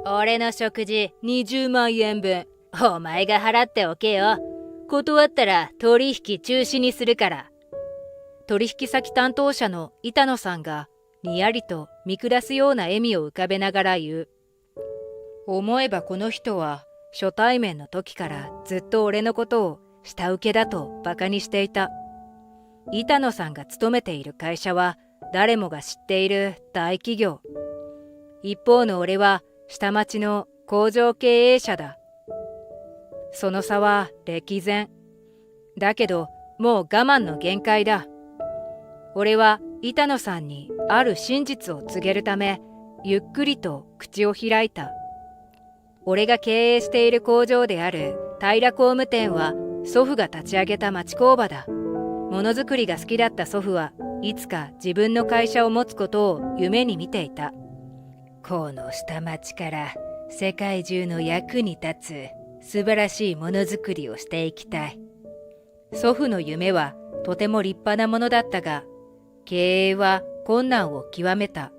俺の食事20万円分、お前が払っておけよ。断ったら取引中止にするから。取引先担当者の板野さんがにやりと見下すような笑みを浮かべながら言う。思えばこの人は初対面の時からずっと俺のことを下請けだとバカにしていた。板野さんが勤めている会社は誰もが知っている大企業。一方の俺は下町の工場経営者だ。その差は歴然。だけどもう我慢の限界だ。俺は板野さんにある真実を告げるためゆっくりと口を開いた。俺が経営している工場である平工務店は祖父が立ち上げた町工場だ。ものづくりが好きだった祖父はいつか自分の会社を持つことを夢に見ていた。この下町から世界中の役に立つ素晴らしいものづくりをしていきたい。祖父の夢はとても立派なものだったが、経営は困難を極めた。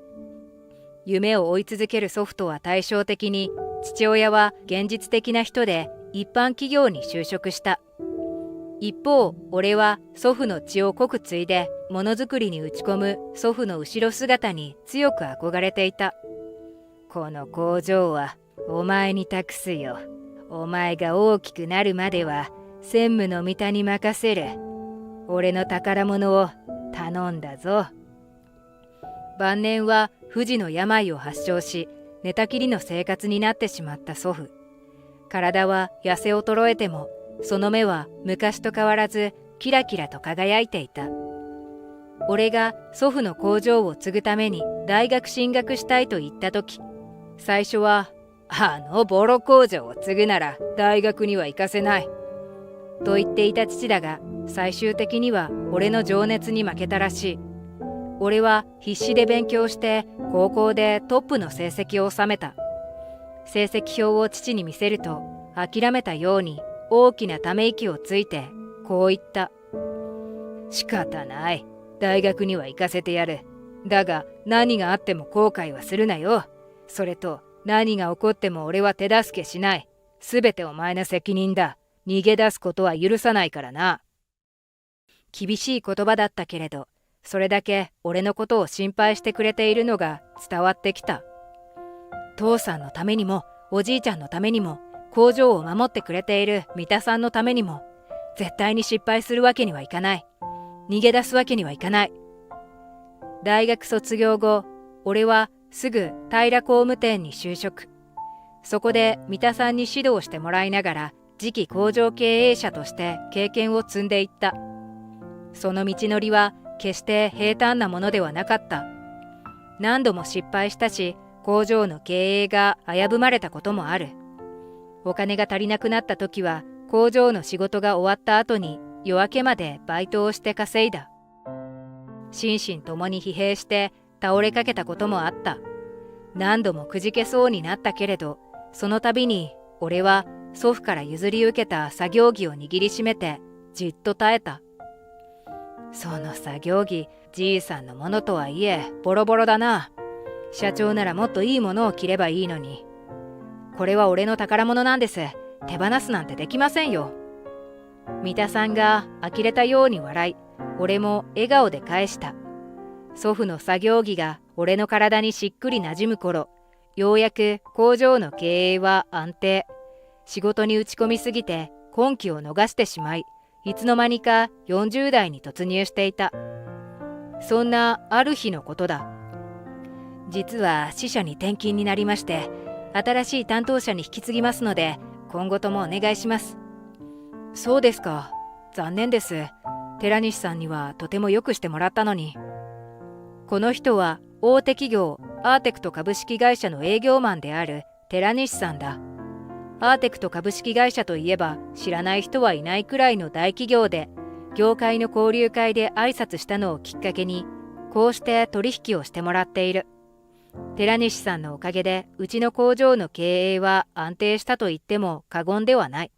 夢を追い続ける祖父とは対照的に、父親は現実的な人で一般企業に就職した。一方、俺は祖父の血を濃く継いでものづくりに打ち込む祖父の後ろ姿に強く憧れていた。この工場はお前に託すよ。お前が大きくなるまでは専務の御田に任せる。俺の宝物を頼んだぞ。晩年は不治の病を発症し、寝たきりの生活になってしまった祖父。体は痩せ衰えても、その目は昔と変わらずキラキラと輝いていた。俺が祖父の工場を継ぐために大学進学したいと言った時、最初はあのボロ工場を継ぐなら大学には行かせないと言っていた父だが、最終的には俺の情熱に負けたらしい。俺は必死で勉強して高校でトップの成績を収めた。成績表を父に見せると諦めたように大きなため息をついてこう言った。仕方ない。大学には行かせてやる。だが何があっても後悔はするなよ。それと何が起こっても俺は手助けしない。すべてお前の責任だ。逃げ出すことは許さないからな。厳しい言葉だったけれど、それだけ俺のことを心配してくれているのが伝わってきた。父さんのためにもおじいちゃんのためにも工場を守ってくれている三田さんのためにも絶対に失敗するわけにはいかない。逃げ出すわけにはいかない。大学卒業後、俺はすぐ平工務店に就職。そこで三田さんに指導してもらいながら次期工場経営者として経験を積んでいった。その道のりは決して平坦なものではなかった。何度も失敗したし、工場の経営が危ぶまれたこともある。お金が足りなくなった時は、工場の仕事が終わった後に夜明けまでバイトをして稼いだ。心身ともに疲弊して倒れかけたこともあった。何度もくじけそうになったけれど、その度に俺は祖父から譲り受けた作業着を握りしめてじっと耐えた。その作業着、じいさんのものとはいえボロボロだな。社長ならもっといいものを着ればいいのに。これは俺の宝物なんです。手放すなんてできませんよ。三田さんが呆れたように笑い、俺も笑顔で返した。祖父の作業着が俺の体にしっくり馴染む頃、ようやく工場の経営は安定。仕事に打ち込みすぎて婚期を逃してしまい、いつの間にか40代に突入していた。そんなある日のことだ。実は支社に転勤になりまして、新しい担当者に引き継ぎますので、今後ともお願いします。そうですか。残念です。寺西さんにはとてもよくしてもらったのに。この人は大手企業アーテクト株式会社の営業マンである寺西さんだ。アーテクト株式会社といえば知らない人はいないくらいの大企業で、業界の交流会で挨拶したのをきっかけに、こうして取引をしてもらっている。寺西さんのおかげでうちの工場の経営は安定したと言っても過言ではない。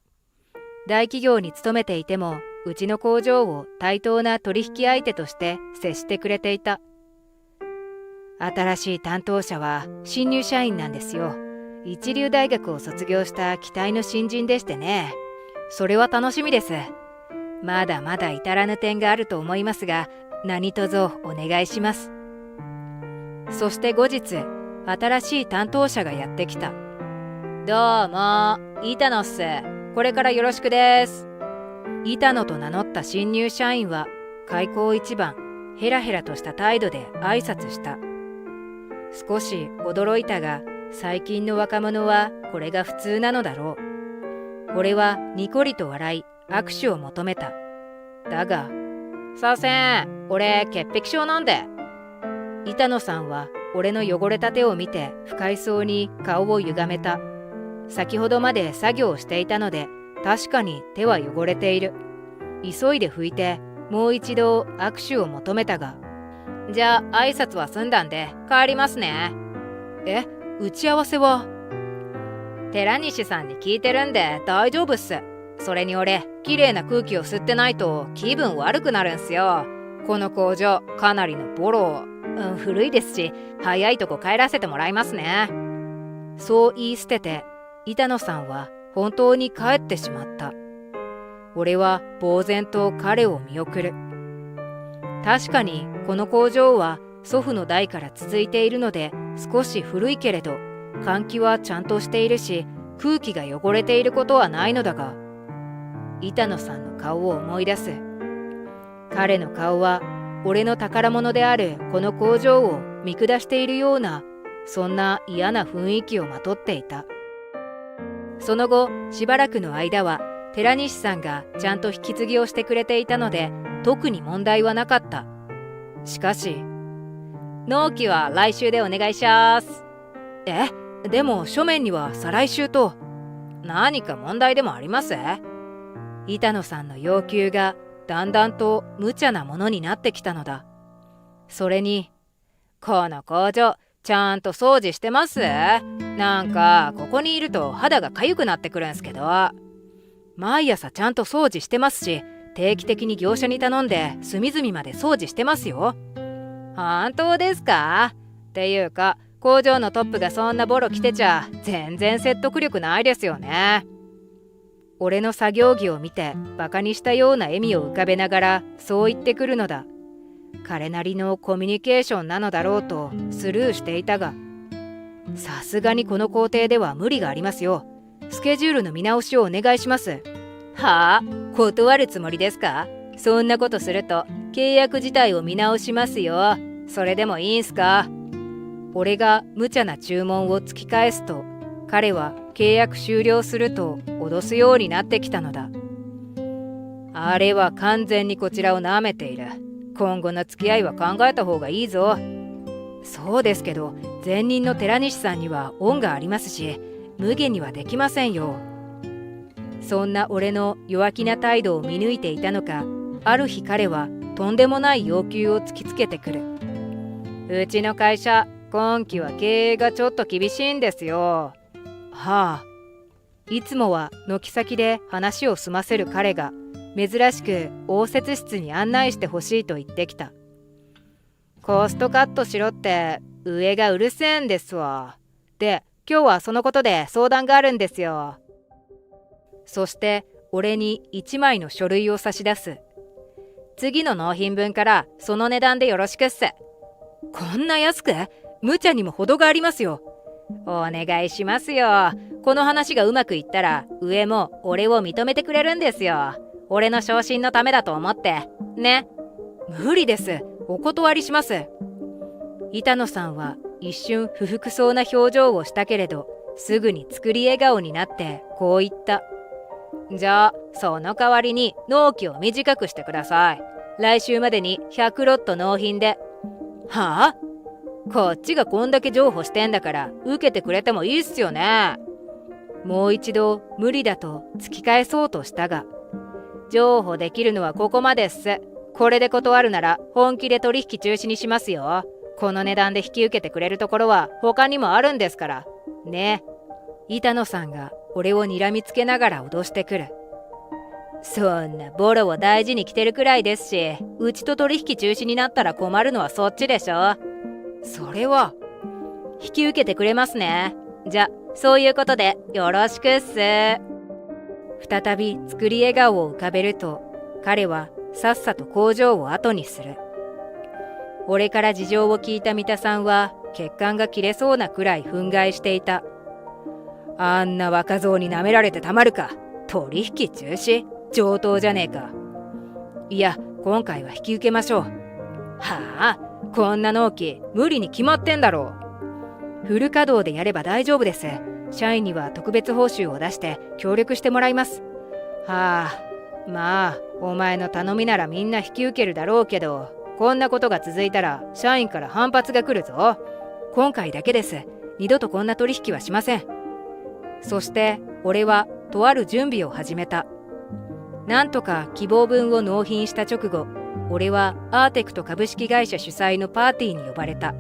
大企業に勤めていてもうちの工場を対等な取引相手として接してくれていた。新しい担当者は新入社員なんですよ。一流大学を卒業した期待の新人でしてね。それは楽しみです。まだまだ至らぬ点があると思いますが、何卒お願いします。そして後日、新しい担当者がやってきた。どうも、板野っす。これからよろしくです。板野と名乗った新入社員は、開口一番、ヘラヘラとした態度で挨拶した。少し驚いたが、最近の若者はこれが普通なのだろう。俺はニコリと笑い、握手を求めた。だが、させん、俺潔癖症なんで。板野さんは俺の汚れた手を見て不快そうに顔を歪めた。先ほどまで作業をしていたので、確かに手は汚れている。急いで拭いて、もう一度握手を求めたが、じゃあ挨拶は済んだんで帰りますね。え、打ち合わせは？寺西さんに聞いてるんで大丈夫っす。それに俺、綺麗な空気を吸ってないと気分悪くなるんすよ。この工場、かなりのボロ。古いですし、早いとこ帰らせてもらいますね。そう言い捨てて、板野さんは本当に帰ってしまった。俺は呆然と彼を見送る。確かにこの工場は祖父の代から続いているので少し古いけれど、換気はちゃんとしているし、空気が汚れていることはないのだが、板野さんの顔を思い出す。彼の顔は俺の宝物であるこの工場を見下しているような、そんな嫌な雰囲気をまとっていた。その後しばらくの間は寺西さんがちゃんと引き継ぎをしてくれていたので、特に問題はなかった。しかし、納期は来週でお願いします。でも書面には再来週と。何か問題でもあります？板野さんの要求がだんだんと無茶なものになってきたのだ。それに、この工場ちゃんと掃除してます？なんかここにいると肌が痒くなってくるんすけど。毎朝ちゃんと掃除してますし、定期的に業者に頼んで隅々まで掃除してますよ。本当ですか？っていうか、工場のトップがそんなボロ着てちゃ全然説得力ないですよね。俺の作業着を見てバカにしたような笑みを浮かべながらそう言ってくるのだ。彼なりのコミュニケーションなのだろうとスルーしていたが、さすがにこの工程では無理がありますよ。スケジュールの見直しをお願いします。はあ？断るつもりですか？そんなことすると契約自体を見直しますよ。それでもいいんすか？俺が無茶な注文を突き返すと、彼は契約終了すると脅すようになってきたのだ。あれは完全にこちらを舐めている。今後の付き合いは考えた方がいいぞ。そうですけど、前任の寺西さんには恩がありますし、無下にはできませんよ。そんな俺の弱気な態度を見抜いていたのか、ある日彼はとんでもない要求を突きつけてくる。うちの会社、今期は経営がちょっと厳しいんですよ。はあ。いつもは軒先で話を済ませる彼が、珍しく応接室に案内してほしいと言ってきた。コストカットしろって上がうるせえんですわ。で、今日はそのことで相談があるんですよ。そして俺に1枚の書類を差し出す。次の納品分からその値段でよろしくっす。こんな安く？無茶にも程がありますよ。お願いしますよ。この話がうまくいったら上も俺を認めてくれるんですよ。俺の昇進のためだと思ってね。無理です。お断りします。板野さんは一瞬不服そうな表情をしたけれど、すぐに作り笑顔になってこう言った。じゃあその代わりに納期を短くしてください。来週までに100ロット納品で。はあ？こっちがこんだけ譲歩してんだから受けてくれてもいいっすよね。もう一度無理だと突き返そうとしたが、譲歩できるのはここまでっす。これで断るなら本気で取引中止にしますよ。この値段で引き受けてくれるところは他にもあるんですからね。板野さんが俺を睨みつけながら脅してくる。そんなボロを大事に着てるくらいですし、うちと取引中止になったら困るのはそっちでしょ。それは引き受けてくれますね。じゃそういうことでよろしくっす。再び作り笑顔を浮かべると、彼はさっさと工場を後にする。俺から事情を聞いた三田さんは血管が切れそうなくらい憤慨していた。あんな若造に舐められてたまるか。取引中止？上等じゃねえか。いや、今回は引き受けましょう。はあ、こんな納期無理に決まってんだろう。フル稼働でやれば大丈夫です。社員には特別報酬を出して協力してもらいます。はあ、まあお前の頼みならみんな引き受けるだろうけど、こんなことが続いたら社員から反発が来るぞ。今回だけです。二度とこんな取引はしません。そして俺はとある準備を始めた。なんとか希望分を納品した直後、俺はアーテクト株式会社主催のパーティーに呼ばれた。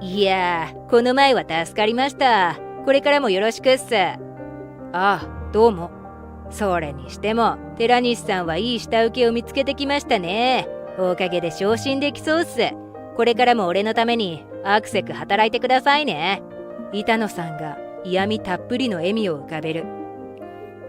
いやー、この前は助かりました。これからもよろしくっす。ああ、どうも。それにしても寺西さんはいい下請けを見つけてきましたね。おかげで昇進できそうっす。これからも俺のためにアクセク働いてくださいね。板野さんが嫌味たっぷりの笑みを浮かべる。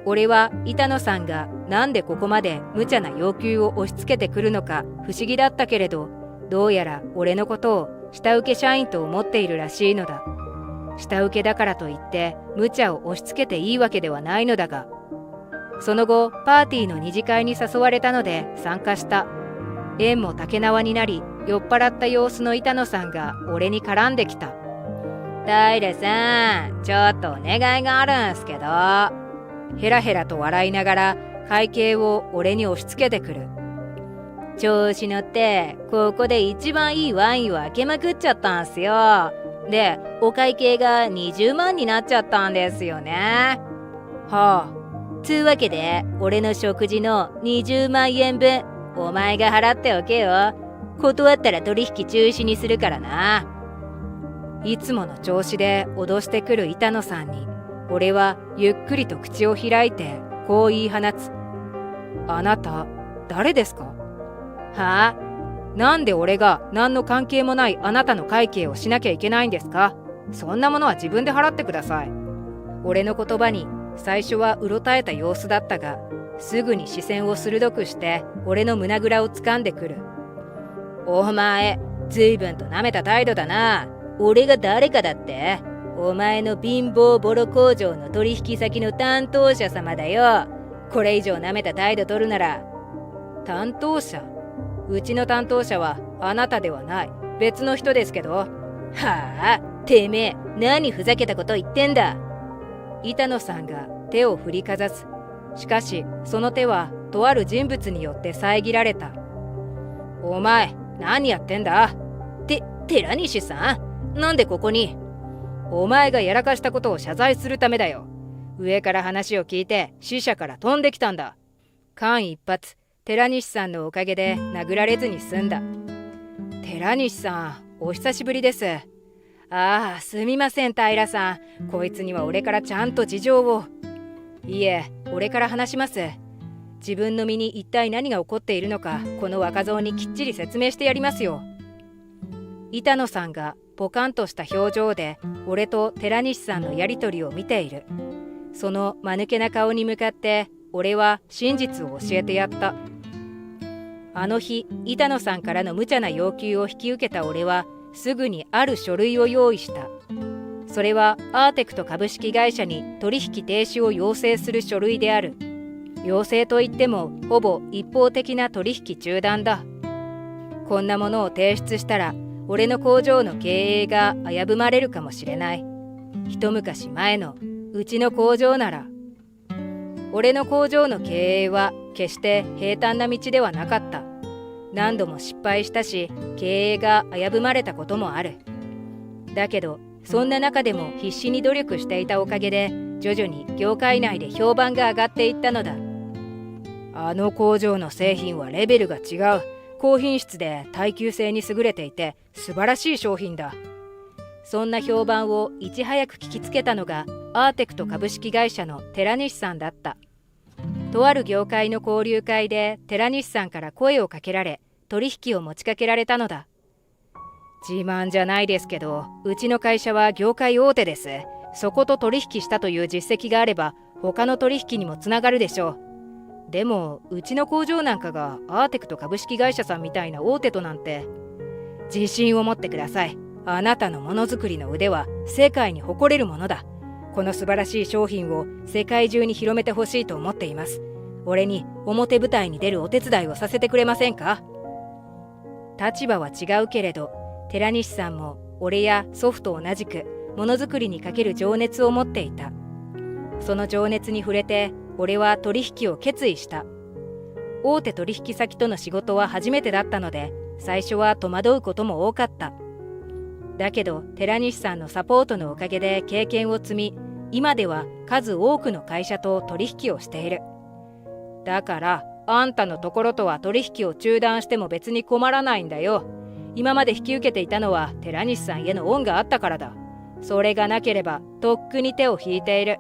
俺は板野さんがなんでここまで無茶な要求を押し付けてくるのか不思議だったけれど、どうやら俺のことを下請け社員と思っているらしいのだ。下請けだからといって無茶を押し付けていいわけではないのだが、その後パーティーの二次会に誘われたので参加した。縁も竹縄になり、酔っ払った様子の板野さんが俺に絡んできた。平さん、ちょっとお願いがあるんすけど。ヘラヘラと笑いながら会計を俺に押し付けてくる。調子乗ってここで一番いいワインを開けまくっちゃったんすよ。で、お会計が20万になっちゃったんですよね。はあ。つうわけで俺の食事の20万円分お前が払っておけよ。断ったら取引中止にするからな。いつもの調子で脅してくる板野さんに、俺はゆっくりと口を開いてこう言い放つ。あなた誰ですか？はあ？なんで俺が何の関係もないあなたの会計をしなきゃいけないんですか？そんなものは自分で払ってください。俺の言葉に最初はうろたえた様子だったが、すぐに視線を鋭くして俺の胸ぐらを掴んでくる。お前、ずいぶんと舐めた態度だな。俺が誰かだって？お前の貧乏ボロ工場の取引先の担当者様だよ。これ以上舐めた態度取るなら。担当者？うちの担当者はあなたではない。別の人ですけど。はあ、てめえ、何ふざけたこと言ってんだ。板野さんが手を振りかざす。しかしその手はとある人物によって遮られた。お前、何やってんだ？寺西さん？なんでここに？お前がやらかしたことを謝罪するためだよ。上から話を聞いて死者から飛んできたんだ。間一髪、寺西さんのおかげで殴られずに済んだ。寺西さん、お久しぶりです。ああ、すみません平さん。こいつには俺からちゃんと事情を。いえ、俺から話します。自分の身に一体何が起こっているのか、この若造にきっちり説明してやりますよ。板野さんがポカンとした表情で俺と寺西さんのやりとりを見ている。その間抜けな顔に向かって俺は真実を教えてやった。あの日、板野さんからの無茶な要求を引き受けた俺はすぐにある書類を用意した。それはアーテクト株式会社に取引停止を要請する書類である。要請といってもほぼ一方的な取引中断だ。こんなものを提出したら俺の工場の経営が危ぶまれるかもしれない。一昔前のうちの工場なら。俺の工場の経営は決して平坦な道ではなかった。何度も失敗したし、経営が危ぶまれたこともある。だけどそんな中でも必死に努力していたおかげで徐々に業界内で評判が上がっていったのだ。あの工場の製品はレベルが違う。高品質で耐久性に優れていて素晴らしい商品だ。そんな評判をいち早く聞きつけたのがアーテクト株式会社の寺西さんだった。とある業界の交流会で寺西さんから声をかけられ、取引を持ちかけられたのだ。自慢じゃないですけど、うちの会社は業界大手です。そこと取引したという実績があれば他の取引にもつながるでしょう。でもうちの工場なんかがアーテクト株式会社さんみたいな大手となんて。自信を持ってください。あなたのものづくりの腕は世界に誇れるものだ。この素晴らしい商品を世界中に広めてほしいと思っています。俺に表舞台に出るお手伝いをさせてくれませんか？立場は違うけれど、寺西さんも俺や祖父と同じくものづくりにかける情熱を持っていた。その情熱に触れて俺は取引を決意した。大手取引先との仕事は初めてだったので、最初は戸惑うことも多かった。だけど寺西さんのサポートのおかげで経験を積み、今では数多くの会社と取引をしている。だからあんたのところとは取引を中断しても別に困らないんだよ。今まで引き受けていたのは寺西さんへの恩があったからだ。それがなければとっくに手を引いている。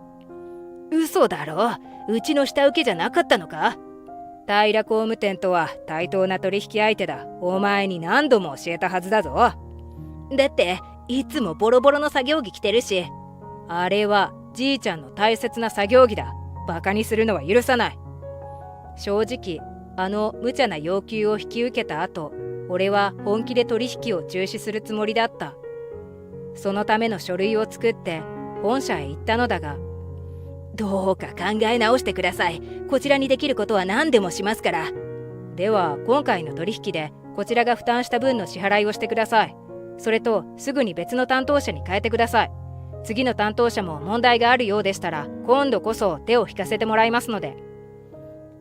嘘だろ。うちの下請けじゃなかったのか？平工務店とは対等な取引相手だ。お前に何度も教えたはずだぞ。だっていつもボロボロの作業着着てるし。あれはじいちゃんの大切な作業着だ。バカにするのは許さない。正直あの無茶な要求を引き受けた後、俺は本気で取引を中止するつもりだった。そのための書類を作って本社へ行ったのだが、どうか考え直してください。こちらにできることは何でもしますから。では今回の取引でこちらが負担した分の支払いをしてください。それとすぐに別の担当者に変えてください。次の担当者も問題があるようでしたら今度こそ手を引かせてもらいますので。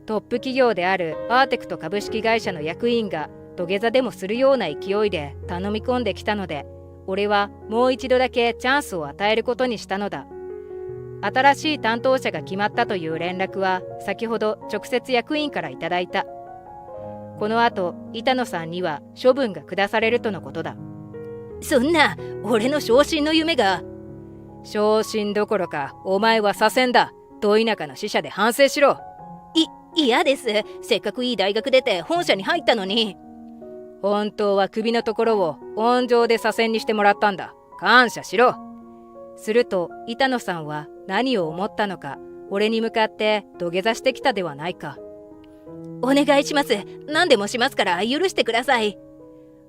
トップ企業であるアーテクト株式会社の役員が土下座でもするような勢いで頼み込んできたので、俺はもう一度だけチャンスを与えることにしたのだ。新しい担当者が決まったという連絡は先ほど直接役員からいただいた。この後板野さんには処分が下されるとのことだ。そんな、俺の昇進の夢が。昇進どころかお前は左遷だ。ど田舎の支社で反省しろ。嫌です。せっかくいい大学出て本社に入ったのに。本当は首のところを温情で左遷にしてもらったんだ。感謝しろ。すると板野さんは何を思ったのか、俺に向かって土下座してきたではないか。お願いします。何でもしますから許してください。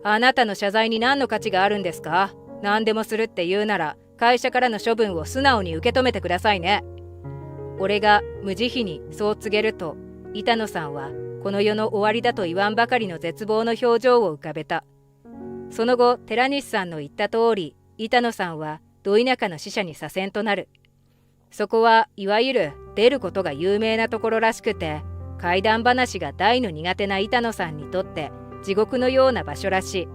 あなたの謝罪に何の価値があるんですか？何でもするって言うなら会社からの処分を素直に受け止めてくださいね。俺が無慈悲にそう告げると、板野さんはこの世の終わりだと言わんばかりの絶望の表情を浮かべた。その後寺西さんの言った通り、板野さんはど田舎の支社に左遷となる。そこはいわゆる出ることが有名なところらしくて、怪談話が大の苦手な板野さんにとって地獄のような場所らしい。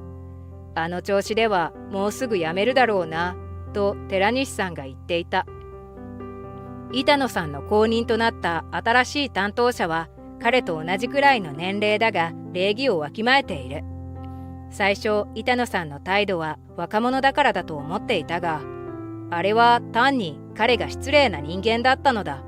あの調子ではもうすぐ辞めるだろうなと寺西さんが言っていた。板野さんの後任となった新しい担当者は彼と同じくらいの年齢だが礼儀をわきまえている。最初板野さんの態度は若者だからだと思っていたが、あれは単に彼が失礼な人間だったのだ。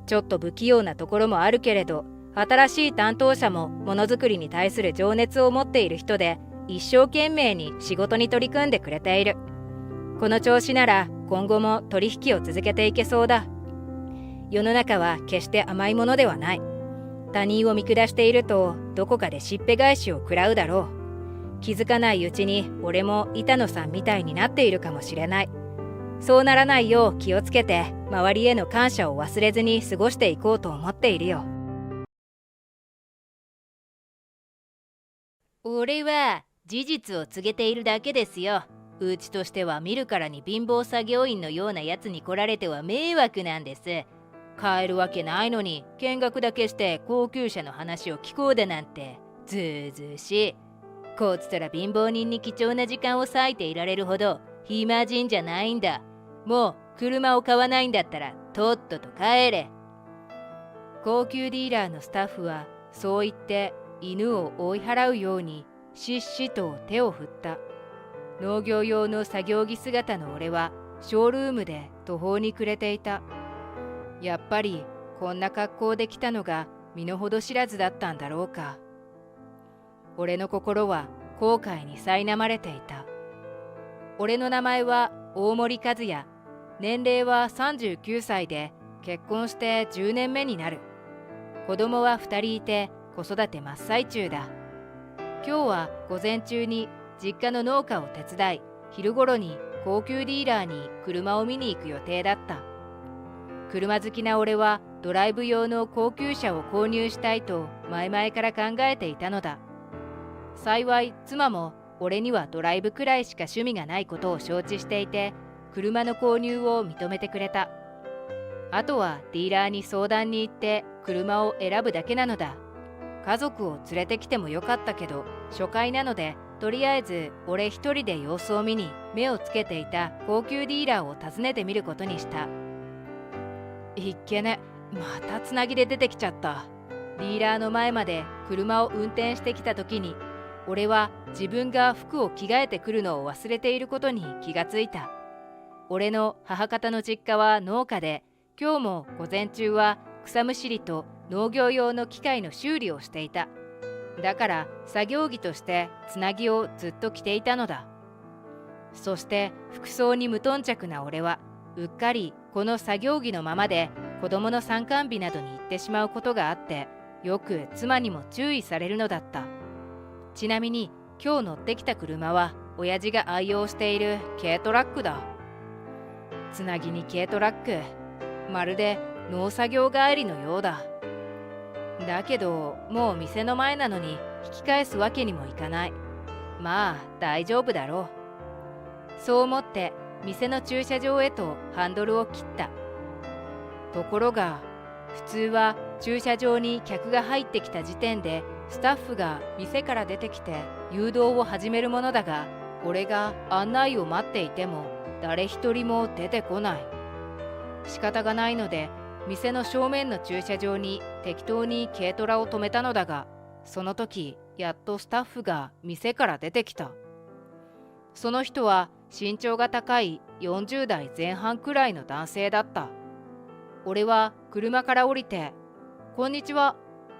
ちょっと不器用なところもあるけれど、新しい担当者もものづくりに対する情熱を持っている人で、一生懸命に仕事に取り組んでくれている。この調子なら今後も取引を続けていけそうだ。世の中は決して甘いものではない。他人を見下しているとどこかでしっぺ返しを食らうだろう。気づかないうちに俺も板野さんみたいになっているかもしれない。そうならないよう気をつけて、周りへの感謝を忘れずに過ごしていこうと思っているよ。俺は事実を告げているだけですよ。うちとしては見るからに貧乏作業員のようなやつに来られては迷惑なんです。買えるわけないのに見学だけして高級車の話を聞こうだなんてずうずうしい。こうつったら貧乏人に貴重な時間を割いていられるほど暇人じゃないんだ。もう車を買わないんだったらとっとと帰れ。高級ディーラーのスタッフはそう言って犬を追い払うようにしっしと手を振った。農業用の作業着姿の俺はショールームで途方に暮れていた。やっぱりこんな格好で来たのが身の程知らずだったんだろうか。俺の心は後悔に苛まれていた。俺の名前は大森和也。年齢は39歳で結婚して10年目になる。子供は2人いて子育て真っ最中だ。今日は午前中に実家の農家を手伝い、昼頃に高級ディーラーに車を見に行く予定だった。車好きな俺はドライブ用の高級車を購入したいと前々から考えていたのだ。幸い妻も俺にはドライブくらいしか趣味がないことを承知していて、車の購入を認めてくれた。あとはディーラーに相談に行って車を選ぶだけなのだ。家族を連れてきてもよかったけど、初回なのでとりあえず俺一人で様子を見に目をつけていた高級ディーラーを訪ねてみることにした。いっけね、またつなぎで出てきちゃった。ディーラーの前まで車を運転してきた時に、俺は自分が服を着替えてくるのを忘れていることに気がついた。俺の母方の実家は農家で、今日も午前中は草むしりと農業用の機械の修理をしていた。だから作業着としてつなぎをずっと着ていたのだ。そして服装に無頓着な俺はうっかりこの作業着のままで子供の参観日などに行ってしまうことがあって、よく妻にも注意されるのだった。ちなみに今日乗ってきた車は親父が愛用している軽トラックだ。つなぎに軽トラック、まるで農作業帰りのようだ。だけどもう店の前なのに引き返すわけにもいかない。まあ大丈夫だろう。そう思って店の駐車場へとハンドルを切った。ところが普通は駐車場に客が入ってきた時点でスタッフが店から出てきて誘導を始めるものだが、俺が案内を待っていても誰一人も出てこない。仕方がないので店の正面の駐車場に適当に軽トラを止めたのだが、その時やっとスタッフが店から出てきた。その人は身長が高い40代前半くらいの男性だった。俺は車から降りて「こんにちは」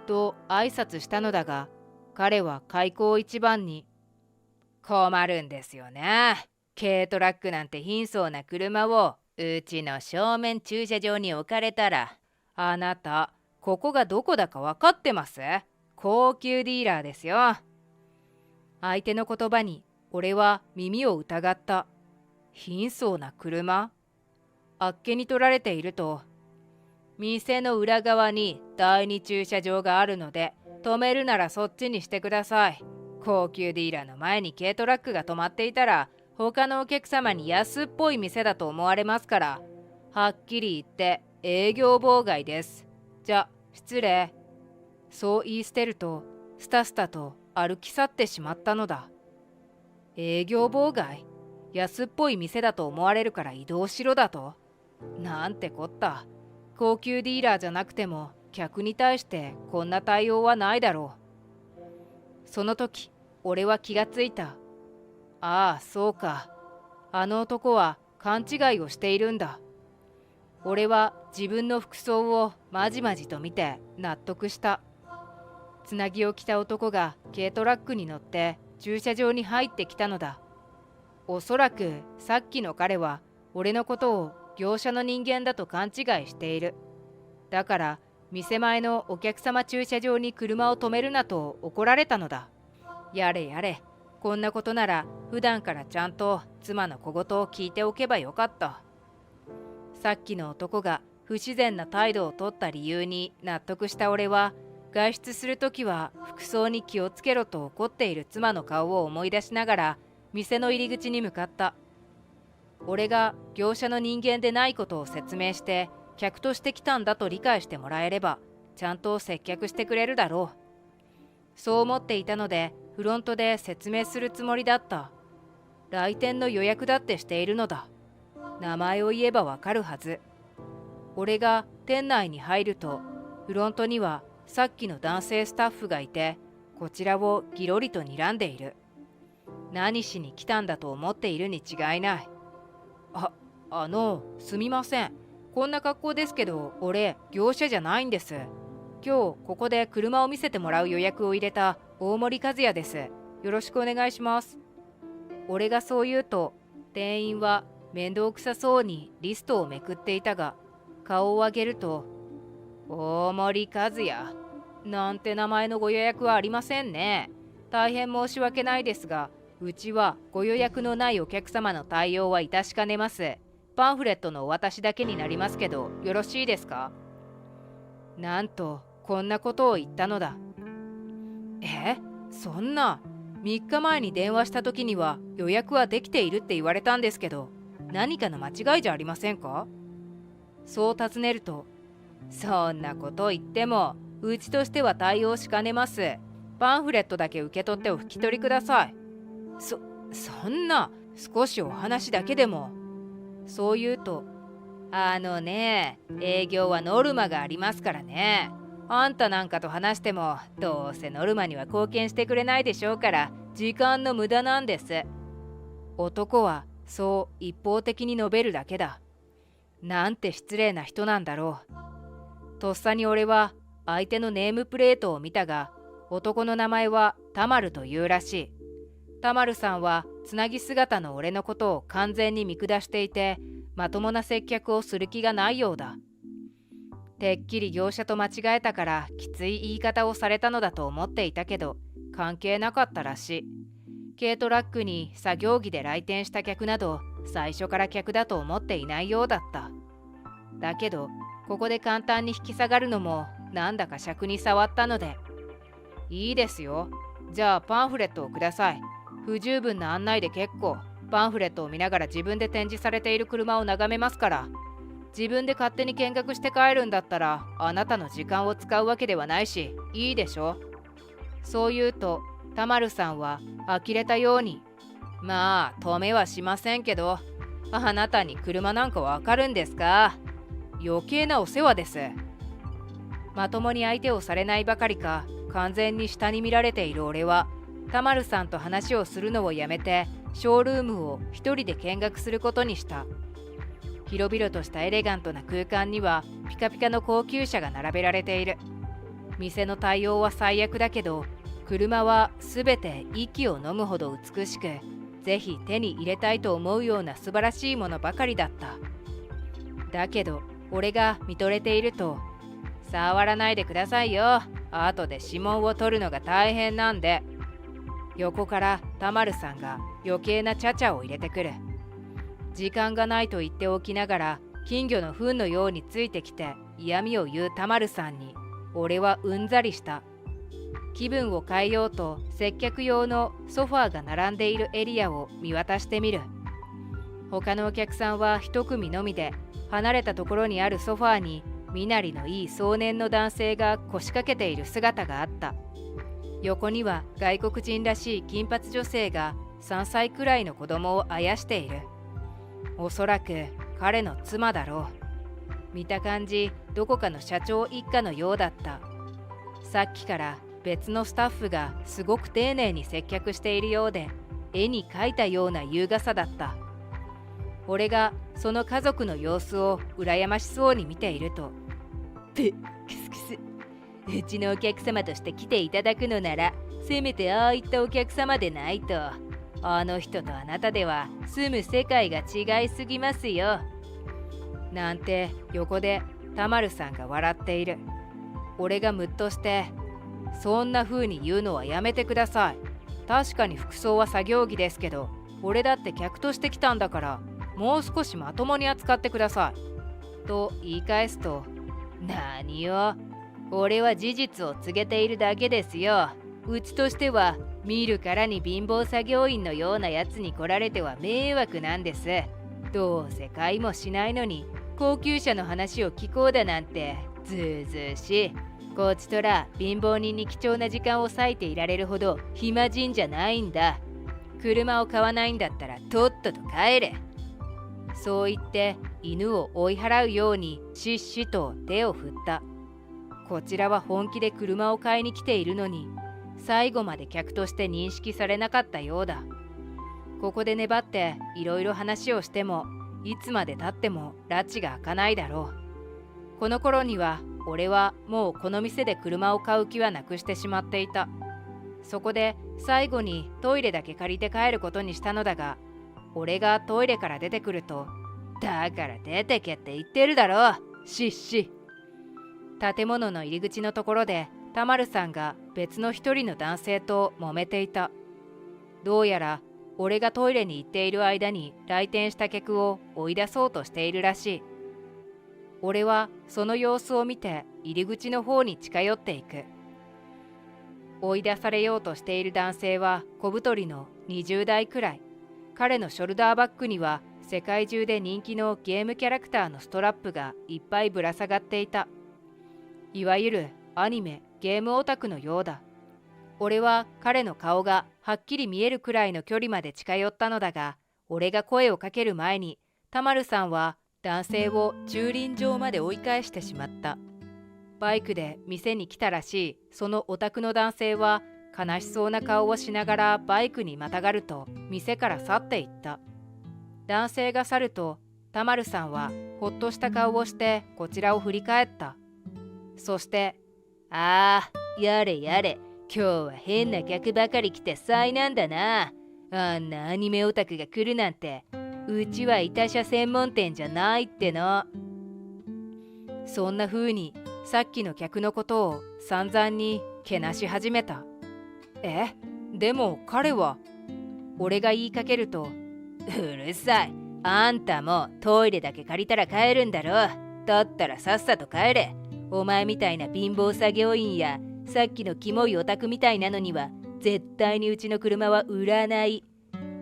と挨拶したのだが、彼は開口一番に「困るんですよね。軽トラックなんて貧相な車をうちの正面駐車場に置かれたら、あなたここがどこだか分かってます？高級ディーラーですよ。」相手の言葉に俺は耳を疑った。貧相な車？あっけに取られていると、店の裏側に第二駐車場があるので、止めるならそっちにしてください。高級ディーラーの前に軽トラックが止まっていたら、他のお客様に安っぽい店だと思われますから、はっきり言って営業妨害です。じゃ、失礼。そう言い捨てると、スタスタと歩き去ってしまったのだ。営業妨害？安っぽい店だと思われるから移動しろだと？なんてこった。高級ディーラーじゃなくても客に対してこんな対応はないだろう。その時俺は気がついた。ああ、そうか。あの男は勘違いをしているんだ。俺は自分の服装をまじまじと見て納得した。つなぎを着た男が軽トラックに乗って駐車場に入ってきたのだ。おそらくさっきの彼は俺のことを業者の人間だと勘違いしている。だから店前のお客様駐車場に車を止めるなと怒られたのだ。やれやれ、こんなことなら普段からちゃんと妻の小言を聞いておけばよかった。さっきの男が不自然な態度を取った理由に納得した俺は、外出するときは服装に気をつけろと怒っている妻の顔を思い出しながら店の入り口に向かった。俺が業者の人間でないことを説明して客として来たんだと理解してもらえれば、ちゃんと接客してくれるだろう。そう思っていたのでフロントで説明するつもりだった。来店の予約だってしているのだ。名前を言えばわかるはず。俺が店内に入ると、フロントにはさっきの男性スタッフがいて、こちらをギロリと睨んでいる。何しに来たんだと思っているに違いない。すみません。こんな格好ですけど、俺、業者じゃないんです。今日、ここで車を見せてもらう予約を入れた大森和也です。よろしくお願いします。俺がそう言うと、店員は、面倒くさそうにリストをめくっていたが、顔を上げると、大森和也なんて名前のご予約はありませんね。大変申し訳ないですが、うちはご予約のないお客様の対応は致しかねます。パンフレットのお渡しだけになりますけど、よろしいですか？なんと、こんなことを言ったのだ。そんな。3日前に電話した時には予約はできているって言われたんですけど、何かの間違いじゃありませんか？そう尋ねると、そんなこと言っても、うちとしては対応しかねます。パンフレットだけ受け取ってお引き取りください。そんな、少しお話だけでも。そう言うと、営業はノルマがありますからね。あんたなんかと話しても、どうせノルマには貢献してくれないでしょうから、時間の無駄なんです。男はそう一方的に述べるだけだ。なんて失礼な人なんだろう。とっさに俺は相手のネームプレートを見たが、男の名前はタマルというらしい。タマルさんはつなぎ姿の俺のことを完全に見下していて、まともな接客をする気がないようだ。てっきり業者と間違えたからきつい言い方をされたのだと思っていたけど、関係なかったらしい。軽トラックに作業着で来店した客など、最初から客だと思っていないようだった。だけど、ここで簡単に引き下がるのもなんだか尺に触ったので、いいですよ。じゃあパンフレットをください。不十分な案内で結構。パンフレットを見ながら自分で展示されている車を眺めますから。自分で勝手に見学して帰るんだったら、あなたの時間を使うわけではないし、いいでしょ。そう言うと、タマルさんは呆れたように、まあ止めはしませんけど、あなたに車なんかわかるんですか？余計なお世話です。まともに相手をされないばかりか、完全に下に見られている俺は、タマルさんと話をするのをやめて、ショールームを一人で見学することにした。広々としたエレガントな空間にはピカピカの高級車が並べられている。店の対応は最悪だけど、車はすべて息を飲むほど美しく、ぜひ手に入れたいと思うような素晴らしいものばかりだった。だけど俺が見とれていると、触らないでくださいよ。後で指紋を取るのが大変なんで。横からタマルさんが余計なちゃちゃを入れてくる。時間がないと言っておきながら、金魚の糞のようについてきて嫌味を言うタマルさんに、俺はうんざりした。気分を変えようと接客用のソファーが並んでいるエリアを見渡してみる。他のお客さんは一組のみで、離れたところにあるソファーに身なりのいい壮年の男性が腰掛けている姿があった。横には外国人らしい金髪女性が3歳くらいの子供をあやしている。おそらく彼の妻だろう。見た感じ、どこかの社長一家のようだった。さっきから別のスタッフがすごく丁寧に接客しているようで、絵に描いたような優雅さだった。俺がその家族の様子を羨ましそうに見ていると、クスクス、うちのお客様として来ていただくのなら、せめてああいったお客様でないと。あの人とあなたでは住む世界が違いすぎますよ。なんて横でタマルさんが笑っている。俺がムッとして、そんな風に言うのはやめてください。確かに服装は作業着ですけど、俺だって客として来たんだから、もう少しまともに扱ってください。と言い返すと、何よ。俺は事実を告げているだけですよ。うちとしては、見るからに貧乏作業員のようなやつに来られては迷惑なんです。どうせ買いもしないのに、高級車の話を聞こうだなんて、ずうずうしい。こっちとら貧乏人に貴重な時間を割いていられるほど暇人じゃないんだ。車を買わないんだったらとっとと帰れ。そう言って犬を追い払うようにしっしと手を振った。こちらは本気で車を買いに来ているのに、最後まで客として認識されなかったようだ。ここで粘っていろいろ話をしても、いつまで経っても拉致が開かないだろう。この頃には俺はもうこの店で車を買う気はなくしてしまっていた。そこで最後にトイレだけ借りて帰ることにしたのだが、俺がトイレから出てくると、だから出てけって言ってるだろ、しっし。建物の入り口のところで田丸さんが別の一人の男性と揉めていた。どうやら俺がトイレに行っている間に来店した客を追い出そうとしているらしい。俺はその様子を見て入り口の方に近寄っていく。追い出されようとしている男性は小太りの20代くらい。彼のショルダーバッグには世界中で人気のゲームキャラクターのストラップがいっぱいぶら下がっていた。いわゆるアニメ、ゲームオタクのようだ。俺は彼の顔がはっきり見えるくらいの距離まで近寄ったのだが、俺が声をかける前に田丸さんは男性を駐輪場まで追い返してしまった。バイクで店に来たらしいそのオタクの男性は悲しそうな顔をしながらバイクにまたがると店から去っていった。男性が去ると田丸さんはほっとした顔をしてこちらを振り返った。そしてやれやれ、今日は変な客ばかり来て災難だな。あんなアニメオタクが来るなんて。うちは板車専門店じゃないっての。そんな風にさっきの客のことを散々にけなし始めた。でも彼は。俺が言いかけると、うるさい。あんたもトイレだけ借りたら帰るんだろ。だったらさっさと帰れ。お前みたいな貧乏作業員やさっきのキモいオタクみたいなのには絶対にうちの車は売らない。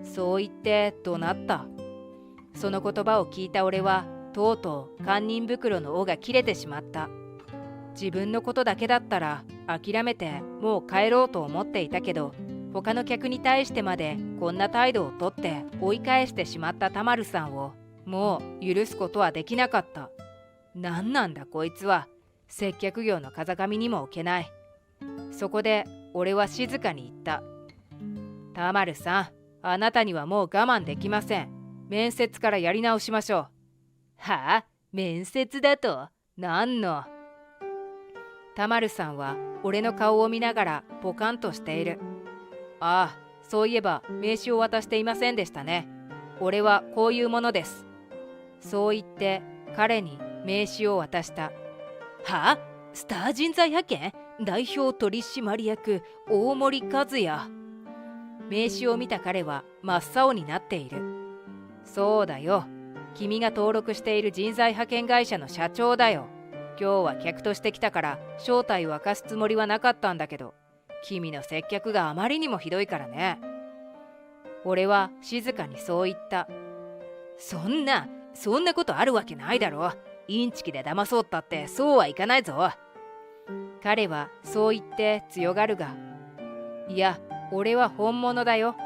そう言って怒鳴った。その言葉を聞いた俺はとうとう堪忍袋の緒が切れてしまった。自分のことだけだったら諦めてもう帰ろうと思っていたけど、他の客に対してまでこんな態度をとって追い返してしまった田丸さんをもう許すことはできなかった。なんなんだこいつは。接客業の風上にも置けない。そこで俺は静かに言った。田丸さん、あなたにはもう我慢できません。面接からやり直しましょう。はあ？面接だと？何の？田丸さんは俺の顔を見ながらポカンとしている。そういえば名刺を渡していませんでしたね。俺はこういうものです。そう言って彼に名刺を渡した。はあ？スター人材派遣代表取締役大森和也。名刺を見た彼は真っ青になっている。そうだよ。君が登録している人材派遣会社の社長だよ。今日は客として来たから正体を明かすつもりはなかったんだけど、君の接客があまりにもひどいからね。俺は静かにそう言った。そんなことあるわけないだろ。インチキで騙そうったってそうはいかないぞ。彼はそう言って強がるが、いや、俺は本物だよ。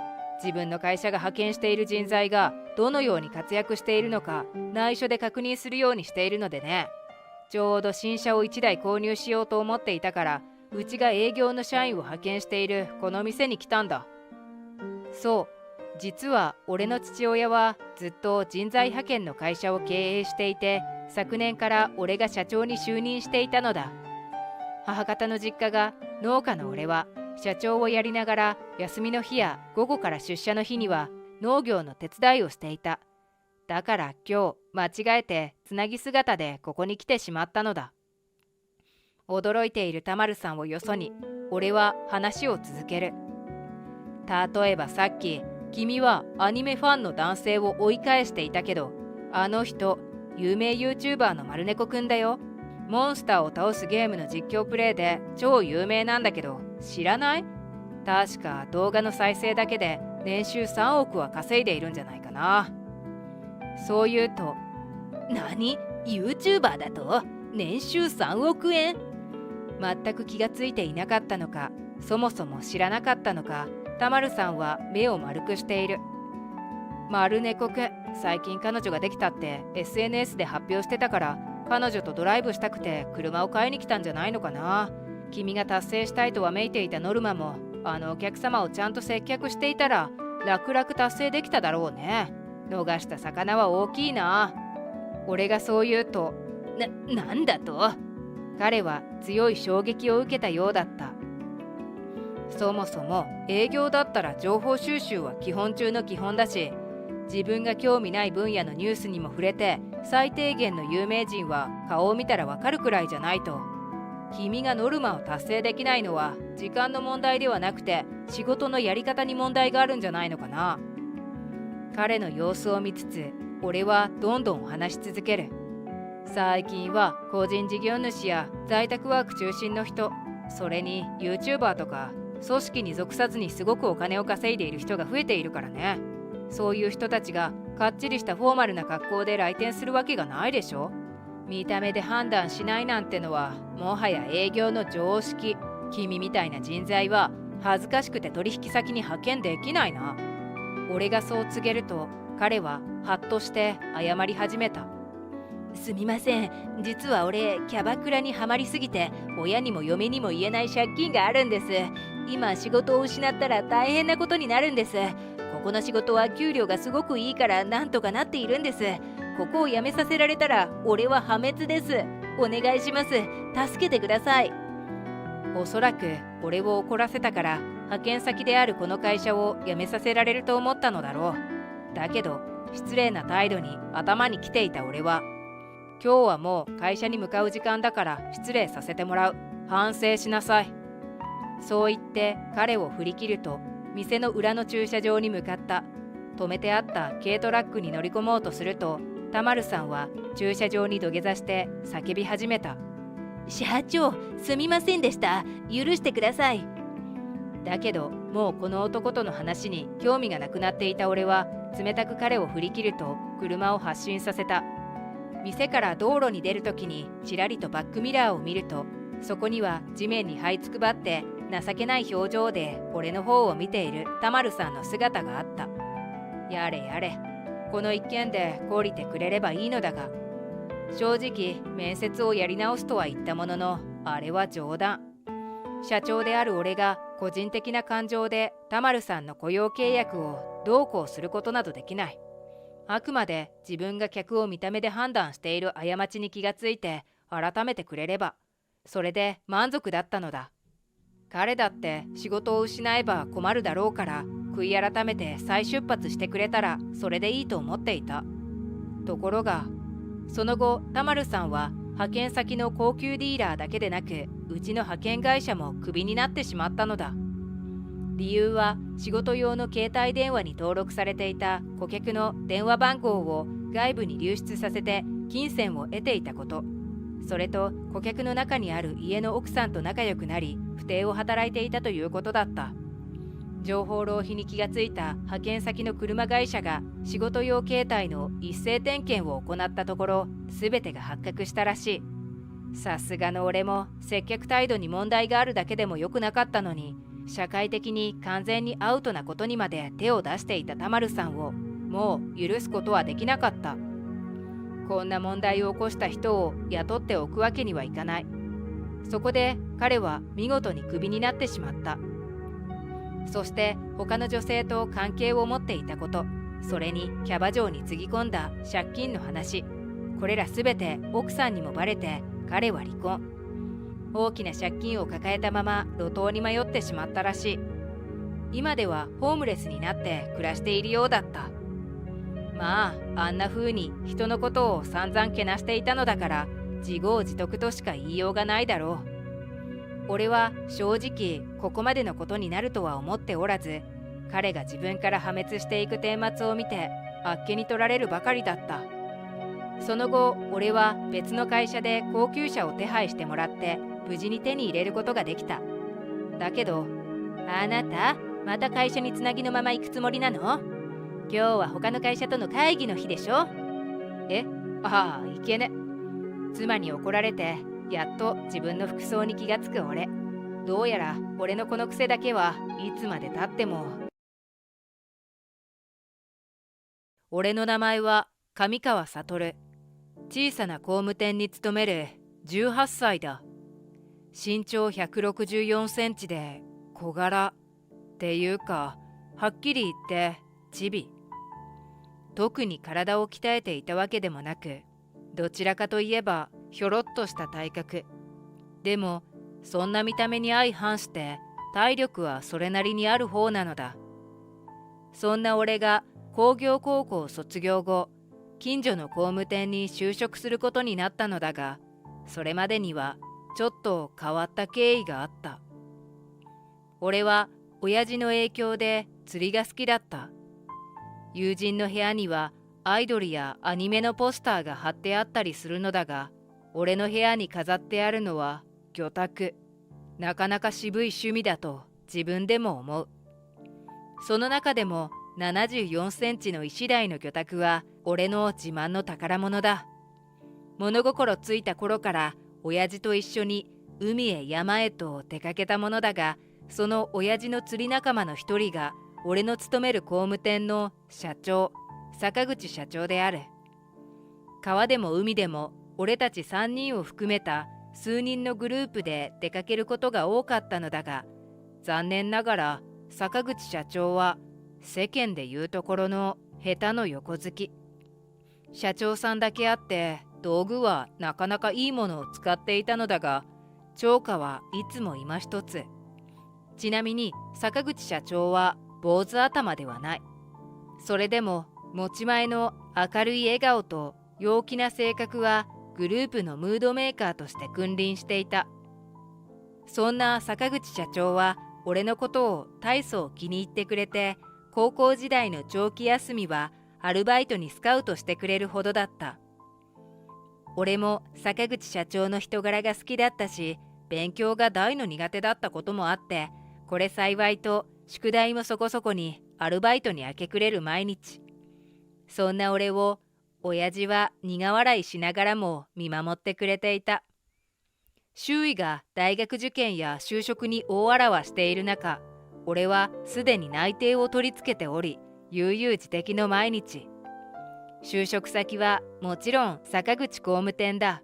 自分の会社が派遣している人材がどのように活躍しているのか内緒で確認するようにしているのでね。ちょうど新車を1台購入しようと思っていたから、うちが営業の社員を派遣しているこの店に来たんだ。そう、実は俺の父親はずっと人材派遣の会社を経営していて、昨年から俺が社長に就任していたのだ。母方の実家が農家の俺は社長をやりながら休みの日や午後から出社の日には農業の手伝いをしていた。だから今日間違えてつなぎ姿でここに来てしまったのだ。驚いている田丸さんをよそに俺は話を続ける。例えばさっき君はアニメファンの男性を追い返していたけど、あの人有名 YouTuber の丸猫くんだよ。モンスターを倒すゲームの実況プレイで超有名なんだけど、知らない？確か動画の再生だけで年収3億は稼いでいるんじゃないかな。そう言うと、何？ YouTuber だと？年収3億円？全く気がついていなかったのか、そもそも知らなかったのか、田丸さんは目を丸くしている。丸猫くん、最近彼女ができたって SNS で発表してたから、彼女とドライブしたくて車を買いに来たんじゃないのかな。君が達成したいとわめいていたノルマも、あのお客様をちゃんと接客していたら楽々達成できただろうね。逃した魚は大きいな。俺がそう言うと、なんだと？彼は強い衝撃を受けたようだった。そもそも営業だったら情報収集は基本中の基本だし、自分が興味ない分野のニュースにも触れて、最低限の有名人は顔を見たらわかるくらいじゃないと。君がノルマを達成できないのは時間の問題ではなくて、仕事のやり方に問題があるんじゃないのかな。彼の様子を見つつ、俺はどんどん話し続ける。最近は個人事業主や在宅ワーク中心の人、それに YouTuber とか組織に属さずにすごくお金を稼いでいる人が増えているからね。そういう人たちがかっちりしたフォーマルな格好で来店するわけがないでしょ。見た目で判断しないなんてのはもはや営業の常識。君みたいな人材は恥ずかしくて取引先に派遣できないな。俺がそう告げると、彼はハッとして謝り始めた。すみません、実は俺キャバクラにはまりすぎて親にも嫁にも言えない借金があるんです。今仕事を失ったら大変なことになるんです。ここの仕事は給料がすごくいいからなんとかなっているんです。ここを辞めさせられたら俺は破滅です。お願いします。助けてください。おそらく俺を怒らせたから派遣先であるこの会社を辞めさせられると思ったのだろう。だけど失礼な態度に頭にきていた俺は、今日はもう会社に向かう時間だから失礼させてもらう。反省しなさい。そう言って彼を振り切ると、店の裏の駐車場に向かった。止めてあった軽トラックに乗り込もうとすると、田丸さんは駐車場に土下座して叫び始めた。社長、すみませんでした。許してください。だけどもうこの男との話に興味がなくなっていた俺は、冷たく彼を振り切ると車を発進させた。店から道路に出るときにちらりとバックミラーを見ると、そこには地面に這いつくばって情けない表情で俺の方を見ている田丸さんの姿があった。やれやれ、この一件で懲りてくれればいいのだが、正直面接をやり直すとは言ったものの、あれは冗談。社長である俺が個人的な感情で田丸さんの雇用契約をどうこうすることなどできない。あくまで自分が客を見た目で判断している過ちに気がついて改めてくれれば、それで満足だったのだ。彼だって仕事を失えば困るだろうから、悔い改めて再出発してくれたらそれでいいと思っていた。ところがその後、田丸さんは派遣先の高級ディーラーだけでなく、うちの派遣会社もクビになってしまったのだ。理由は仕事用の携帯電話に登録されていた顧客の電話番号を外部に流出させて金銭を得ていたこと、それと顧客の中にある家の奥さんと仲良くなり不貞を働いていたということだった。情報浪費に気がついた派遣先の車会社が仕事用携帯の一斉点検を行ったところ、全てが発覚したらしい。さすがの俺も接客態度に問題があるだけでも良くなかったのに、社会的に完全にアウトなことにまで手を出していた田丸さんをもう許すことはできなかった。こんな問題を起こした人を雇っておくわけにはいかない。そこで彼は見事にクビになってしまった。そして他の女性と関係を持っていたこと、それにキャバ嬢につぎ込んだ借金の話、これらすべて奥さんにもバレて彼は離婚。大きな借金を抱えたまま路頭に迷ってしまったらしい。今ではホームレスになって暮らしているようだった。まああんな風に人のことを散々けなしていたのだから、自業自得としか言いようがないだろう。俺は正直ここまでのことになるとは思っておらず、彼が自分から破滅していく顛末を見てあっけに取られるばかりだった。その後俺は別の会社で高級車を手配してもらって無事に手に入れることができた。だけど、あなたまた会社につなぎのまま行くつもりなの？今日は他の会社との会議の日でしょ？ああ、いけね。妻に怒られてやっと自分の服装に気がつく俺。どうやら俺のこの癖だけはいつまでたっても。俺の名前は上川悟。小さな工務店に勤める18歳だ。身長164センチで小柄っていうか、はっきり言ってチビ。特に体を鍛えていたわけでもなく、どちらかといえばひょろっとした体格。でもそんな見た目に相反して体力はそれなりにある方なのだ。そんな俺が工業高校卒業後、近所の工務店に就職することになったのだが、それまでにはちょっと変わった経緯があった。俺は親父の影響で釣りが好きだった。友人の部屋にはアイドルやアニメのポスターが貼ってあったりするのだが、俺の部屋に飾ってあるのは魚拓。なかなか渋い趣味だと自分でも思う。その中でも74センチのイシダイの魚拓は俺の自慢の宝物だ。物心ついた頃から親父と一緒に海へ山へと出かけたものだが、その親父の釣り仲間の一人が俺の勤める工務店の社長、坂口社長である。川でも海でも俺たち3人を含めた数人のグループで出かけることが多かったのだが、残念ながら坂口社長は世間でいうところの下手の横好き。社長さんだけあって道具はなかなかいいものを使っていたのだが、釣果はいつも今一つ。ちなみに坂口社長は坊主頭ではない。それでも持ち前の明るい笑顔と陽気な性格はグループのムードメーカーとして君臨していた。そんな坂口社長は俺のことを大層気に入ってくれて、高校時代の長期休みはアルバイトにスカウトしてくれるほどだった。俺も坂口社長の人柄が好きだったし、勉強が大の苦手だったこともあって、これ幸いと宿題もそこそこにアルバイトに明け暮れる毎日。そんな俺を親父は苦笑いしながらも見守ってくれていた。周囲が大学受験や就職に大あらわしている中、俺はすでに内定を取り付けており、悠々自適の毎日。就職先はもちろん坂口工務店だ。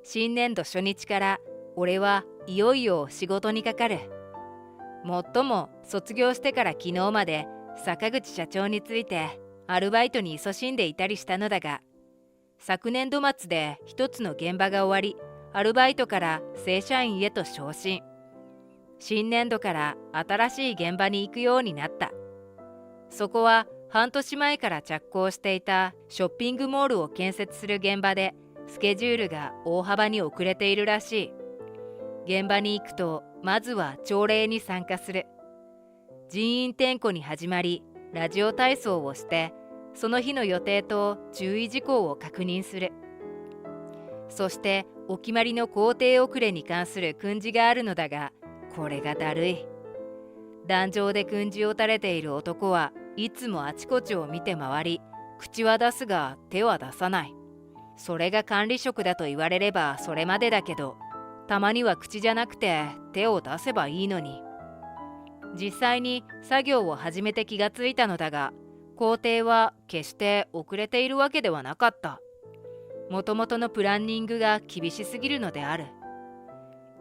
新年度初日から俺はいよいよ仕事にかかる。もっとも卒業してから昨日まで坂口社長についてアルバイトに勤しんでいたりしたのだが、昨年度末で一つの現場が終わり、アルバイトから正社員へと昇進。新年度から新しい現場に行くようになった。そこは半年前から着工していたショッピングモールを建設する現場で、スケジュールが大幅に遅れているらしい。現場に行くとまずは朝礼に参加する。人員点呼に始まり、ラジオ体操をして、その日の予定と注意事項を確認する。そしてお決まりの工程遅れに関する訓示があるのだが、これがだるい。壇上で訓示を垂れている男はいつもあちこちを見て回り、口は出すが手は出さない。それが管理職だと言われればそれまでだけど、たまには口じゃなくて手を出せばいいのに。実際に作業を始めて気がついたのだが、工程は決して遅れているわけではなかった。もともとのプランニングが厳しすぎるのである。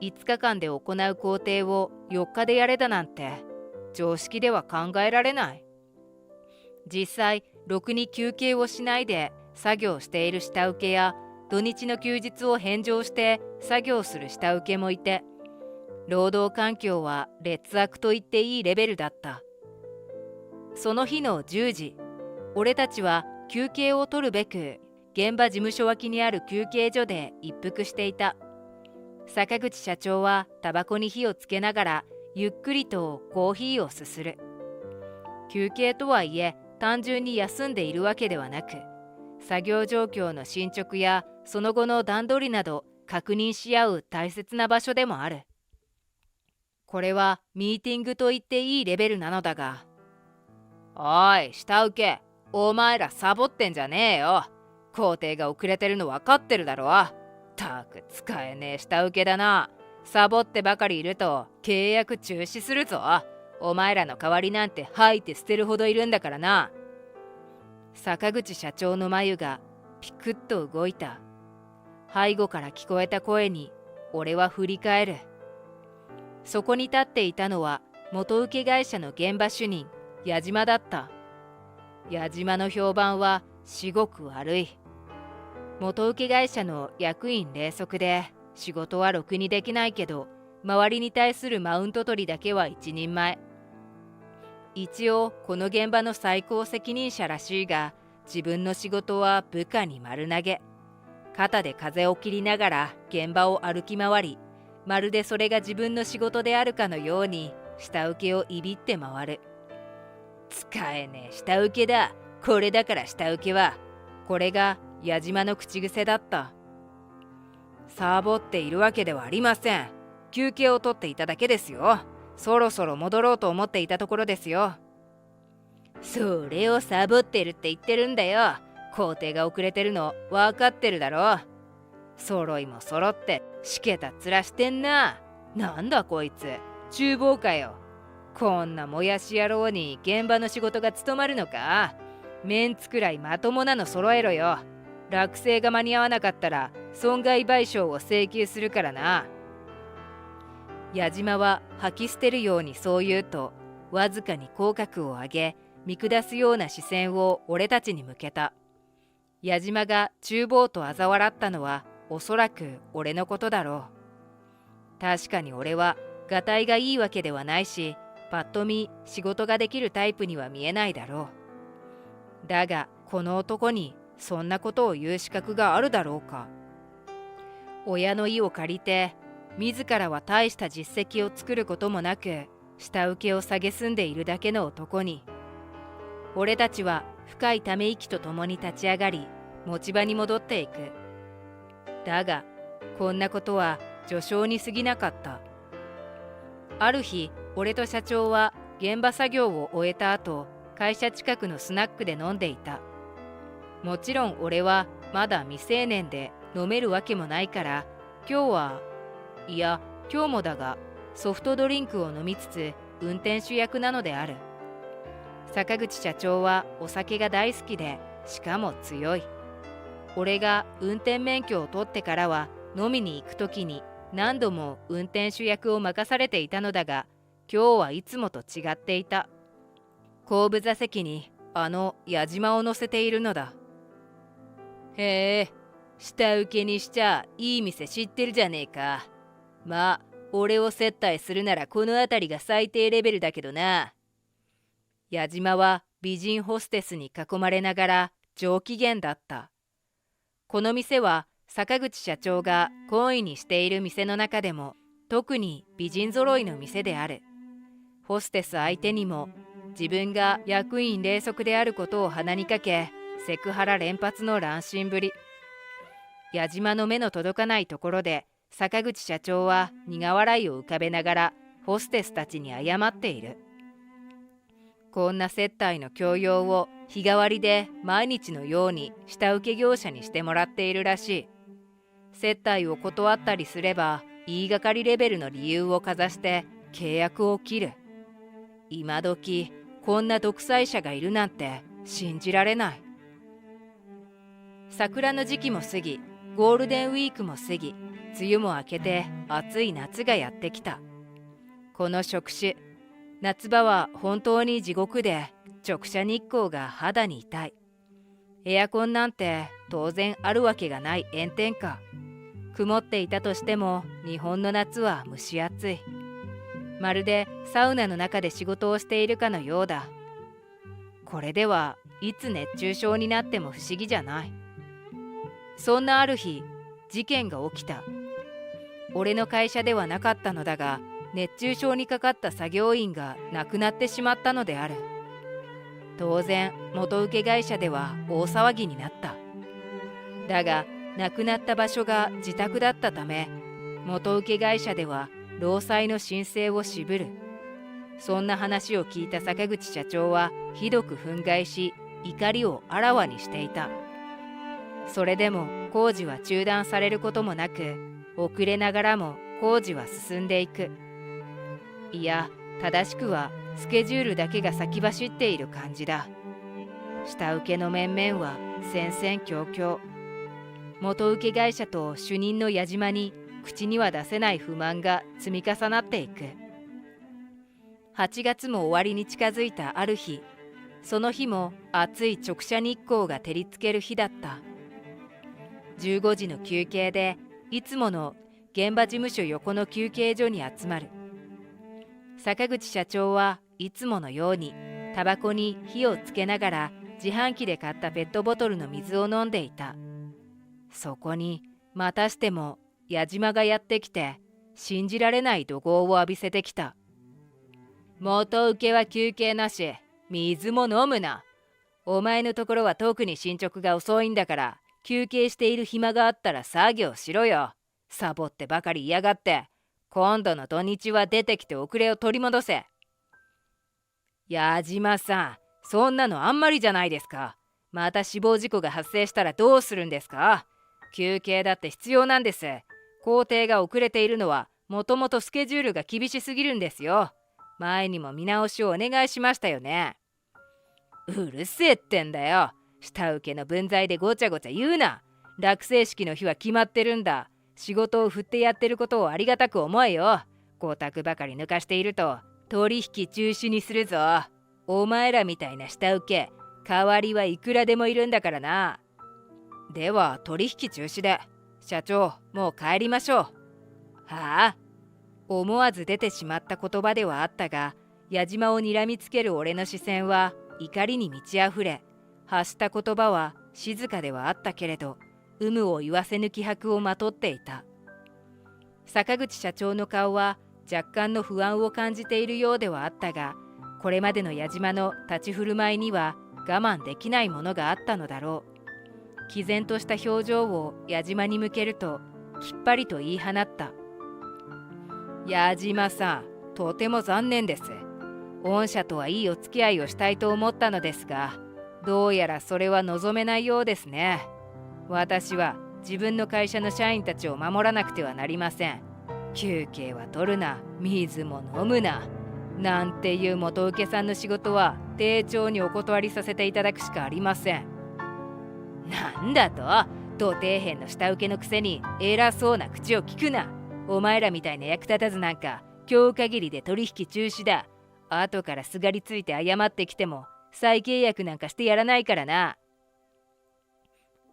5日間で行う工程を4日でやれだなんて常識では考えられない。実際、ろくに休憩をしないで作業している下請けや、土日の休日を返上して作業する下請けもいて、労働環境は劣悪と言っていいレベルだった。その日の10時、俺たちは休憩を取るべく現場事務所脇にある休憩所で一服していた。坂口社長はタバコに火をつけながらゆっくりとコーヒーをすする。休憩とはいえ単純に休んでいるわけではなく、作業状況の進捗やその後の段取りなど確認し合う大切な場所でもある。これはミーティングと言っていいレベルなのだが、おい下請け、お前らサボってんじゃねえよ。工程が遅れてるの分かってるだろ。たく使えねえ下請けだな。サボってばかりいると契約中止するぞ。お前らの代わりなんて吐いて捨てるほどいるんだからな。坂口社長の眉がピクッと動いた。背後から聞こえた声に俺は振り返る。そこに立っていたのは元請け会社の現場主任矢島だった。矢島の評判は至極悪い。元請け会社の役員令則で仕事はろくにできないけど、周りに対するマウント取りだけは一人前。一応この現場の最高責任者らしいが、自分の仕事は部下に丸投げ。肩で風を切りながら現場を歩き回り、まるでそれが自分の仕事であるかのように下請けをいびって回る。使えねえ下請けだ。これだから下請けは。これが矢島の口癖だった。サボっているわけではありません。休憩を取っていただけですよ。そろそろ戻ろうと思っていたところですよ。それをサボってるって言ってるんだよ。工程が遅れてるの分かってるだろ。揃いも揃ってしけた面してんな。なんだこいつ、厨房かよ。こんなもやし野郎に現場の仕事が務まるのか。メンツくらいまともなの揃えろよ。落成が間に合わなかったら損害賠償を請求するからな。矢島は吐き捨てるようにそう言うと、わずかに口角を上げ、見下すような視線を俺たちに向けた。矢島が厨房と嘲笑ったのはおそらく俺のことだろう。確かに俺はがたいがいいわけではないし、ぱっと見仕事ができるタイプには見えないだろう。だがこの男にそんなことを言う資格があるだろうか。親の意を借りて自らは大した実績を作ることもなく下請けを蔑んでいるだけの男に、俺たちは深いため息とともに立ち上がり持ち場に戻っていく。だがこんなことは序章に過ぎなかった。ある日、俺と社長は現場作業を終えた後、会社近くのスナックで飲んでいた。もちろん俺はまだ未成年で飲めるわけもないから、今日もだがソフトドリンクを飲みつつ運転手役なのである。坂口社長はお酒が大好きで、しかも強い。俺が運転免許を取ってからは飲みに行くときに何度も運転手役を任されていたのだが、今日はいつもと違っていた。後部座席にあの矢島を乗せているのだ。へえ、下請けにしちゃいい店知ってるじゃねえか。まあ俺を接待するならこの辺りが最低レベルだけどな。矢島は美人ホステスに囲まれながら上機嫌だった。この店は坂口社長が懇意にしている店の中でも特に美人揃いの店である。ホステス相手にも自分が役員令息であることを鼻にかけ、セクハラ連発の乱心ぶり。矢島の目の届かないところで坂口社長は苦笑いを浮かべながらホステスたちに謝っている。こんな接待の強要を日替わりで毎日のように下請け業者にしてもらっているらしい。接待を断ったりすれば言いがかりレベルの理由をかざして契約を切る。今時こんな独裁者がいるなんて信じられない。桜の時期も過ぎ、ゴールデンウィークも過ぎ、梅雨も明けて暑い夏がやってきた。この職種、夏場は本当に地獄で直射日光が肌に痛い。エアコンなんて当然あるわけがない炎天下。曇っていたとしても日本の夏は蒸し暑い。まるでサウナの中で仕事をしているかのようだ。これではいつ熱中症になっても不思議じゃない。そんなある日、事件が起きた。俺の会社ではなかったのだが、熱中症にかかった作業員が亡くなってしまったのである。当然元請け会社では大騒ぎになった。だが亡くなった場所が自宅だったため、元請け会社では労災の申請を渋る。そんな話を聞いた坂口社長はひどく憤慨し、怒りをあらわにしていた。それでも工事は中断されることもなく、遅れながらも工事は進んでいく。いや、正しくはスケジュールだけが先走っている感じだ。下請けの面々は戦々恐々。元請け会社と主任の矢島に口には出せない不満が積み重なっていく。8月も終わりに近づいたある日、その日も暑い直射日光が照りつける日だった。15時の休憩でいつもの現場事務所横の休憩所に集まる。坂口社長はいつものようにタバコに火をつけながら自販機で買ったペットボトルの水を飲んでいた。そこにまたしても矢島がやってきて、信じられない怒号を浴びせてきた。元請けは休憩なし、水も飲むな。お前のところは特に進捗が遅いんだから、休憩している暇があったら作業しろよ。サボってばかり嫌がって、今度の土日は出てきて遅れを取り戻せ。矢島さん、そんなのあんまりじゃないですか。また死亡事故が発生したらどうするんですか。休憩だって必要なんです。工程が遅れているのはもともとスケジュールが厳しすぎるんですよ。前にも見直しをお願いしましたよね。うるせえってんだよ。下請けの分際でごちゃごちゃ言うな。落成式の日は決まってるんだ。仕事を振ってやってることをありがたく思えよ。ごたくばかり抜かしていると取引中止にするぞ。お前らみたいな下請け、代わりはいくらでもいるんだからな。では取引中止で。社長、もう帰りましょう。はあ？思わず出てしまった言葉ではあったが、矢島を睨みつける俺の視線は怒りに満ち溢れ、発した言葉は静かではあったけれど、有無を言わせぬ気迫をまとっていた。坂口社長の顔は若干の不安を感じているようではあったが、これまでの矢島の立ち振る舞いには我慢できないものがあったのだろう。毅然とした表情を矢島に向けると、きっぱりと言い放った。矢島さん、とても残念です。御社とはいいお付き合いをしたいと思ったのですが、どうやらそれは望めないようですね。私は自分の会社の社員たちを守らなくてはなりません。休憩は取るな、水も飲むな、なんていう元請けさんの仕事は丁重にお断りさせていただくしかありません。なんだと？土底辺の下請けのくせに偉そうな口を聞くな。お前らみたいな役立たずなんか今日限りで取引中止だ。後からすがりついて謝ってきても再契約なんかしてやらないからな。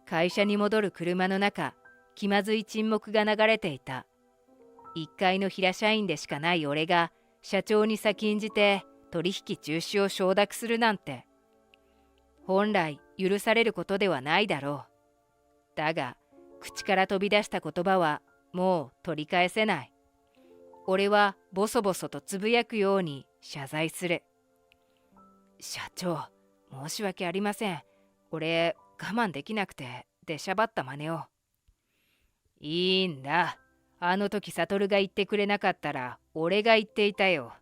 会社に戻る車の中、気まずい沈黙が流れていた。1階の平社員でしかない俺が社長に先んじて取引中止を承諾するなんて、本来許されることではないだろう。だが口から飛び出した言葉はもう取り返せない。俺はボソボソとつぶやくように謝罪する。社長、申し訳ありません。俺我慢できなくて出しゃばった真似を。いいんだ。あの時悟が言ってくれなかったら俺が言っていたよ。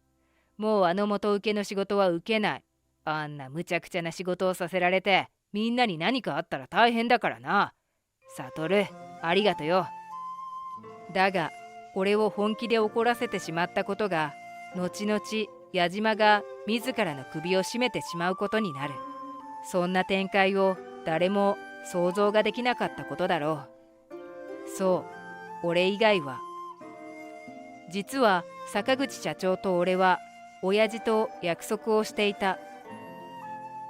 もうあの元請けの仕事は受けない。あんな無茶苦茶な仕事をさせられてみんなに何かあったら大変だからな。悟、ありがとよ。だが俺を本気で怒らせてしまったことが、後々矢島が自らの首を絞めてしまうことになる。そんな展開を誰も想像ができなかったことだろう。そう、俺以外は。実は坂口社長と俺は親父と約束をしていた。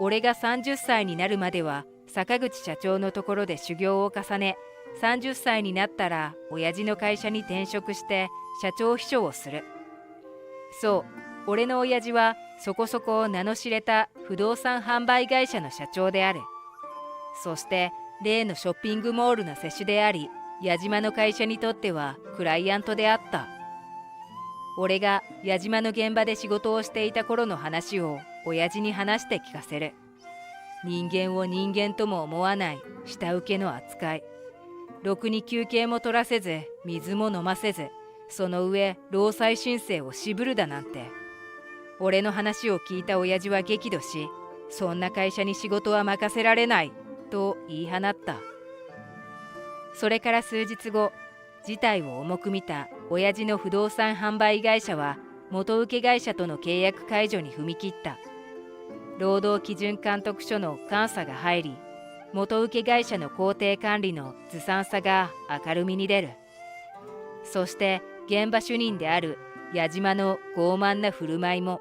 俺が30歳になるまでは坂口社長のところで修行を重ね、30歳になったら親父の会社に転職して社長秘書をする。そう、俺の親父はそこそこ名の知れた不動産販売会社の社長である。そして例のショッピングモールの接種であり、矢島の会社にとってはクライアントであった。俺が矢島の現場で仕事をしていた頃の話を親父に話して聞かせる。人間を人間とも思わない下請けの扱い。ろくに休憩も取らせず、水も飲ませず、その上労災申請を渋るだなんて。俺の話を聞いた親父は激怒し、そんな会社に仕事は任せられないと言い放った。それから数日後、事態を重く見た親父の不動産販売会社は元請け会社との契約解除に踏み切った。労働基準監督署の監査が入り、元請け会社の工程管理のずさんさが明るみに出る。そして現場主任である矢島の傲慢な振る舞いも。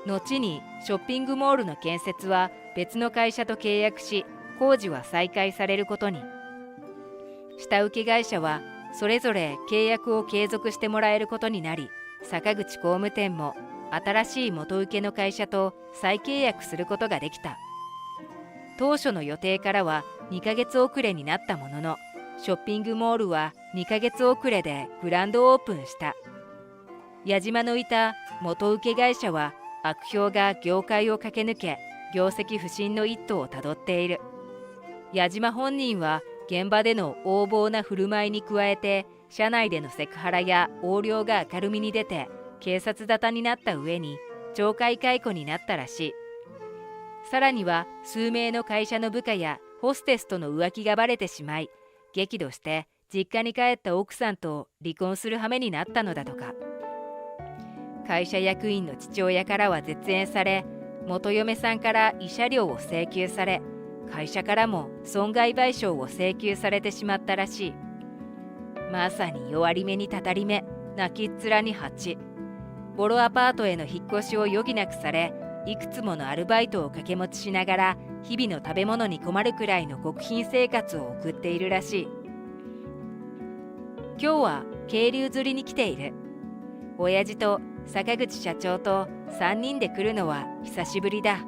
後にショッピングモールの建設は別の会社と契約し、工事は再開されることに。下請け会社はそれぞれ契約を継続してもらえることになり、坂口工務店も新しい元請けの会社と再契約することができた。当初の予定からは2ヶ月遅れになったものの、ショッピングモールは2ヶ月遅れでグランドオープンした。矢島のいた元請け会社は悪評が業界を駆け抜け、業績不振の一途をたどっている。矢島本人は現場での横暴な振る舞いに加えて、社内でのセクハラや横領が明るみに出て警察沙汰になった上に懲戒解雇になったらしい。さらには数名の会社の部下やホステスとの浮気がバレてしまい、激怒して実家に帰った奥さんと離婚する羽目になったのだとか。会社役員の父親からは絶縁され、元嫁さんから慰謝料を請求され、会社からも損害賠償を請求されてしまったらしい。まさに弱り目にたたり目、泣きっ面に蜂。ボロアパートへの引っ越しを余儀なくされ、いくつものアルバイトを掛け持ちしながら日々の食べ物に困るくらいの極貧生活を送っているらしい。今日は渓流釣りに来ている。親父と坂口社長と3人で来るのは久しぶりだ。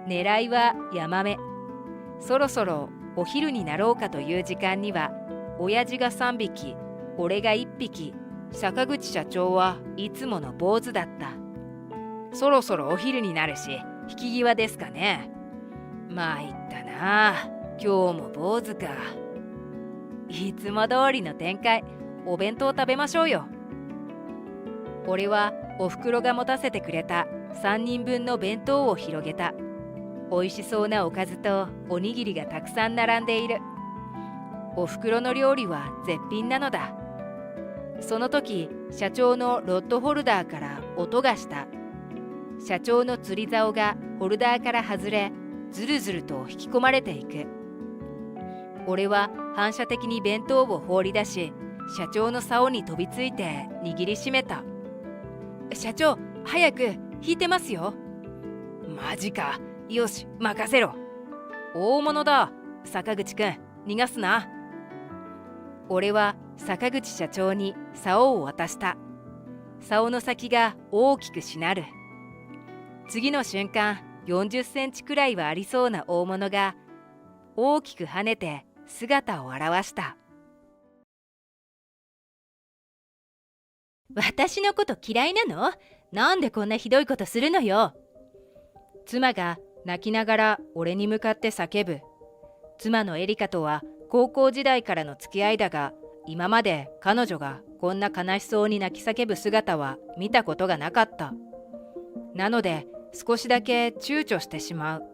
狙いはヤマメ。そろそろお昼になろうかという時間には、親父が3匹、俺が1匹、坂口社長はいつもの坊主だった。そろそろお昼になるし、引き際ですかね。まいったな、今日も坊主か。いつも通りの展開、お弁当食べましょうよ。俺はおふくろが持たせてくれた3人分の弁当を広げた。美味しそうなおかずとおにぎりがたくさん並んでいる。おふくろの料理は絶品なのだ。その時、社長のロッドホルダーから音がした。社長の釣り竿がホルダーから外れ、ずるずると引き込まれていく。俺は反射的に弁当を放り出し、社長の竿に飛びついて握りしめた。社長、早く引いてますよ。マジか。よし、任せろ。大物だ。坂口くん、逃がすな。俺は坂口社長に竿を渡した。竿の先が大きくしなる。次の瞬間、40センチくらいはありそうな大物が大きく跳ねて姿を現した。私のこと嫌いなの？なんでこんなひどいことするのよ。妻が泣きながら俺に向かって叫ぶ。妻のエリカとは高校時代からの付き合いだが、今まで彼女がこんな悲しそうに泣き叫ぶ姿は見たことがなかった。なので少しだけ躊躇してしまう。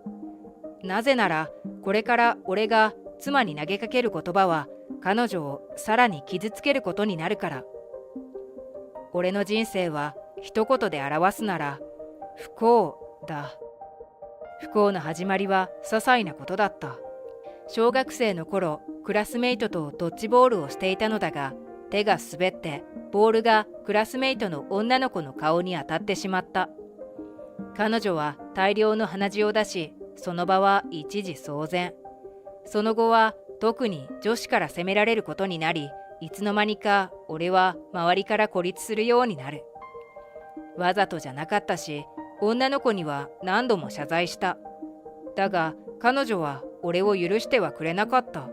なぜならこれから俺が妻に投げかける言葉は彼女をさらに傷つけることになるから。俺の人生は一言で表すなら不幸だ。不幸の始まりは些細なことだった。小学生の頃、クラスメイトとドッジボールをしていたのだが、手が滑ってボールがクラスメイトの女の子の顔に当たってしまった。彼女は大量の鼻血を出し、その場は一時騒然。その後は特に女子から責められることになり、いつの間にか俺は周りから孤立するようになる。わざとじゃなかったし、女の子には何度も謝罪した。だが彼女は俺を許してはくれなかった。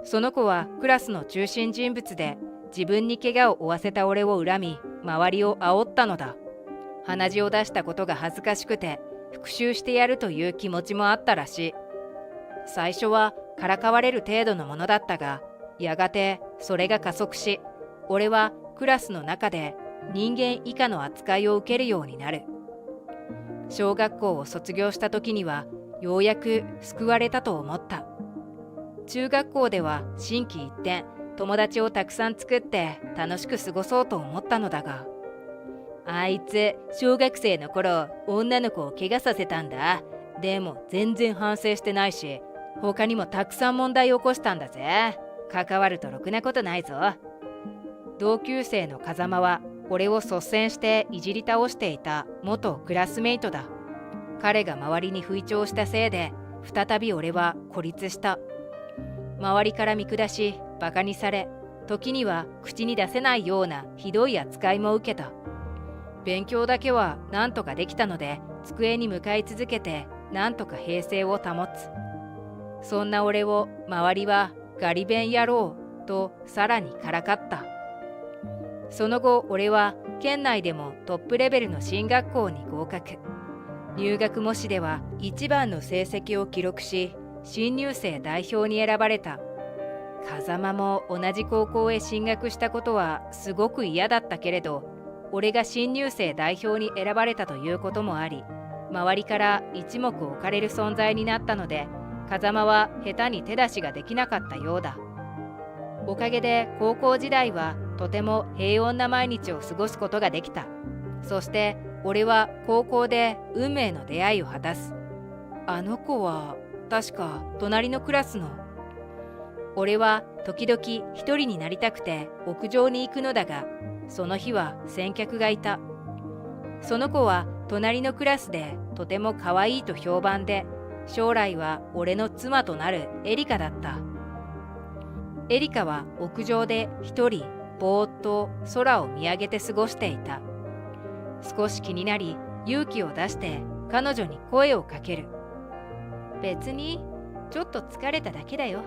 その子はクラスの中心人物で、自分に怪我を負わせた俺を恨み、周りを煽ったのだ。鼻血を出したことが恥ずかしくて、復讐してやるという気持ちもあったらしい。最初はからかわれる程度のものだったが、やがてそれが加速し、俺はクラスの中で人間以下の扱いを受けるようになる。小学校を卒業した時にはようやく救われたと思った。中学校では心機一転、友達をたくさん作って楽しく過ごそうと思ったのだが、あいつ小学生の頃女の子を怪我させたんだ。でも全然反省してないし、他にもたくさん問題を起こしたんだぜ。関わるとろくなことないぞ。同級生の風間は俺を率先していじり倒していた元クラスメイトだ。彼が周りに吹聴したせいで再び俺は孤立した。周りから見下しバカにされ、時には口に出せないようなひどい扱いも受けた。勉強だけはなんとかできたので、机に向かい続けてなんとか平静を保つ。そんな俺を周りはガリ勉野郎とさらにからかった。その後俺は県内でもトップレベルの進学校に合格。入学模試では一番の成績を記録し、新入生代表に選ばれた。風間も同じ高校へ進学したことはすごく嫌だったけれど、俺が新入生代表に選ばれたということもあり、周りから一目置かれる存在になったので、風間は下手に手出しができなかったようだ。おかげで高校時代はとても平穏な毎日を過ごすことができた。そして俺は高校で運命の出会いを果たす。あの子は確か隣のクラスの。俺は時々一人になりたくて屋上に行くのだが、その日は先客がいた。その子は隣のクラスでとても可愛いと評判で、将来は俺の妻となるエリカだった。エリカは屋上で一人ぼーっと空を見上げて過ごしていた。少し気になり勇気を出して彼女に声をかける。別にちょっと疲れただけだよ。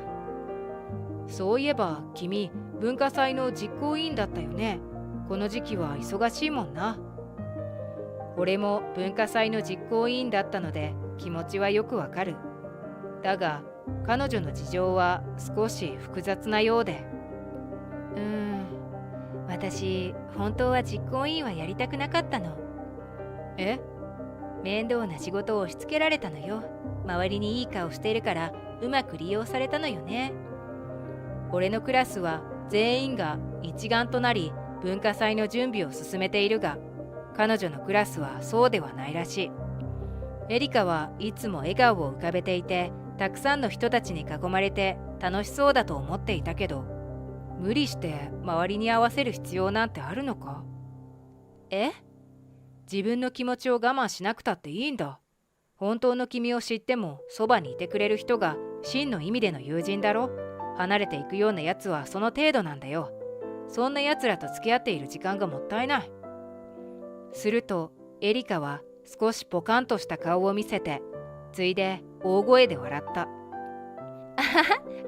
そういえば君、文化祭の実行委員だったよね。この時期は忙しいもんな。俺も文化祭の実行委員だったので気持ちはよくわかる。だが彼女の事情は少し複雑なようで。私、本当は実行委員はやりたくなかったの。え？面倒な仕事を押し付けられたのよ。周りにいい顔してるからうまく利用されたのよね。俺のクラスは全員が一丸となり文化祭の準備を進めているが、彼女のクラスはそうではないらしい。エリカはいつも笑顔を浮かべていて、たくさんの人たちに囲まれて楽しそうだと思っていたけど、無理して周りに合わせる必要なんてあるのか？自分の気持ちを我慢しなくたっていいんだ。本当の君を知ってもそばにいてくれる人が真の意味での友人だろ。離れていくようなやつはその程度なんだよ。そんなやつらと付き合っている時間がもったいない。するとエリカは少しポカンとした顔を見せて、ついで大声で笑った。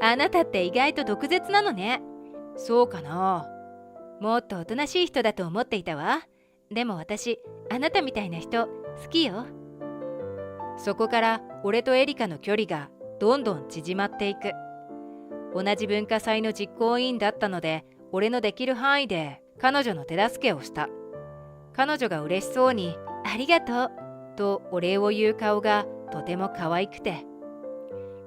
あなたって意外と毒舌なのね。そうかな。もっとおとなしい人だと思っていたわ。でも私、あなたみたいな人好きよ。そこから俺とエリカの距離がどんどん縮まっていく。同じ文化祭の実行委員だったので、俺のできる範囲で彼女の手助けをした。彼女が嬉しそうにありがとうとお礼を言う顔がとても可愛くて。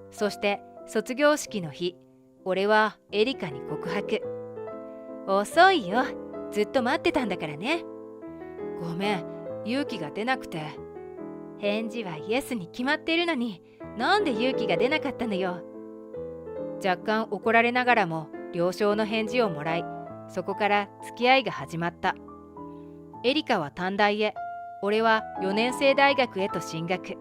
そして卒業式の日、俺はエリカに告白。遅いよ。ずっと待ってたんだからね。ごめん、勇気が出なくて。返事はイエスに決まってるのに、なんで勇気が出なかったのよ。若干怒られながらも了承の返事をもらい、そこから付き合いが始まった。エリカは短大へ、俺は4年生大学へと進学。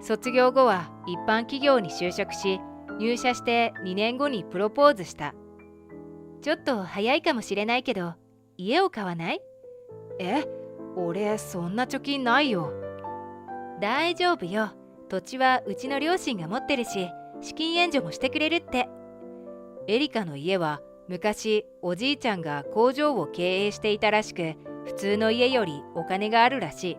卒業後は一般企業に就職し、入社して2年後にプロポーズした。ちょっと早いかもしれないけど、家を買わない？俺そんな貯金ないよ。大丈夫よ。土地はうちの両親が持ってるし、資金援助もしてくれるって。エリカの家は昔おじいちゃんが工場を経営していたらしく、普通の家よりお金があるらしい。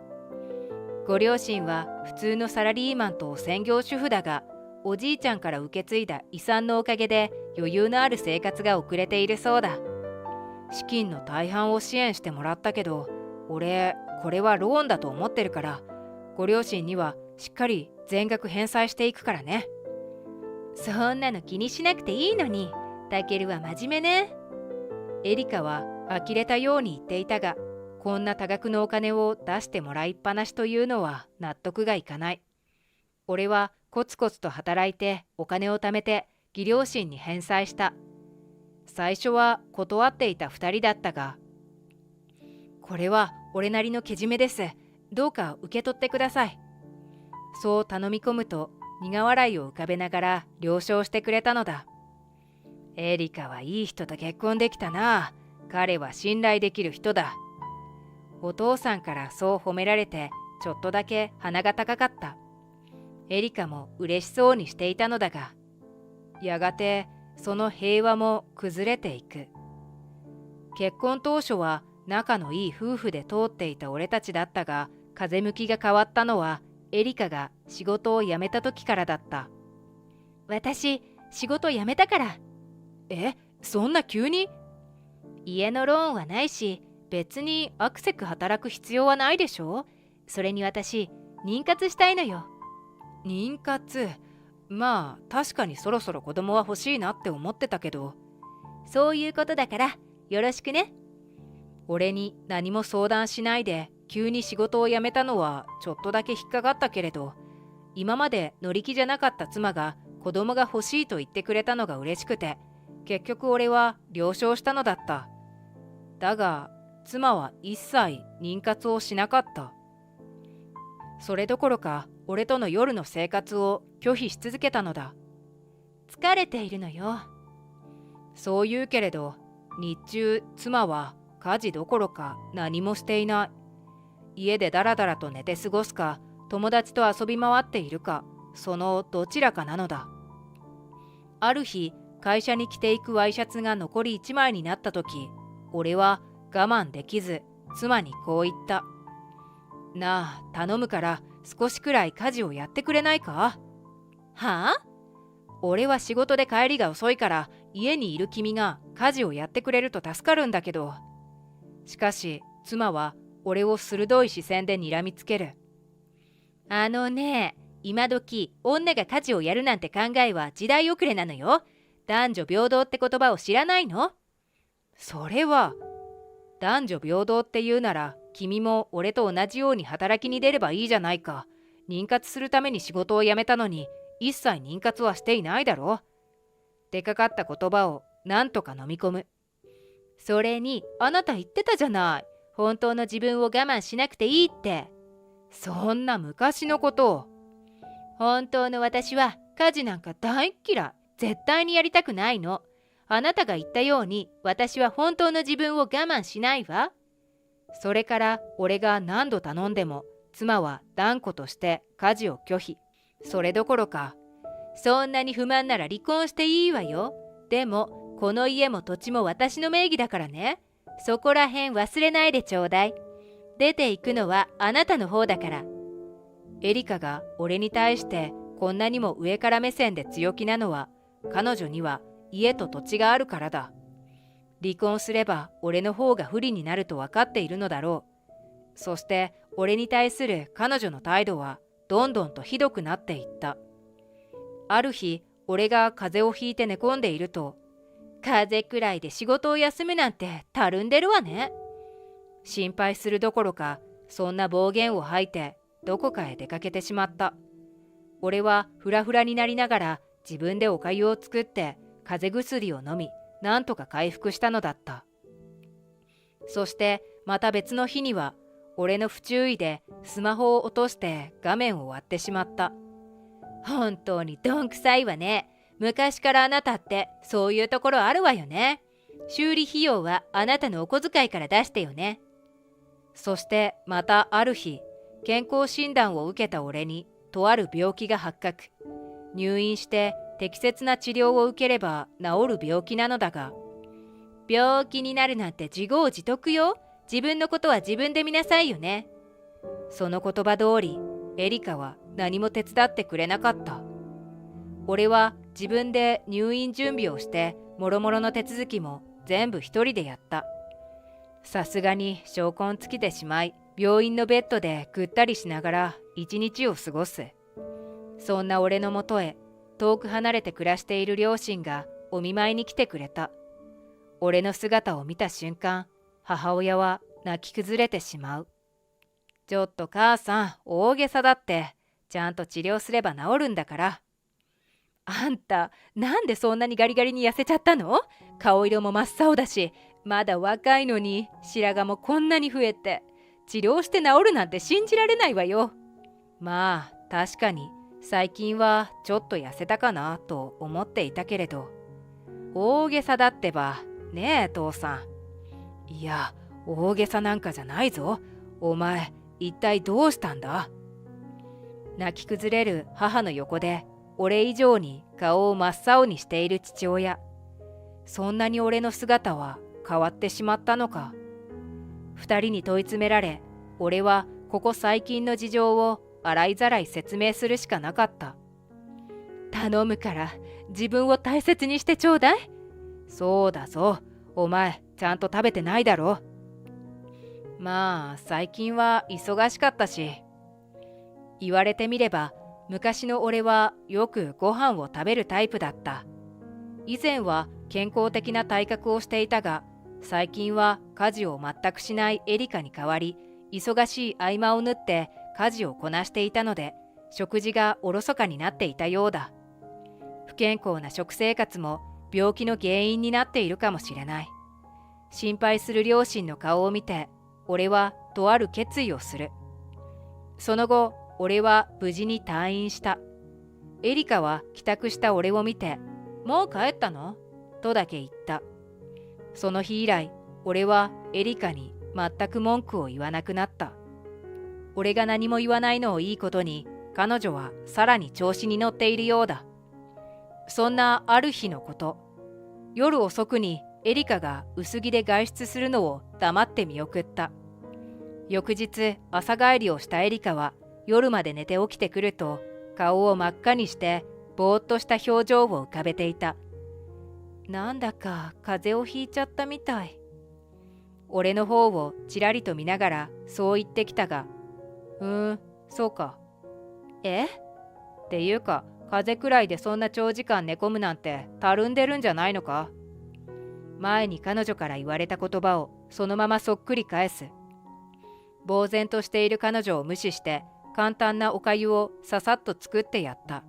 ご両親は普通のサラリーマンと専業主婦だが、おじいちゃんから受け継いだ遺産のおかげで余裕のある生活が送れているそうだ。資金の大半を支援してもらったけど、俺これはローンだと思ってるから、ご両親にはしっかり全額返済していくからね。そんなの気にしなくていいのに、タケルは真面目ね。エリカは呆れたように言っていたが、こんな多額のお金を出してもらいっぱなしというのは納得がいかない。俺はコツコツと働いてお金を貯めて義両親に返済した。最初は断っていた2人だったが、これは俺なりのけじめです。どうか受け取ってください。そう頼み込むと苦笑いを浮かべながら了承してくれたのだ。エリカはいい人と結婚できたな。彼は信頼できる人だ。お父さんからそう褒められてちょっとだけ鼻が高かった。エリカも嬉しそうにしていたのだが、やがてその平和も崩れていく。結婚当初は仲のいい夫婦で通っていた俺たちだったが、風向きが変わったのはエリカが仕事を辞めた時からだった。私、仕事辞めたから。え、そんな急に？家のローンはないし、別にアクセク働く必要はないでしょ。それに私、妊活したいのよ。妊活？まあ確かにそろそろ子供は欲しいなって思ってたけど。そういうことだからよろしくね。俺に何も相談しないで急に仕事を辞めたのはちょっとだけ引っかかったけれど、今まで乗り気じゃなかった妻が子供が欲しいと言ってくれたのが嬉しくて、結局俺は了承したのだった。だが妻は一切妊活をしなかった。それどころか俺との夜の生活を拒否し続けたのだ。疲れているのよ。そう言うけれど、日中妻は家事どころか何もしていない。家でダラダラと寝て過ごすか、友達と遊び回っているか、そのどちらかなのだ。ある日、会社に着ていくワイシャツが残り1枚になった時、俺は我慢できず妻にこう言った。なあ、頼むから少しくらい家事をやってくれないか？はあ？俺は仕事で帰りが遅いから家にいる君が家事をやってくれると助かるんだけど。しかし妻は俺を鋭い視線で睨みつける。あのね、今時女が家事をやるなんて考えは時代遅れなのよ。男女平等って言葉を知らないの？それは、男女平等って言うなら君も俺と同じように働きに出ればいいじゃないか。妊活するために仕事を辞めたのに一切妊活はしていないだろ。出かかった言葉をなんとか飲み込む。それにあなた言ってたじゃない。本当の自分を我慢しなくていいって。そんな昔のことを。本当の私は家事なんか大っ嫌い。絶対にやりたくないの。あなたが言ったように私は本当の自分を我慢しないわ。それから俺が何度頼んでも妻は断固として家事を拒否。それどころか、そんなに不満なら離婚していいわよ。でもこの家も土地も私の名義だからね。そこらへん忘れないでちょうだい。出ていくのはあなたの方だから。エリカが俺に対してこんなにも上から目線で強気なのは、彼女には家と土地があるからだ。離婚すれば俺の方が不利になると分かっているのだろう。そして俺に対する彼女の態度はどんどんとひどくなっていった。ある日、俺が風邪をひいて寝込んでいると、風邪くらいで仕事を休むなんてたるんでるわね。心配するどころか、そんな暴言を吐いてどこかへ出かけてしまった。俺はフラフラになりながら自分でお粥を作って風邪薬を飲み、なんとか回復したのだった。そしてまた別の日には、俺の不注意でスマホを落として画面を割ってしまった。本当にどんくさいわね。昔からあなたってそういうところあるわよね。修理費用はあなたのお小遣いから出してよね。そしてまたある日、健康診断を受けた俺にとある病気が発覚。入院して適切な治療を受ければ治る病気なのだが、病気になるなんて自業自得よ。自分のことは自分で見なさいよね。その言葉通り、エリカは何も手伝ってくれなかった。俺は自分で入院準備をして、もろもろの手続きも全部一人でやった。さすがに証拠尽きてしまい、病院のベッドでぐったりしながら一日を過ごす。そんな俺のもとへ、遠く離れて暮らしている両親がお見舞いに来てくれた。俺の姿を見た瞬間、母親は泣き崩れてしまう。ちょっと母さん、大げさだって。ちゃんと治療すれば治るんだから。あんた、なんでそんなにガリガリに痩せちゃったの？顔色も真っ青だし、まだ若いのに白髪もこんなに増えて、治療して治るなんて信じられないわよ。まあ、確かに最近はちょっと痩せたかなと思っていたけれど、大げさだってば、ねえ父さん。いや、大げさなんかじゃないぞ。お前、一体どうしたんだ？泣き崩れる母の横で、俺以上に顔を真っ青にしている父親。そんなに俺の姿は変わってしまったのか。二人に問い詰められ、俺はここ最近の事情を洗いざらい説明するしかなかった。頼むから自分を大切にしてちょうだい。そうだぞ、お前ちゃんと食べてないだろ。まあ最近は忙しかったし。言われてみれば昔の俺はよくご飯を食べるタイプだった。以前は健康的な体格をしていたが、最近は家事を全くしないエリカに代わり、忙しい合間を縫って家事をこなしていたので、食事がおろそかになっていたようだ。不健康な食生活も病気の原因になっているかもしれない。心配する両親の顔を見て、俺はとある決意をする。その後、俺は無事に退院した。エリカは帰宅した俺を見て、もう帰ったの？とだけ言った。その日以来、俺はエリカに全く文句を言わなくなった。俺が何も言わないのをいいことに、彼女はさらに調子に乗っているようだ。そんなある日のこと、夜遅くにエリカが薄着で外出するのを黙って見送った。翌日朝帰りをしたエリカは夜まで寝て起きてくると、顔を真っ赤にしてぼーっとした表情を浮かべていた。なんだか風邪をひいちゃったみたい。俺の方をちらりと見ながらそう言ってきたが、そうか。っていうか、風邪くらいでそんな長時間寝込むなんてたるんでるんじゃないのか？前に彼女から言われた言葉をそのままそっくり返す。呆然としている彼女を無視して簡単なおかゆをささっと作ってやった。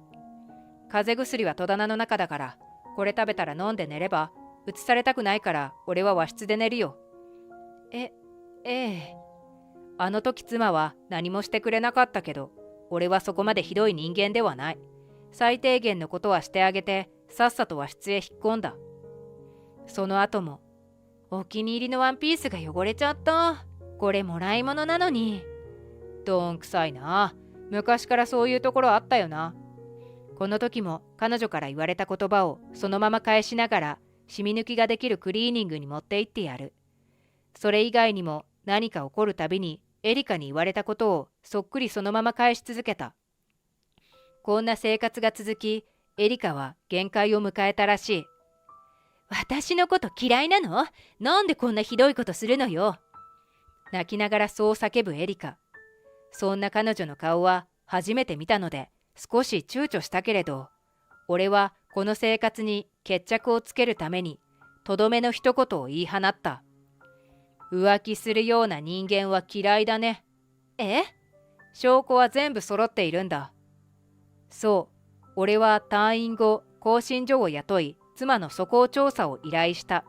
風邪薬は戸棚の中だから、これ食べたら飲んで寝れば、うつされたくないから俺は和室で寝るよ。ええ。あの時妻は何もしてくれなかったけど、俺はそこまでひどい人間ではない。最低限のことはしてあげて、さっさと和室へ引っ込んだ。その後も、お気に入りのワンピースが汚れちゃった。これもらい物なのに。どんくさいな。昔からそういうところあったよな。この時も彼女から言われた言葉をそのまま返しながら、染み抜きができるクリーニングに持って行ってやる。それ以外にも何か起こるたびにエリカに言われたことをそっくりそのまま返し続けた。こんな生活が続き、エリカは限界を迎えたらしい。私のこと嫌いなの？なんでこんなひどいことするのよ。泣きながらそう叫ぶエリカ。そんな彼女の顔は初めて見たので少し躊躇したけれど、俺はこの生活に決着をつけるためにとどめの一言を言い放った。浮気するような人間は嫌いだね。証拠は全部揃っているんだ。そう、俺は退院後、興信所を雇い、妻の素行調査を依頼した。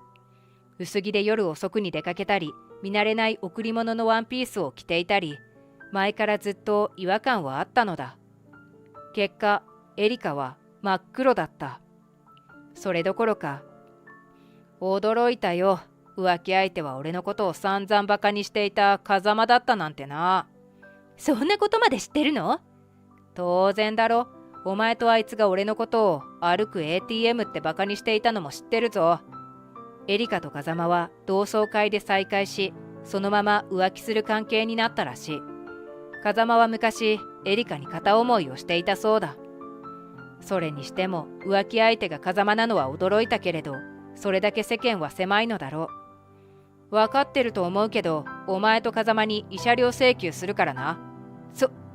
薄着で夜遅くに出かけたり、見慣れない贈り物のワンピースを着ていたり、前からずっと違和感はあったのだ。結果、エリカは真っ黒だった。それどころか、驚いたよ。浮気相手は俺のことを散々バカにしていた風間だったなんてな。そんなことまで知ってるの？当然だろ。お前とあいつが俺のことを歩く ATM ってバカにしていたのも知ってるぞ。エリカと風間は同窓会で再会し、そのまま浮気する関係になったらしい。風間は昔、エリカに片思いをしていたそうだ。それにしても浮気相手が風間なのは驚いたけれど、それだけ世間は狭いのだろう。分かってると思うけど、お前と風間に慰謝料請求するからな。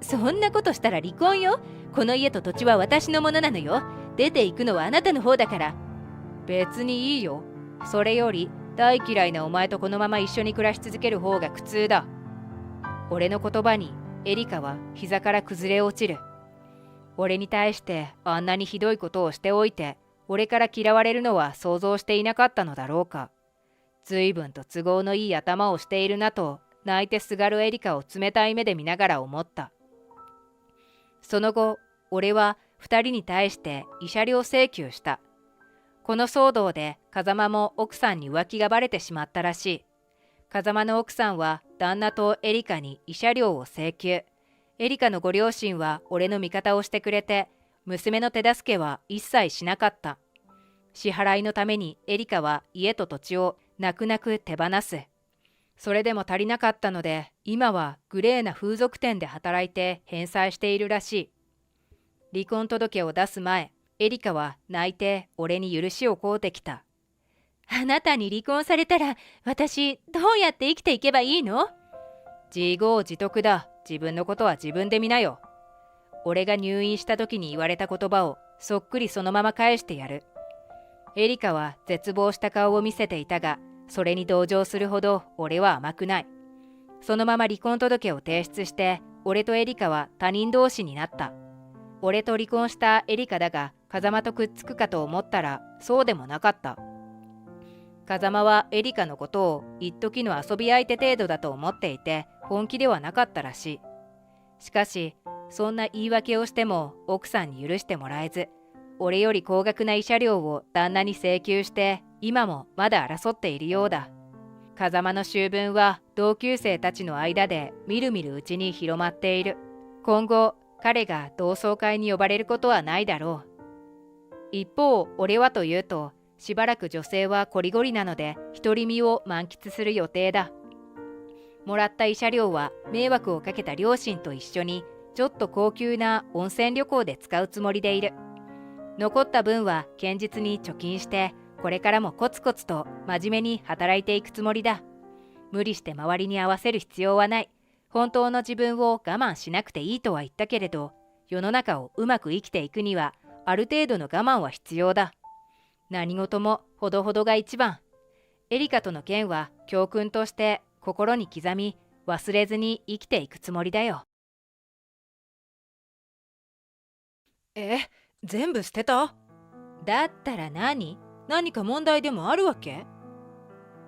そんなことしたら離婚よ。この家と土地は私のものなのよ。出て行くのはあなたの方だから。別にいいよ。それより大嫌いなお前とこのまま一緒に暮らし続ける方が苦痛だ。俺の言葉にエリカは膝から崩れ落ちる。俺に対してあんなにひどいことをしておいて、俺から嫌われるのは想像していなかったのだろうか。随分と都合のいい頭をしているなと、泣いてすがるエリカを冷たい目で見ながら思った。その後、俺は2人に対して慰謝料請求した。この騒動で風間も奥さんに浮気がバレてしまったらしい。風間の奥さんは旦那とエリカに慰謝料を請求。エリカのご両親は俺の味方をしてくれて、娘の手助けは一切しなかった。支払いのためにエリカは家と土地を泣く泣く手放す。それでも足りなかったので、今はグレーな風俗店で働いて返済しているらしい。離婚届を出す前、エリカは泣いて俺に許しを請うてきた。あなたに離婚されたら、私どうやって生きていけばいいの？自業自得だ。自分のことは自分で見なよ。俺が入院した時に言われた言葉をそっくりそのまま返してやる。エリカは絶望した顔を見せていたが、それに同情するほど俺は甘くない。そのまま離婚届を提出して、俺とエリカは他人同士になった。俺と離婚したエリカだが、風間とくっつくかと思ったら、そうでもなかった。風間はエリカのことを一時の遊び相手程度だと思っていて、本気ではなかったらしい。しかし、そんな言い訳をしても奥さんに許してもらえず、俺より高額な慰謝料を旦那に請求して、今もまだ争っているようだ。風間の醜聞は同級生たちの間でみるみるうちに広まっている。今後、彼が同窓会に呼ばれることはないだろう。一方、俺はというと、しばらく女性はこりごりなので、独り身を満喫する予定だ。もらった慰謝料は迷惑をかけた両親と一緒に、ちょっと高級な温泉旅行で使うつもりでいる。残った分は堅実に貯金して、これからもコツコツと真面目に働いていくつもりだ。無理して周りに合わせる必要はない。本当の自分を我慢しなくていいとは言ったけれど、世の中をうまく生きていくには、ある程度の我慢は必要だ。何事もほどほどが一番。エリカとの件は教訓として心に刻み、忘れずに生きていくつもりだよ。全部捨てた？だったら何か問題でもあるわけ？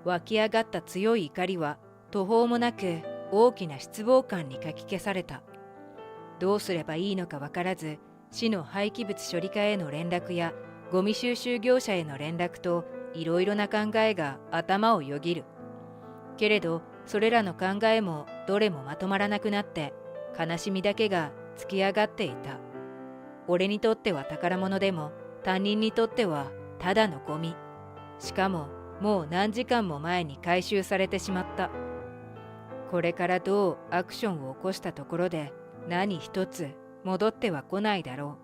湧き上がった強い怒りは途方もなく大きな失望感にかき消された。どうすればいいのか分からず、市の廃棄物処理課への連絡やゴミ収集業者への連絡といろいろな考えが頭をよぎる。けれどそれらの考えもどれもまとまらなくなって悲しみだけが突き上がっていた。俺にとっては宝物でも他人にとってはただのゴミ。しかももう何時間も前に回収されてしまった。これからどうアクションを起こしたところで何一つ戻っては来ないだろ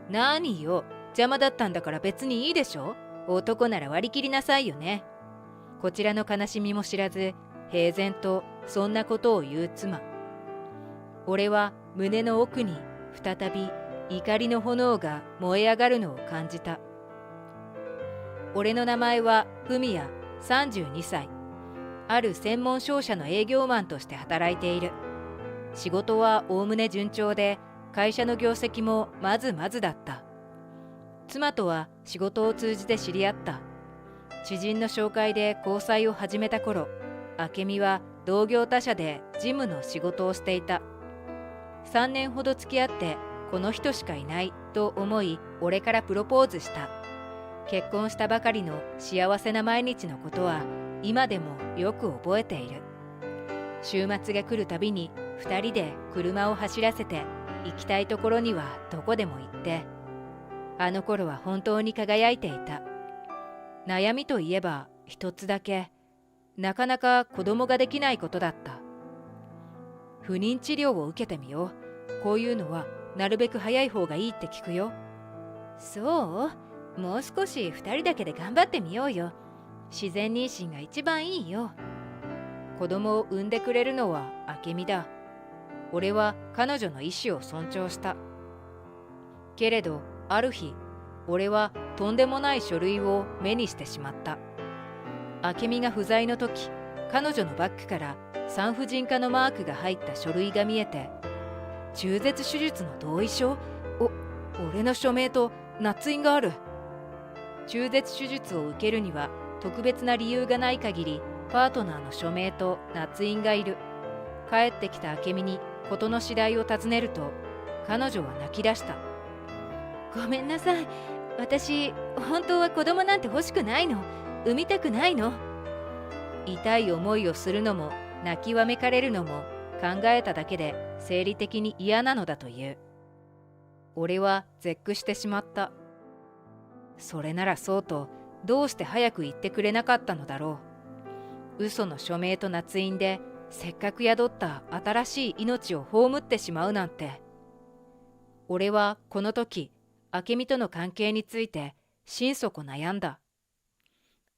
う。何よ、邪魔だったんだから別にいいでしょ。男なら割り切りなさいよね。こちらの悲しみも知らず平然とそんなことを言う妻。俺は胸の奥に再び怒りの炎が燃え上がるのを感じた。俺の名前はフミヤ、32歳。ある専門商社の営業マンとして働いている。仕事はおおむね順調で、会社の業績もまずまずだった。妻とは仕事を通じて知り合った。知人の紹介で交際を始めた頃、明美は同業他社で事務の仕事をしていた。3年ほど付き合ってこの人しかいないと思い、俺からプロポーズした。結婚したばかりの幸せな毎日のことは今でもよく覚えている。週末が来るたびに2人で車を走らせて、行きたいところにはどこでも行って、あの頃は本当に輝いていた。悩みといえば一つだけ、なかなか子供ができないことだった。不妊治療を受けてみよう。こういうのはなるべく早い方がいいって聞くよ。そう？もう少し2人だけで頑張ってみようよ。自然妊娠が一番いいよ。子供を産んでくれるのは明美だ。俺は彼女の意思を尊重した。けれどある日、俺はとんでもない書類を目にしてしまった。明美が不在の時、彼女のバッグから産婦人科のマークが入った書類が見えて、中絶手術の同意書？俺の署名と捺印がある。中絶手術を受けるには特別な理由がない限り、パートナーの署名と捺印がいる。帰ってきた明美に事の次第を尋ねると、彼女は泣き出した。ごめんなさい。私、本当は子供なんて欲しくないの。産みたくないの。痛い思いをするのも泣きわめかれるのも考えただけで生理的に嫌なのだという。俺は絶句してしまった。それならそうとどうして早く言ってくれなかったのだろう。嘘の署名と捺印でせっかく宿った新しい命を葬ってしまうなんて。俺はこの時明美との関係について心底悩んだ。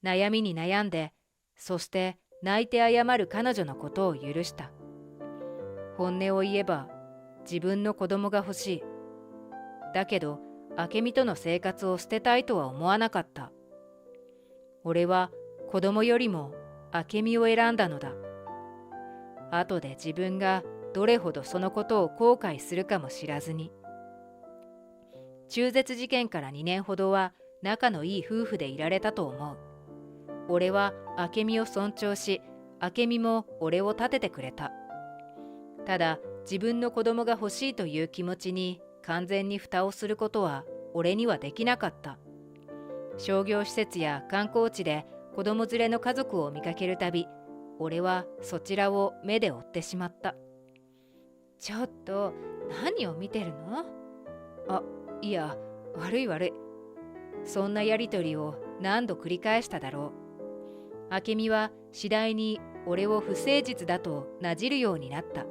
悩みに悩んで、そして泣いて謝る彼女のことを許した。本音を言えば自分の子供が欲しい。だけど明美との生活を捨てたいとは思わなかった。俺は子供よりも明美を選んだのだ。後で自分がどれほどそのことを後悔するかも知らずに。中絶事件から2年ほどは仲のいい夫婦でいられたと思う。俺は明美を尊重し、明美も俺を立ててくれた。ただ自分の子供が欲しいという気持ちに完全に蓋をすることは俺にはできなかった。商業施設や観光地で子供連れの家族を見かけるたび、俺はそちらを目で追ってしまった。ちょっと何を見てるの？あ、いや、悪い。そんなやりとりを何度繰り返しただろう。明美は次第に俺を不誠実だとなじるようになった。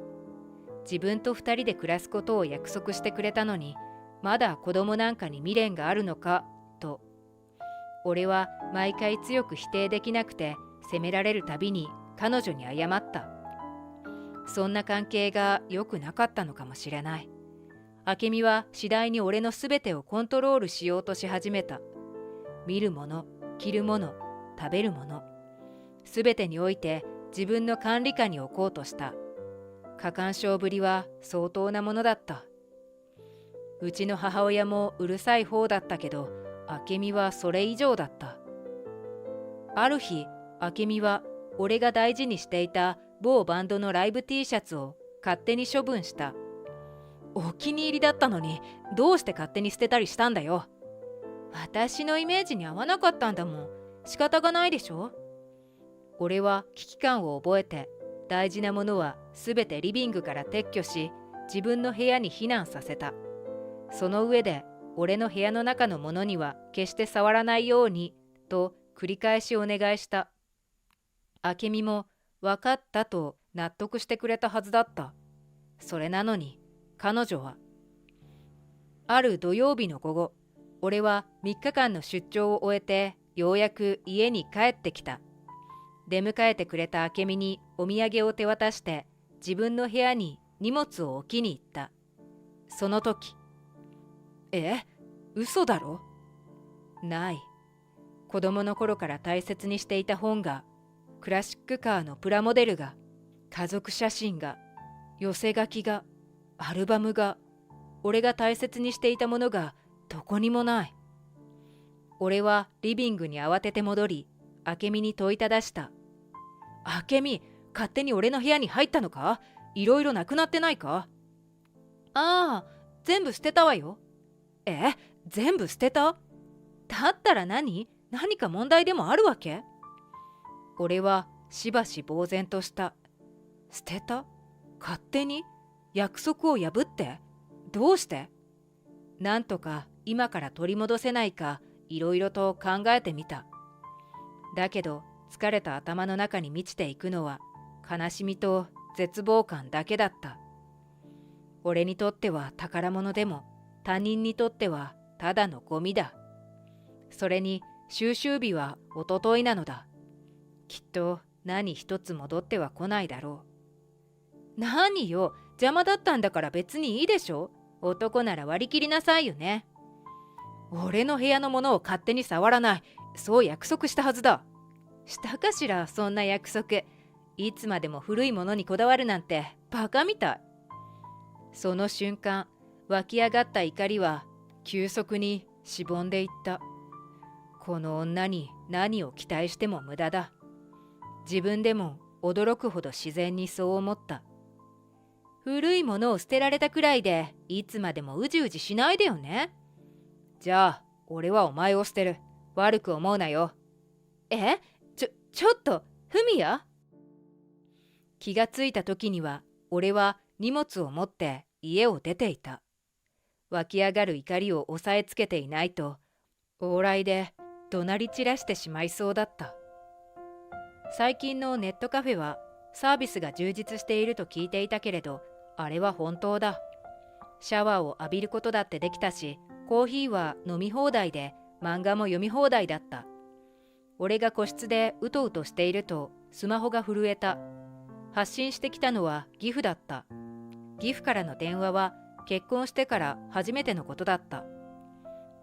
自分と2人で暮らすことを約束してくれたのに、まだ子供なんかに未練があるのかと。俺は毎回強く否定できなくて、責められるたびに彼女に謝った。そんな関係が良くなかったのかもしれない。明美は次第に俺のすべてをコントロールしようとし始めた。見るもの、着るもの、食べるもの、すべてにおいて自分の管理下に置こうとした。過干渉ぶりは相当なものだった。うちの母親もうるさい方だったけど、明美はそれ以上だった。ある日、明美は俺が大事にしていた某バンドのライブ T シャツを勝手に処分した。お気に入りだったのに、どうして勝手に捨てたりしたんだよ。私のイメージに合わなかったんだもん。仕方がないでしょ。俺は危機感を覚えて、大事なものはすべてリビングから撤去し、自分の部屋に避難させた。その上で、俺の部屋の中のものには決して触らないように、と繰り返しお願いした。明美も分かったと納得してくれたはずだった。それなのに、彼女は。ある土曜日の午後、俺は3日間の出張を終えて、ようやく家に帰ってきた。出迎えてくれた明美にお土産を手渡して、自分の部屋に荷物を置きに行った。その時、嘘だろ？ない。子供の頃から大切にしていた本が、クラシックカーのプラモデルが、家族写真が、寄せ書きが、アルバムが、俺が大切にしていたものがどこにもない。俺はリビングに慌てて戻り、明美に問いただした。明美、勝手に俺の部屋に入ったのか？いろいろなくなってないか？ああ、全部捨てたわよ。全部捨てた？だったら何か問題でもあるわけ？俺はしばし呆然とした。捨てた？勝手に？約束を破って？どうして？なんとか今から取り戻せないかいろいろと考えてみた。だけど疲れた頭の中に満ちていくのは悲しみと絶望感だけだった。俺にとっては宝物でも他人にとってはただのゴミだ。それに収集日はおとといなのだ。きっと何一つ戻っては来ないだろう。何よ、邪魔だったんだから別にいいでしょ。男なら割り切りなさいよね。俺の部屋のものを勝手に触らない。そう約束したはずだ。したかしら、そんな約束。いつまでも古いものにこだわるなんてバカみたい。その瞬間、湧き上がった怒りは急速にしぼんでいった。この女に何を期待しても無駄だ。自分でも驚くほど自然にそう思った。古いものを捨てられたくらいでいつまでもうじうじしないでよね。じゃあ俺はお前を捨てる。悪く思うなよ。ちょっとフミヤ？気がついた時には、俺は荷物を持って家を出ていた。湧き上がる怒りを抑えつけていないと、往来で怒鳴り散らしてしまいそうだった。最近のネットカフェはサービスが充実していると聞いていたけれど、あれは本当だ。シャワーを浴びることだってできたし、コーヒーは飲み放題で漫画も読み放題だった。俺が個室でうとうとしているとスマホが震えた。発信してきたのはギフだった。ギフからの電話は結婚してから初めてのことだった。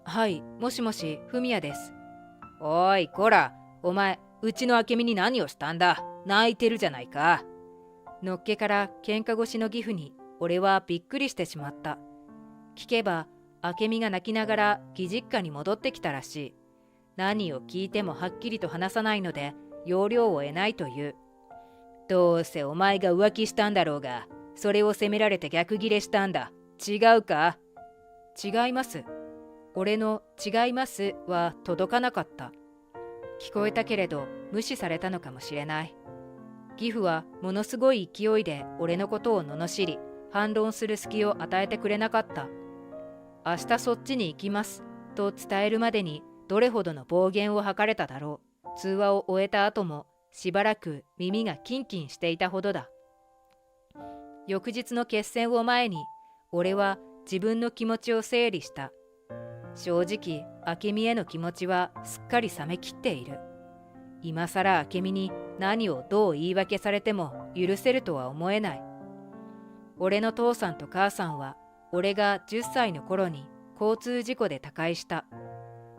はい、もしもし、フミヤです。おい、こら、お前、うちの明美に何をしたんだ。泣いてるじゃないか。のっけから喧嘩越しのギフに俺はびっくりしてしまった。聞けば、明美が泣きながら義実家に戻ってきたらしい。何を聞いてもはっきりと話さないので、要領を得ないという。どうせお前が浮気したんだろうが、それを責められて逆ギレしたんだ。違うか？違います。俺の違いますは届かなかった。聞こえたけれど無視されたのかもしれない。義父はものすごい勢いで俺のことを罵り、反論する隙を与えてくれなかった。明日そっちに行きますと伝えるまでにどれほどの暴言を吐かれただろう。通話を終えた後もしばらく耳がキンキンしていたほどだ。翌日の決戦を前に俺は自分の気持ちを整理した。正直明美への気持ちはすっかり冷めきっている。今さら明美に何をどう言い訳されても許せるとは思えない。俺の父さんと母さんは俺が10歳の頃に交通事故で他界した。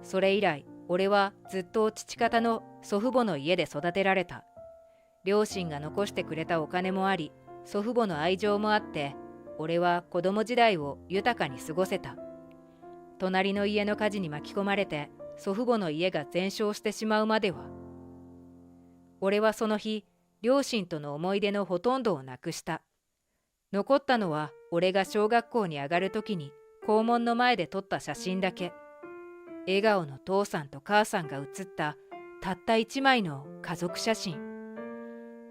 それ以来俺はずっと父方の祖父母の家で育てられた。両親が残してくれたお金もあり、祖父母の愛情もあって、俺は子供時代を豊かに過ごせた。隣の家の火事に巻き込まれて祖父母の家が全焼してしまうまでは。俺はその日、両親との思い出のほとんどをなくした。残ったのは俺が小学校に上がる時に校門の前で撮った写真だけ。笑顔の父さんと母さんが写ったたった一枚の家族写真。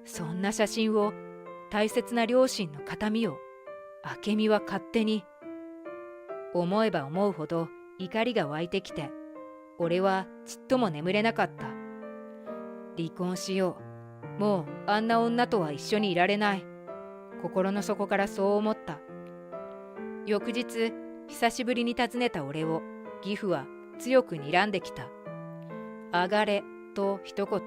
そんな写真を、大切な両親の形見を明美は勝手に。思えば思うほど怒りが湧いてきて、俺はちっとも眠れなかった。離婚しよう。もうあんな女とは一緒にいられない。心の底からそう思った。翌日、久しぶりに訪ねた俺を義父は強く睨んできた。上がれと一言。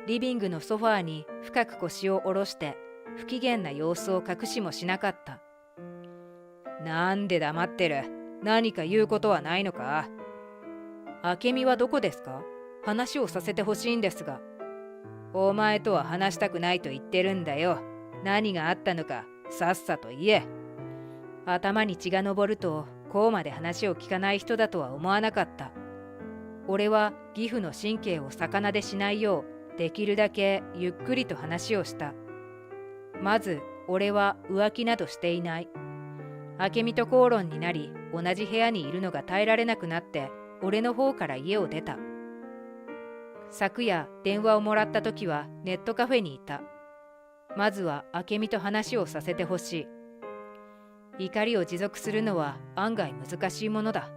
リビングのソファーに深く腰を下ろして不機嫌な様子を隠しもしなかった。なんで黙ってる？何か言うことはないのか？明美はどこですか？話をさせてほしいんですが。お前とは話したくないと言ってるんだよ。何があったのかさっさと言え。頭に血が上るとこうまで話を聞かない人だとは思わなかった。俺は義父の神経を逆なでしないようできるだけゆっくりと話をした。まず俺は浮気などしていない。明美と口論になり同じ部屋にいるのが耐えられなくなって俺の方から家を出た。昨夜電話をもらった時はネットカフェにいた。まずは明美と話をさせてほしい。怒りを持続するのは案外難しいものだ。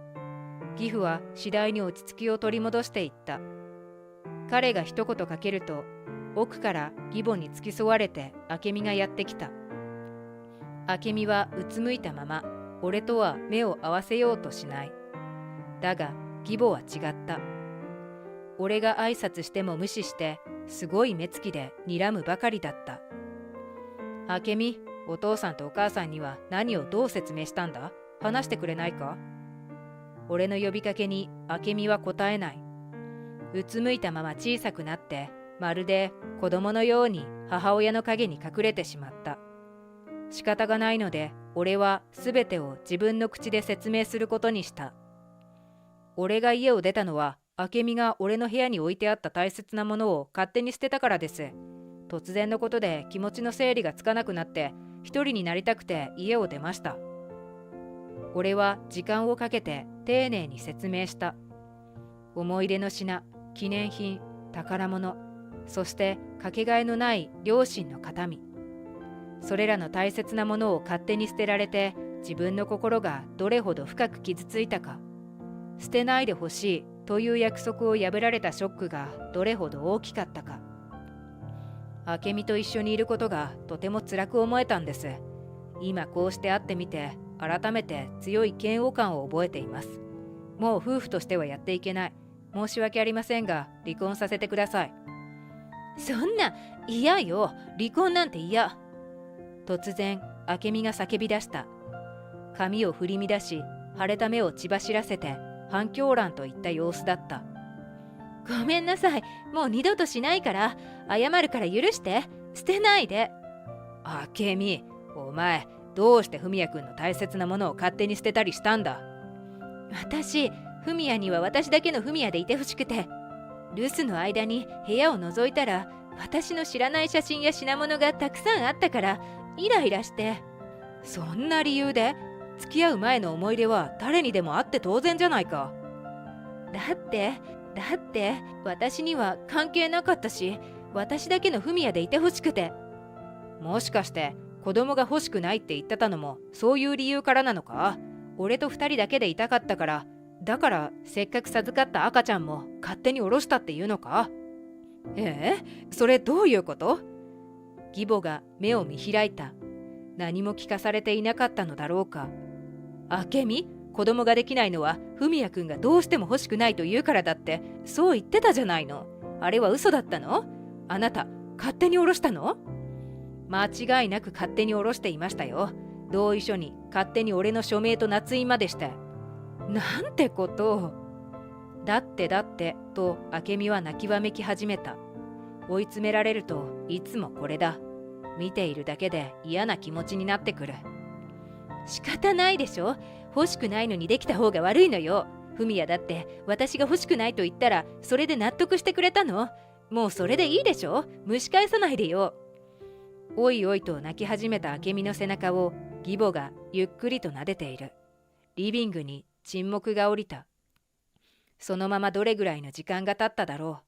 義父は次第に落ち着きを取り戻していった。彼が一言かけると奥から義母に付き添われて明美がやってきた。明美はうつむいたまま俺とは目を合わせようとしない。だが義母は違った。俺が挨拶しても無視してすごい目つきで睨むばかりだった。明美、お父さんとお母さんには何をどう説明したんだ？話してくれないか？俺の呼びかけに明美は答えない。うつむいたまま小さくなってまるで子供のように母親の影に隠れてしまった。仕方がないので俺はすべてを自分の口で説明することにした。俺が家を出たのは明美が俺の部屋に置いてあった大切なものを勝手に捨てたからです。突然のことで気持ちの整理がつかなくなって一人になりたくて家を出ました。俺は時間をかけて丁寧に説明した。思い出の品、記念品、宝物、そしてかけがえのない両親の形見。それらの大切なものを勝手に捨てられて、自分の心がどれほど深く傷ついたか。捨てないでほしいという約束を破られたショックがどれほど大きかったか。明美と一緒にいることがとても辛く思えたんです。今こうして会ってみて、改めて強い嫌悪感を覚えています。もう夫婦としてはやっていけない。申し訳ありませんが、離婚させてください。そんな、嫌よ。離婚なんて嫌。突然、明美が叫び出した。髪を振り乱し、腫れた目を血走らせて、反響乱といった様子だった。ごめんなさい。もう二度としないから。謝るから許して。捨てないで。明美、お前、どうして文也くんの大切なものを勝手に捨てたりしたんだ。私、文也には私だけの文也でいてほしくて。留守の間に部屋を覗いたら、私の知らない写真や品物がたくさんあったから、イライラして。そんな理由で付き合う前の思い出は誰にでもあって当然じゃないか。だって私には関係なかったし、私だけの文也でいてほしくて。もしかして子供が欲しくないって言ってたのもそういう理由からなのか。俺と二人だけでいたかったから、だからせっかく授かった赤ちゃんも勝手に下ろしたっていうのか。それどういうこと？義母が目を見開いた。何も聞かされていなかったのだろうか。明美、子供ができないのは文也くんがどうしても欲しくないと言うからだって、そう言ってたじゃないの。あれは嘘だったの？あなた勝手に下ろしたの？間違いなく勝手に下ろしていましたよ。同意書に勝手に俺の署名と捺印までして。なんてことを。だってと明美は泣きわめき始めた。追い詰められるといつもこれだ。見ているだけで嫌な気持ちになってくる。仕方ないでしょ。欲しくないのにできた方が悪いのよ。文也だって私が欲しくないと言ったらそれで納得してくれたの。もうそれでいいでしょ。蒸し返さないでよ。おいおいと泣き始めた明美の背中を義母がゆっくりと撫でている。リビングに沈黙が降りた。そのままどれぐらいの時間が経っただろ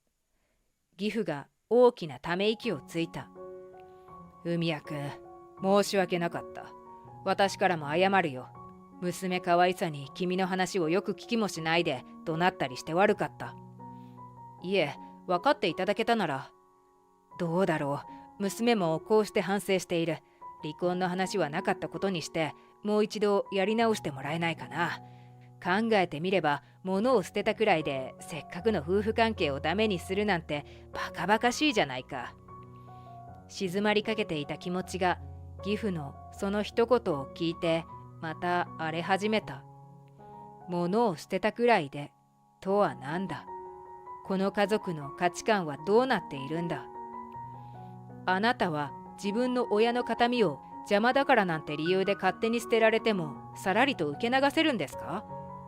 う。義父が大きなため息をついた。文也くん、申し訳なかった。私からも謝るよ。娘可愛さに君の話をよく聞きもしないで怒鳴ったりして悪かった。いえ、分かっていただけたなら。どうだろう。娘もこうして反省している。離婚の話はなかったことにして、もう一度やり直してもらえないかな。考えてみれば、物を捨てたくらいでせっかくの夫婦関係をダメにするなんてバカバカしいじゃないか。静まりかけていた気持ちが義父のその一言を聞いてまた荒れ始めた。物を捨てたくらいでとはなんだ。この家族の価値観はどうなっているんだ。あなたは自分の親の形見を邪魔だからなんて理由で勝手に捨てられてもさらりと受け流せるんですか？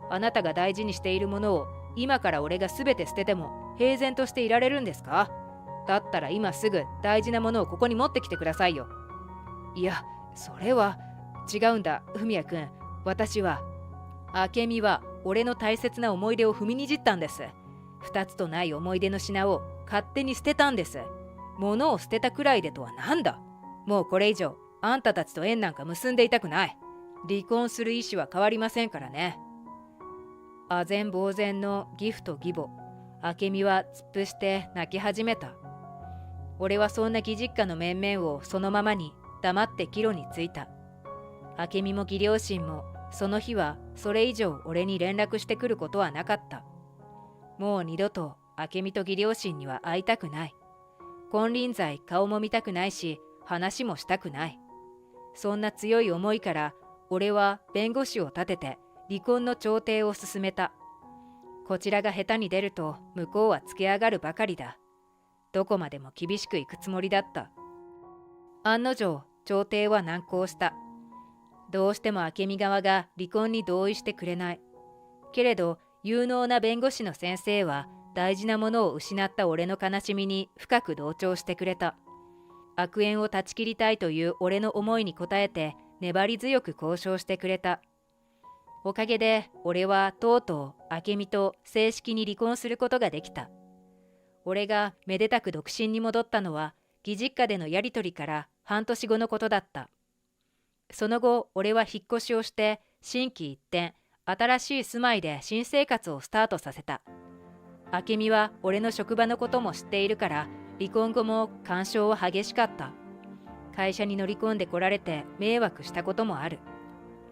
あなたが大事にしているものを今から俺が全て捨てても平然としていられるんですか？だったら今すぐ大事なものをここに持ってきてくださいよ。いや、それは違うんだ、文也くん。私は、明美は俺の大切な思い出を踏みにじったんです。二つとない思い出の品を勝手に捨てたんです。物を捨てたくらいでとはなんだ。もうこれ以上あんたたちと縁なんか結んでいたくない。離婚する意思は変わりませんからね。唖然呆然の義父と義母、明美は突っ伏して泣き始めた。俺はそんな義実家の面々をそのままに黙って帰路に着いた。明美も義両親もその日はそれ以上俺に連絡してくることはなかった。もう二度と明美と義両親には会いたくない。金輪際顔も見たくないし話もしたくない。そんな強い思いから俺は弁護士を立てて離婚の調停を進めた。こちらが下手に出ると向こうはつけ上がるばかりだ。どこまでも厳しくいくつもりだった。案の定調停は難航した。どうしても明美側が離婚に同意してくれない。けれど有能な弁護士の先生は大事なものを失った俺の悲しみに深く同調してくれた。悪縁を断ち切りたいという俺の思いに応えて粘り強く交渉してくれた。おかげで俺はとうとう明美と正式に離婚することができた。俺がめでたく独身に戻ったのは義実家でのやりとりから半年後のことだった。その後、俺は引っ越しをして心機一転、新しい住まいで新生活をスタートさせた。明美は俺の職場のことも知っているから離婚後も干渉は激しかった。会社に乗り込んでこられて迷惑したこともある。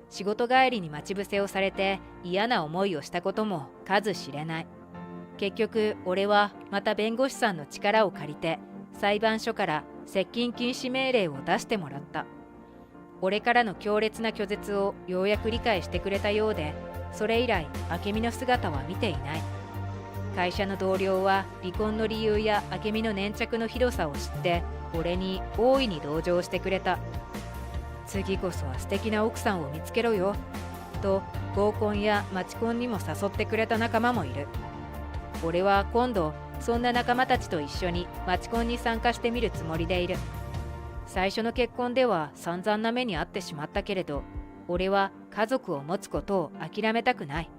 仕事帰りに待ち伏せをされて嫌な思いをしたことも数知れない。結局俺はまた弁護士さんの力を借りて裁判所から接近禁止命令を出してもらった。俺からの強烈な拒絶をようやく理解してくれたようで、それ以来明美の姿は見ていない。会社の同僚は離婚の理由や明美の粘着のひどさを知って俺に大いに同情してくれた。次こそは素敵な奥さんを見つけろよと合コンやマチコンにも誘ってくれた仲間もいる。俺は今度そんな仲間たちと一緒にマチコンに参加してみるつもりでいる。最初の結婚では散々な目に遭ってしまったけれど、俺は家族を持つことを諦めたくない。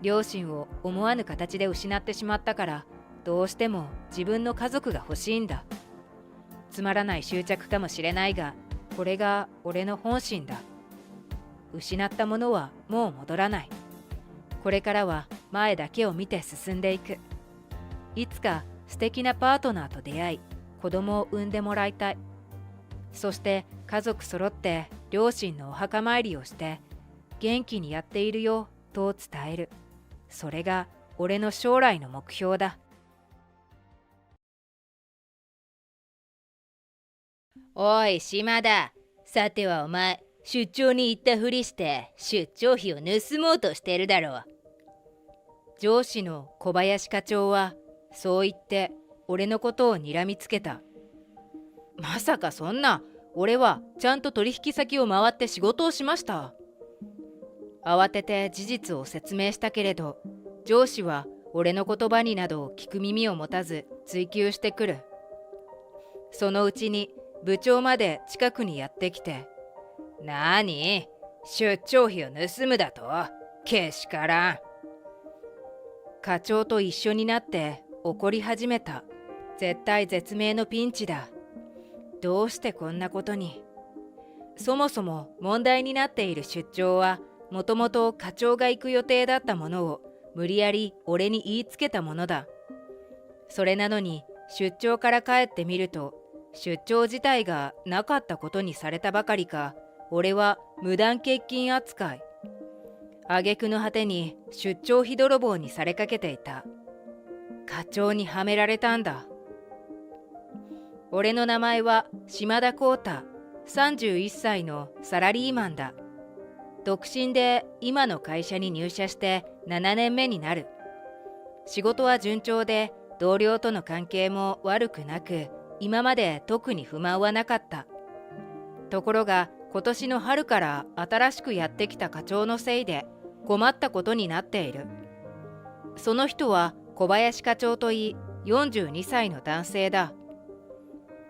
両親を思わぬ形で失ってしまったから、どうしても自分の家族が欲しいんだ。つまらない執着かもしれないが、これが俺の本心だ。失ったものはもう戻らない。これからは前だけを見て進んでいく。いつか素敵なパートナーと出会い、子供を産んでもらいたい。そして家族揃って両親のお墓参りをして、元気にやっているよと伝える。それが俺の将来の目標だ。おい島田、さてはお前出張に行ったふりして出張費を盗もうとしてるだろう。上司の小林課長はそう言って俺のことを睨みつけた。まさかそんな、俺はちゃんと取引先を回って仕事をしました。慌てて事実を説明したけれど、上司は俺の言葉になど聞く耳を持たず追及してくる。そのうちに部長まで近くにやってきて、なに、出張費を盗むだと？けしからん。課長と一緒になって怒り始めた。絶体絶命のピンチだ。どうしてこんなことに。そもそも問題になっている出張は、もともと課長が行く予定だったものを無理やり俺に言いつけたものだ。それなのに出張から帰ってみると、出張自体がなかったことにされたばかりか、俺は無断欠勤扱い。挙句の果てに出張費泥棒にされかけていた。課長にはめられたんだ。俺の名前は島田浩太、31歳のサラリーマンだ。独身で今の会社に入社して7年目になる。仕事は順調で同僚との関係も悪くなく、今まで特に不満はなかった。ところが今年の春から新しくやってきた課長のせいで困ったことになっている。その人は小林課長といい、42歳の男性だ。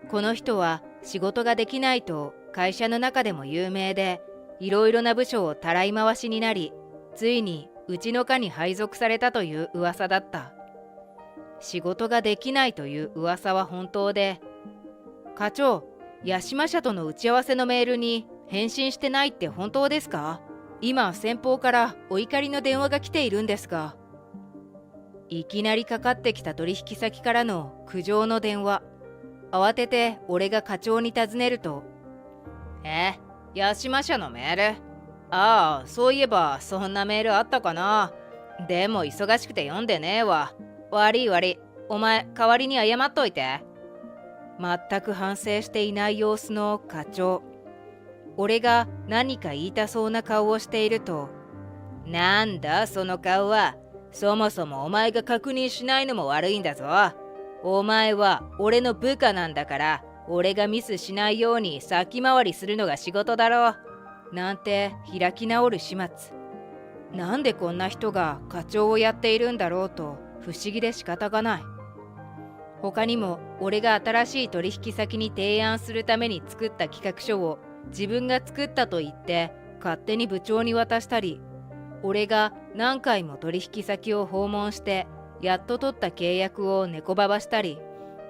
この人は仕事ができないと会社の中でも有名で、いろいろな部署をたらい回しになり、ついにうちの課に配属されたという噂だった。仕事ができないという噂は本当で、課長、八島社との打ち合わせのメールに返信してないって本当ですか？今先方からお怒りの電話が来ているんですが。いきなりかかってきた取引先からの苦情の電話。慌てて俺が課長に尋ねると、八島社のメール？ああ、そういえばそんなメールあったかな。でも忙しくて読んでねえわ。悪い悪い。お前代わりに謝っといて。全く反省していない様子の課長。俺が何か言いたそうな顔をしていると、なんだその顔は。そもそもお前が確認しないのも悪いんだぞ。お前は俺の部下なんだから、俺がミスしないように先回りするのが仕事だろう。なんて開き直る始末。なんでこんな人が課長をやっているんだろうと不思議で仕方がない。他にも俺が新しい取引先に提案するために作った企画書を自分が作ったと言って勝手に部長に渡したり、俺が何回も取引先を訪問してやっと取った契約を猫ばばしたり、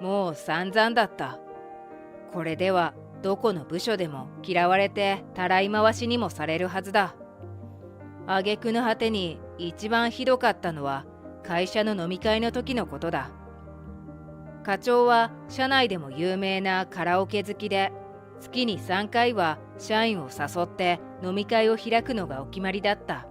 もう散々だった。これではどこの部署でも嫌われてたらい回しにもされるはずだ。挙句の果てに一番ひどかったのは会社の飲み会の時のことだ。課長は社内でも有名なカラオケ好きで、月に3回は社員を誘って飲み会を開くのがお決まりだった。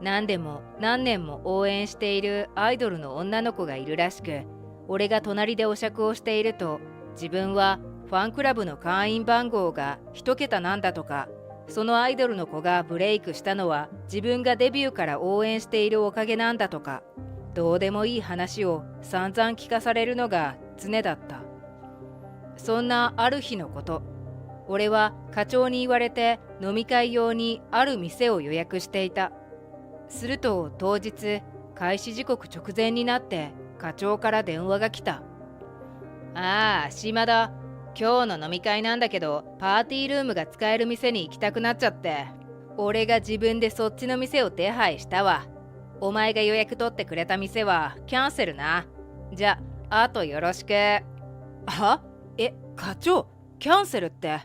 何でも何年も応援しているアイドルの女の子がいるらしく、俺が隣でお酌をしていると、自分はファンクラブの会員番号が一桁なんだとか、そのアイドルの子がブレイクしたのは自分がデビューから応援しているおかげなんだとか、どうでもいい話を散々聞かされるのが常だった。そんなある日のこと、俺は課長に言われて飲み会用にある店を予約していた。すると当日、開始時刻直前になって課長から電話が来た。ああ、島田。今日の飲み会なんだけど、パーティールームが使える店に行きたくなっちゃって。俺が自分でそっちの店を手配したわ。お前が予約取ってくれた店はキャンセルな。じゃ、あとよろしく。は？課長、キャンセルって。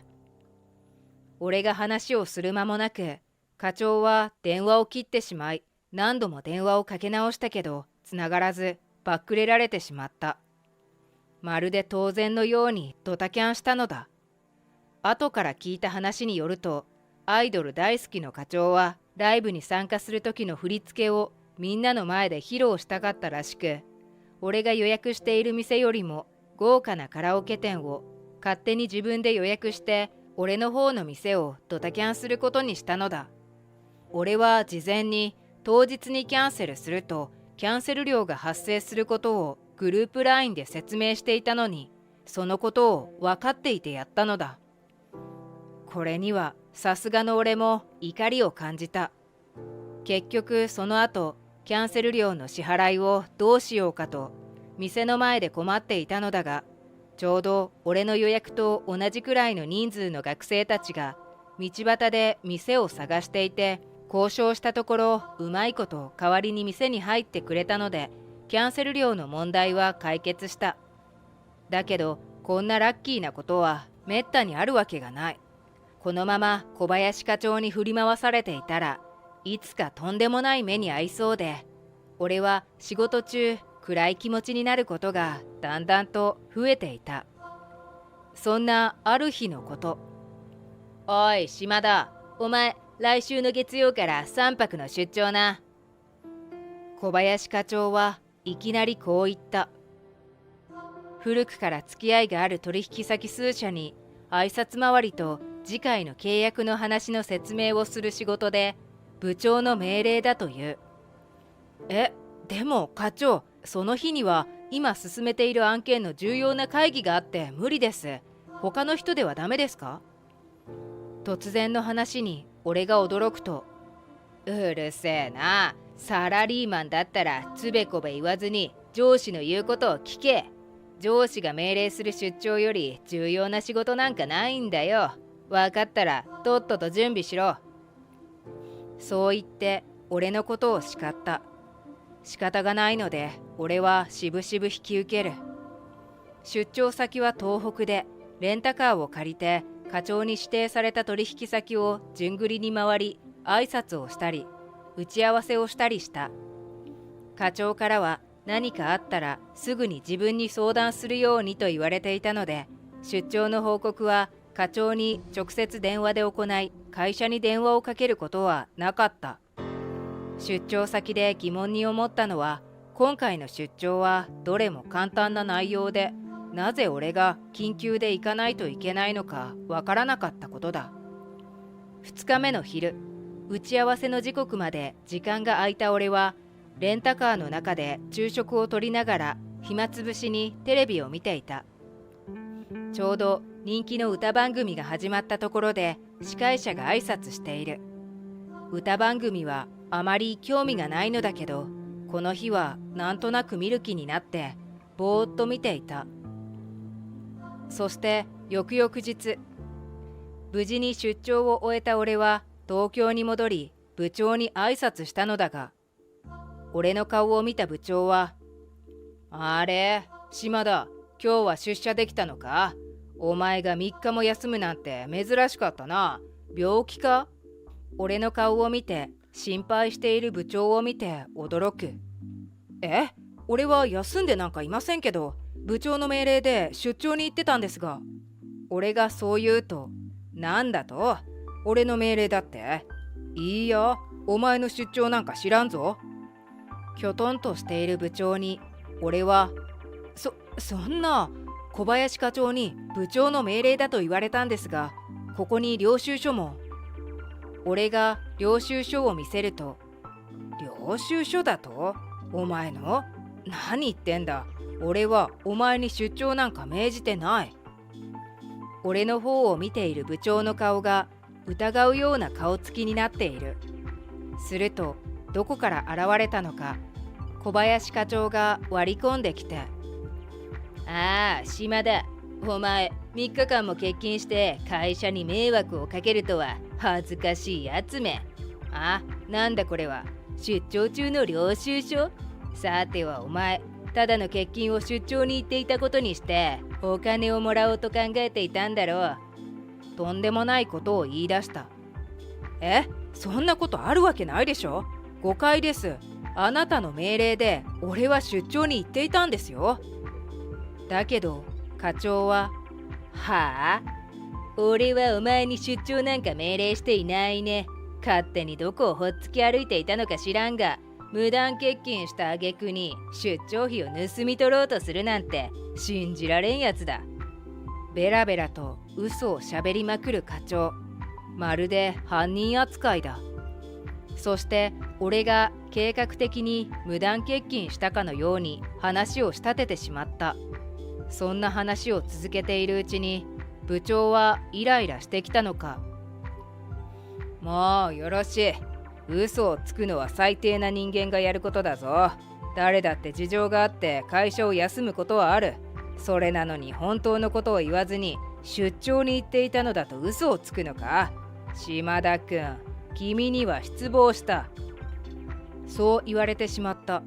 俺が話をする間もなく、課長は電話を切ってしまい、何度も電話をかけ直したけど、繋がらず、バックレられてしまった。まるで当然のようにドタキャンしたのだ。後から聞いた話によると、アイドル大好きの課長はライブに参加する時の振り付けをみんなの前で披露したかったらしく、俺が予約している店よりも豪華なカラオケ店を勝手に自分で予約して俺の方の店をドタキャンすることにしたのだ。俺は事前に当日にキャンセルするとキャンセル料が発生することをグループ LINE で説明していたのに、そのことを分かっていてやったのだ。これにはさすがの俺も怒りを感じた。結局その後、キャンセル料の支払いをどうしようかと店の前で困っていたのだが、ちょうど俺の予約と同じくらいの人数の学生たちが道端で店を探していて、交渉したところうまいこと代わりに店に入ってくれたので、キャンセル料の問題は解決した。だけどこんなラッキーなことはめったにあるわけがない。このまま小林課長に振り回されていたらいつかとんでもない目に遭いそうで、俺は仕事中暗い気持ちになることがだんだんと増えていた。そんなある日のこと。おい島田、お前来週の月曜から3泊の出張な。小林課長はいきなりこう言った。古くから付き合いがある取引先数社に挨拶回りと次回の契約の話の説明をする仕事で、部長の命令だという。でも課長、その日には今進めている案件の重要な会議があって無理です。他の人ではダメですか？突然の話に俺が驚くと、うるせえな。サラリーマンだったらつべこべ言わずに上司の言うことを聞け。上司が命令する出張より重要な仕事なんかないんだよ。分かったらとっとと準備しろ。そう言って俺のことを叱った。仕方がないので俺はしぶしぶ引き受ける。出張先は東北で、レンタカーを借りて課長に指定された取引先を順繰りに回り挨拶をしたり打ち合わせをしたりした。課長からは何かあったらすぐに自分に相談するようにと言われていたので、出張の報告は課長に直接電話で行い、会社に電話をかけることはなかった。出張先で疑問に思ったのは、今回の出張はどれも簡単な内容で、なぜ俺が緊急で行かないといけないのかわからなかったことだ。2日目の昼、打ち合わせの時刻まで時間が空いた俺は、レンタカーの中で昼食をとりながら暇つぶしにテレビを見ていた。ちょうど人気の歌番組が始まったところで司会者が挨拶している。歌番組はあまり興味がないのだけど、この日はなんとなく見る気になってぼーっと見ていた。そして翌々日、無事に出張を終えた俺は東京に戻り部長に挨拶したのだが、俺の顔を見た部長は、あれ、島田、今日は出社できたのか？お前が3日も休むなんて珍しかったな。病気か？俺の顔を見て、心配している部長を見て驚く。俺は休んでなんかいませんけど、部長の命令で出張に行ってたんですが。俺がそう言うと、なんだと？俺の命令だって？いいよ、お前の出張なんか知らんぞ。きょとんとしている部長に、俺は、そんな、小林課長に部長の命令だと言われたんですが、ここに領収書も。俺が領収書を見せると、領収書だと？お前の？何言ってんだ。俺はお前に出張なんか命じてない。俺の方を見ている部長の顔が疑うような顔つきになっている。するとどこから現れたのか、小林課長が割り込んできて、ああ、島田、お前3日間も欠勤して会社に迷惑をかけるとは恥ずかしいやつめ。なんだこれは、出張中の領収書？さてはお前、ただの欠勤を出張に行っていたことにしてお金をもらおうと考えていたんだろう。とんでもないことを言い出した。そんなことあるわけないでしょ。誤解です。あなたの命令で俺は出張に行っていたんですよ。だけど課長は、はあ？俺はお前に出張なんか命令していないね。勝手にどこをほっつき歩いていたのか知らんが、無断欠勤した挙句に出張費を盗み取ろうとするなんて信じられんやつだ。ベラベラと嘘をしゃべりまくる課長。まるで犯人扱いだ。そして俺が計画的に無断欠勤したかのように話を仕立ててしまった。そんな話を続けているうちに部長はイライラしてきたのか、もうよろしい。嘘をつくのは最低な人間がやることだぞ。誰だって事情があって会社を休むことはある。それなのに本当のことを言わずに出張に行っていたのだと嘘をつくのか？島田君、君には失望した。そう言われてしまった。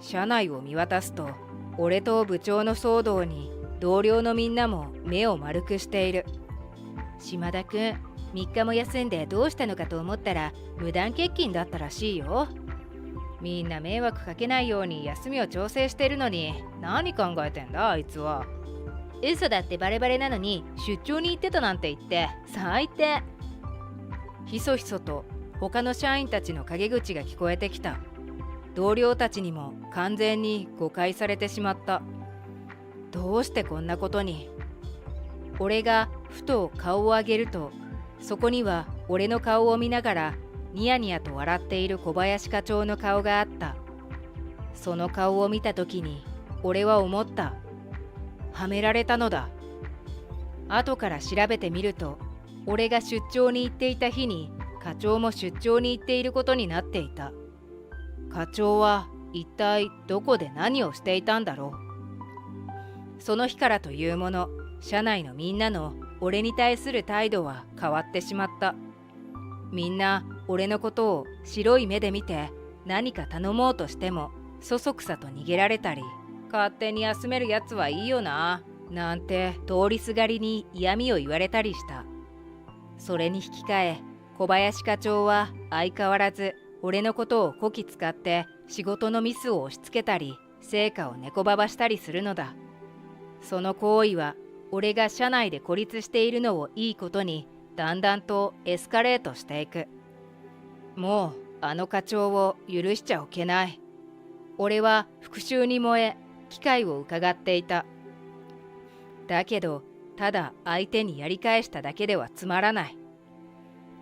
社内を見渡すと、俺と部長の騒動に同僚のみんなも目を丸くしている。島田君、3日も休んでどうしたのかと思ったら無断欠勤だったらしいよ。みんな迷惑かけないように休みを調整してるのに何考えてんだあいつは。嘘だってバレバレなのに出張に行ってたなんて言って最低。ひそひそと他の社員たちの陰口が聞こえてきた。同僚たちにも完全に誤解されてしまった。どうしてこんなことに。俺がふと顔を上げると、そこには俺の顔を見ながらニヤニヤと笑っている小林課長の顔があった。その顔を見た時に俺は思った。はめられたのだ。後から調べてみると、俺が出張に行っていた日に課長も出張に行っていることになっていた。課長は一体どこで何をしていたんだろう。その日からというもの、社内のみんなの俺に対する態度は変わってしまった。みんな俺のことを白い目で見て、何か頼もうとしてもそそくさと逃げられたり、勝手に休めるやつはいいよななんて通りすがりに嫌味を言われたりした。それに引き換え、小林課長は相変わらず俺のことをこき使って仕事のミスを押し付けたり、成果を猫ばばしたりするのだ。その行為は俺が社内で孤立しているのをいいことにだんだんとエスカレートしていく。もうあの課長を許しちゃおけない。俺は復讐に燃え、機会を伺っていた。だけどただ相手にやり返しただけではつまらない。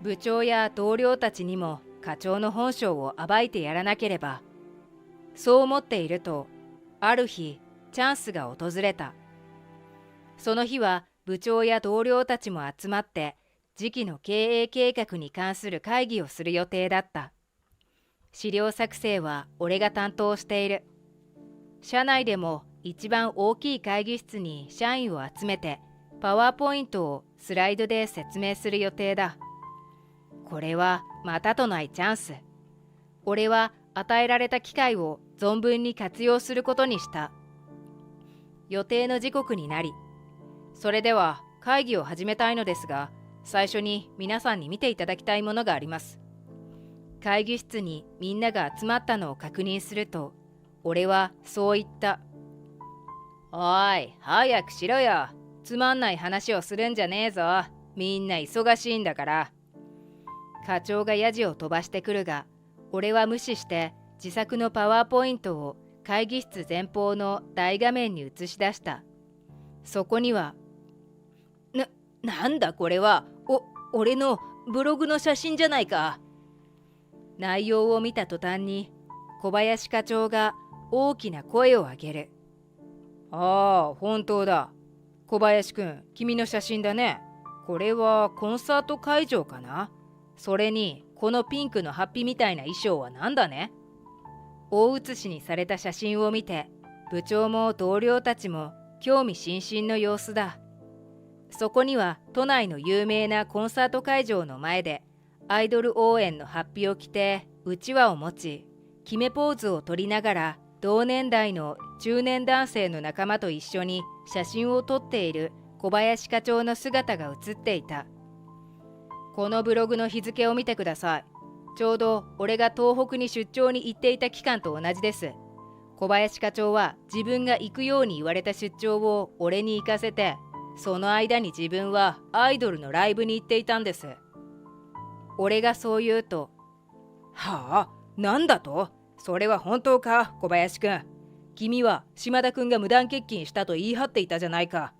部長や同僚たちにも課長の本性を暴いてやらなければ。そう思っていると、ある日チャンスが訪れた。その日は部長や同僚たちも集まって次期の経営計画に関する会議をする予定だった。資料作成は俺が担当している。社内でも一番大きい会議室に社員を集めてパワーポイントをスライドで説明する予定だ。これはまたとないチャンス。俺は与えられた機会を存分に活用することにした。予定の時刻になり、それでは会議を始めたいのですが、最初に皆さんに見ていただきたいものがあります。会議室にみんなが集まったのを確認すると、俺はそう言った。おい、早くしろよ。つまんない話をするんじゃねえぞ。みんな忙しいんだから。課長がヤジを飛ばしてくるが、俺は無視して自作のパワーポイントを会議室前方の大画面に映し出した。そこには、なんだこれは、俺のブログの写真じゃないか。内容を見た途端に小林課長が大きな声を上げる。ああ、本当だ。小林くん、君の写真だね。これはコンサート会場かな。それにこのピンクのハッピーみたいな衣装はなんだね。大写しにされた写真を見て、部長も同僚たちも興味津々の様子だ。そこには都内の有名なコンサート会場の前でアイドル応援のハッピを着てうちわを持ち、決めポーズを取りながら同年代の中年男性の仲間と一緒に写真を撮っている小林課長の姿が写っていた。このブログの日付を見てください。ちょうど俺が東北に出張に行っていた期間と同じです。小林課長は自分が行くように言われた出張を俺に行かせて、その間に自分はアイドルのライブに行っていたんです。俺がそう言うと、はあ、なんだと？それは本当か、小林くん。君は島田くんが無断欠勤したと言い張っていたじゃないか。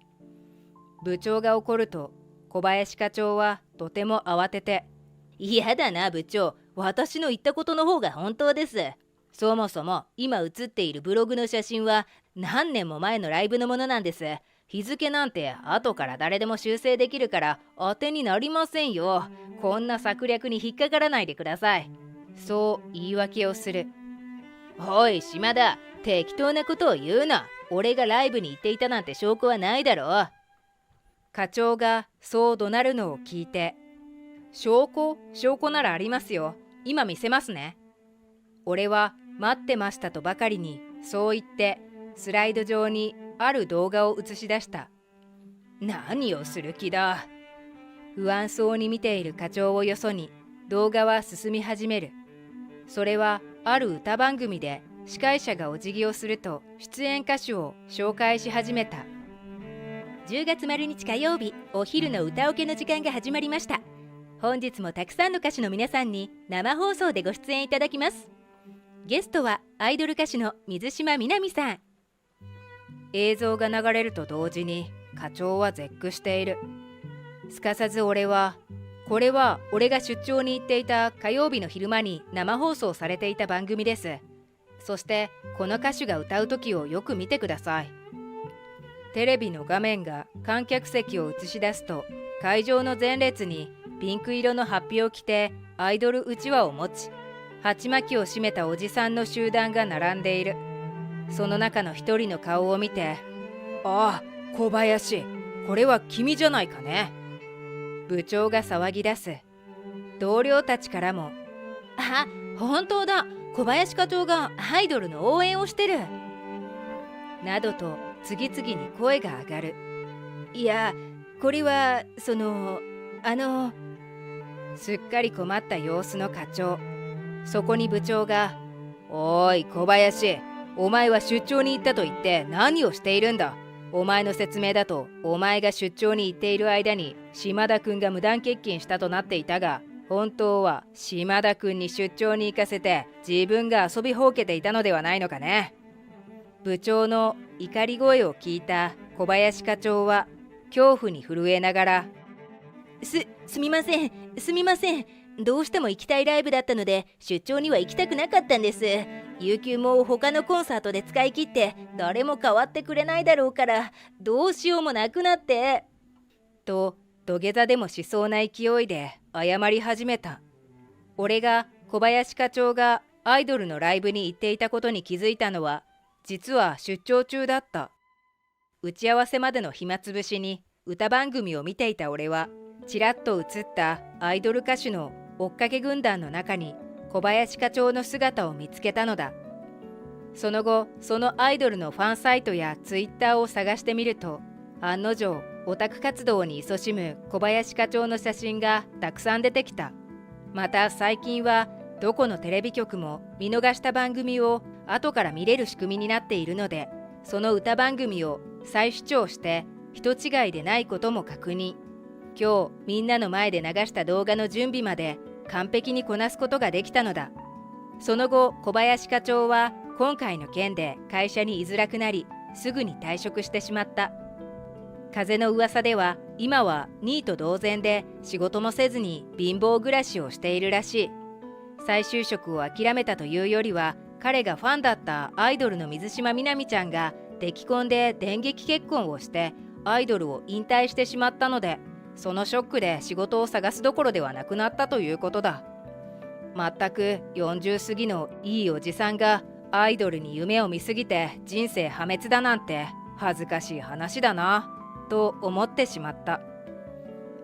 部長が怒ると、小林課長はとても慌てて、嫌だな部長、私の言ったことの方が本当です。そもそも今写っているブログの写真は何年も前のライブのものなんです。日付なんて後から誰でも修正できるから当てになりませんよ。こんな策略に引っかからないでください。そう言い訳をする。おい島田、適当なことを言うな。俺がライブに行っていたなんて証拠はないだろう。課長がそう怒鳴るのを聞いて、証拠ならありますよ。今見せますね。俺は待ってましたとばかりにそう言ってスライド上にある動画を映し出した。何をする気だ。不安そうに見ている課長をよそに動画は進み始める。それはある歌番組で司会者がお辞儀をすると出演歌手を紹介し始めた。10月丸日火曜日、お昼の歌オケの時間が始まりました。本日もたくさんの歌手の皆さんに生放送でご出演いただきます。ゲストはアイドル歌手の水島みなみさん。映像が流れると同時に課長は絶句している。すかさず俺は、これは俺が出張に行っていた火曜日の昼間に生放送されていた番組です。そしてこの歌手が歌う時をよく見てください。テレビの画面が観客席を映し出すと、会場の前列にピンク色のハッピを着てアイドルうちわを持ち、鉢巻きを締めたおじさんの集団が並んでいる。その中の一人の顔を見て、ああ、小林、これは君じゃないかね。部長が騒ぎ出す。同僚たちからも、あ、本当だ、小林課長がアイドルの応援をしてる。などと次々に声が上がる。いや、これはすっかり困った様子の課長。そこに部長が、おい小林、お前は出張に行ったと言って何をしているんだ。お前の説明だと、お前が出張に行っている間に島田くんが無断欠勤したとなっていたが、本当は島田くんに出張に行かせて自分が遊びほうけていたのではないのかね。部長の怒り声を聞いた小林課長は恐怖に震えながら、すみません、どうしても行きたいライブだったので出張には行きたくなかったんです。有給も他のコンサートで使い切って誰も代わってくれないだろうからどうしようもなくなってと、土下座でもしそうな勢いで謝り始めた。俺が小林課長がアイドルのライブに行っていたことに気づいたのは実は出張中だった。打ち合わせまでの暇つぶしに歌番組を見ていた俺は、ちらっと映ったアイドル歌手の追っかけ軍団の中に小林課長の姿を見つけたのだ。その後、そのアイドルのファンサイトやツイッターを探してみると、案の定オタク活動に勤しむ小林課長の写真がたくさん出てきた。また最近はどこのテレビ局も見逃した番組を後から見れる仕組みになっているので、その歌番組を再視聴して人違いでないことも確認。今日みんなの前で流した動画の準備まで完璧にこなすことができたのだ。その後、小林課長は今回の件で会社に居づらくなり、すぐに退職してしまった。風の噂では今はニート同然で仕事もせずに貧乏暮らしをしているらしい。再就職を諦めたというよりは、彼がファンだったアイドルの水島みなみちゃんが敵婚で電撃結婚をしてアイドルを引退してしまったので、そのショックで仕事を探すどころではなくなったということだ。まったく40過ぎのいいおじさんがアイドルに夢を見すぎて人生破滅だなんて恥ずかしい話だなと思ってしまった。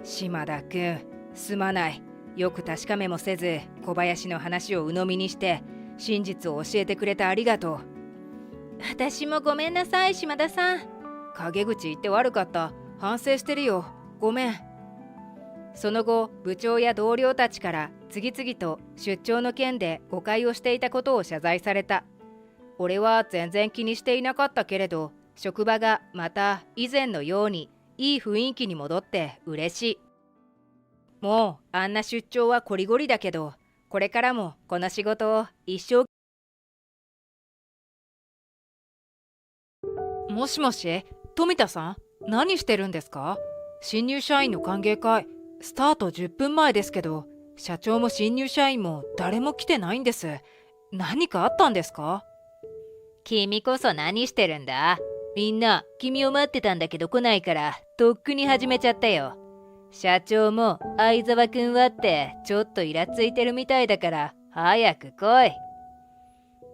島田くん、すまない。よく確かめもせず小林の話を鵜呑みにして真実を教えてくれてありがとう。私もごめんなさい、島田さん。陰口言って悪かった。反省してるよ。ごめん。その後、部長や同僚たちから次々と出張の件で誤解をしていたことを謝罪された。俺は全然気にしていなかったけれど、職場がまた以前のようにいい雰囲気に戻って嬉しい。もうあんな出張はこりごりだけど、これからもこの仕事を一生。もしもし、富田さん、何してるんですか？新入社員の歓迎会、スタート10分前ですけど、社長も新入社員も誰も来てないんです。何かあったんですか？君こそ何してるんだ？みんな君を待ってたんだけど来ないから、とっくに始めちゃったよ。社長も相沢くんはってちょっとイラついてるみたいだから、早く来い。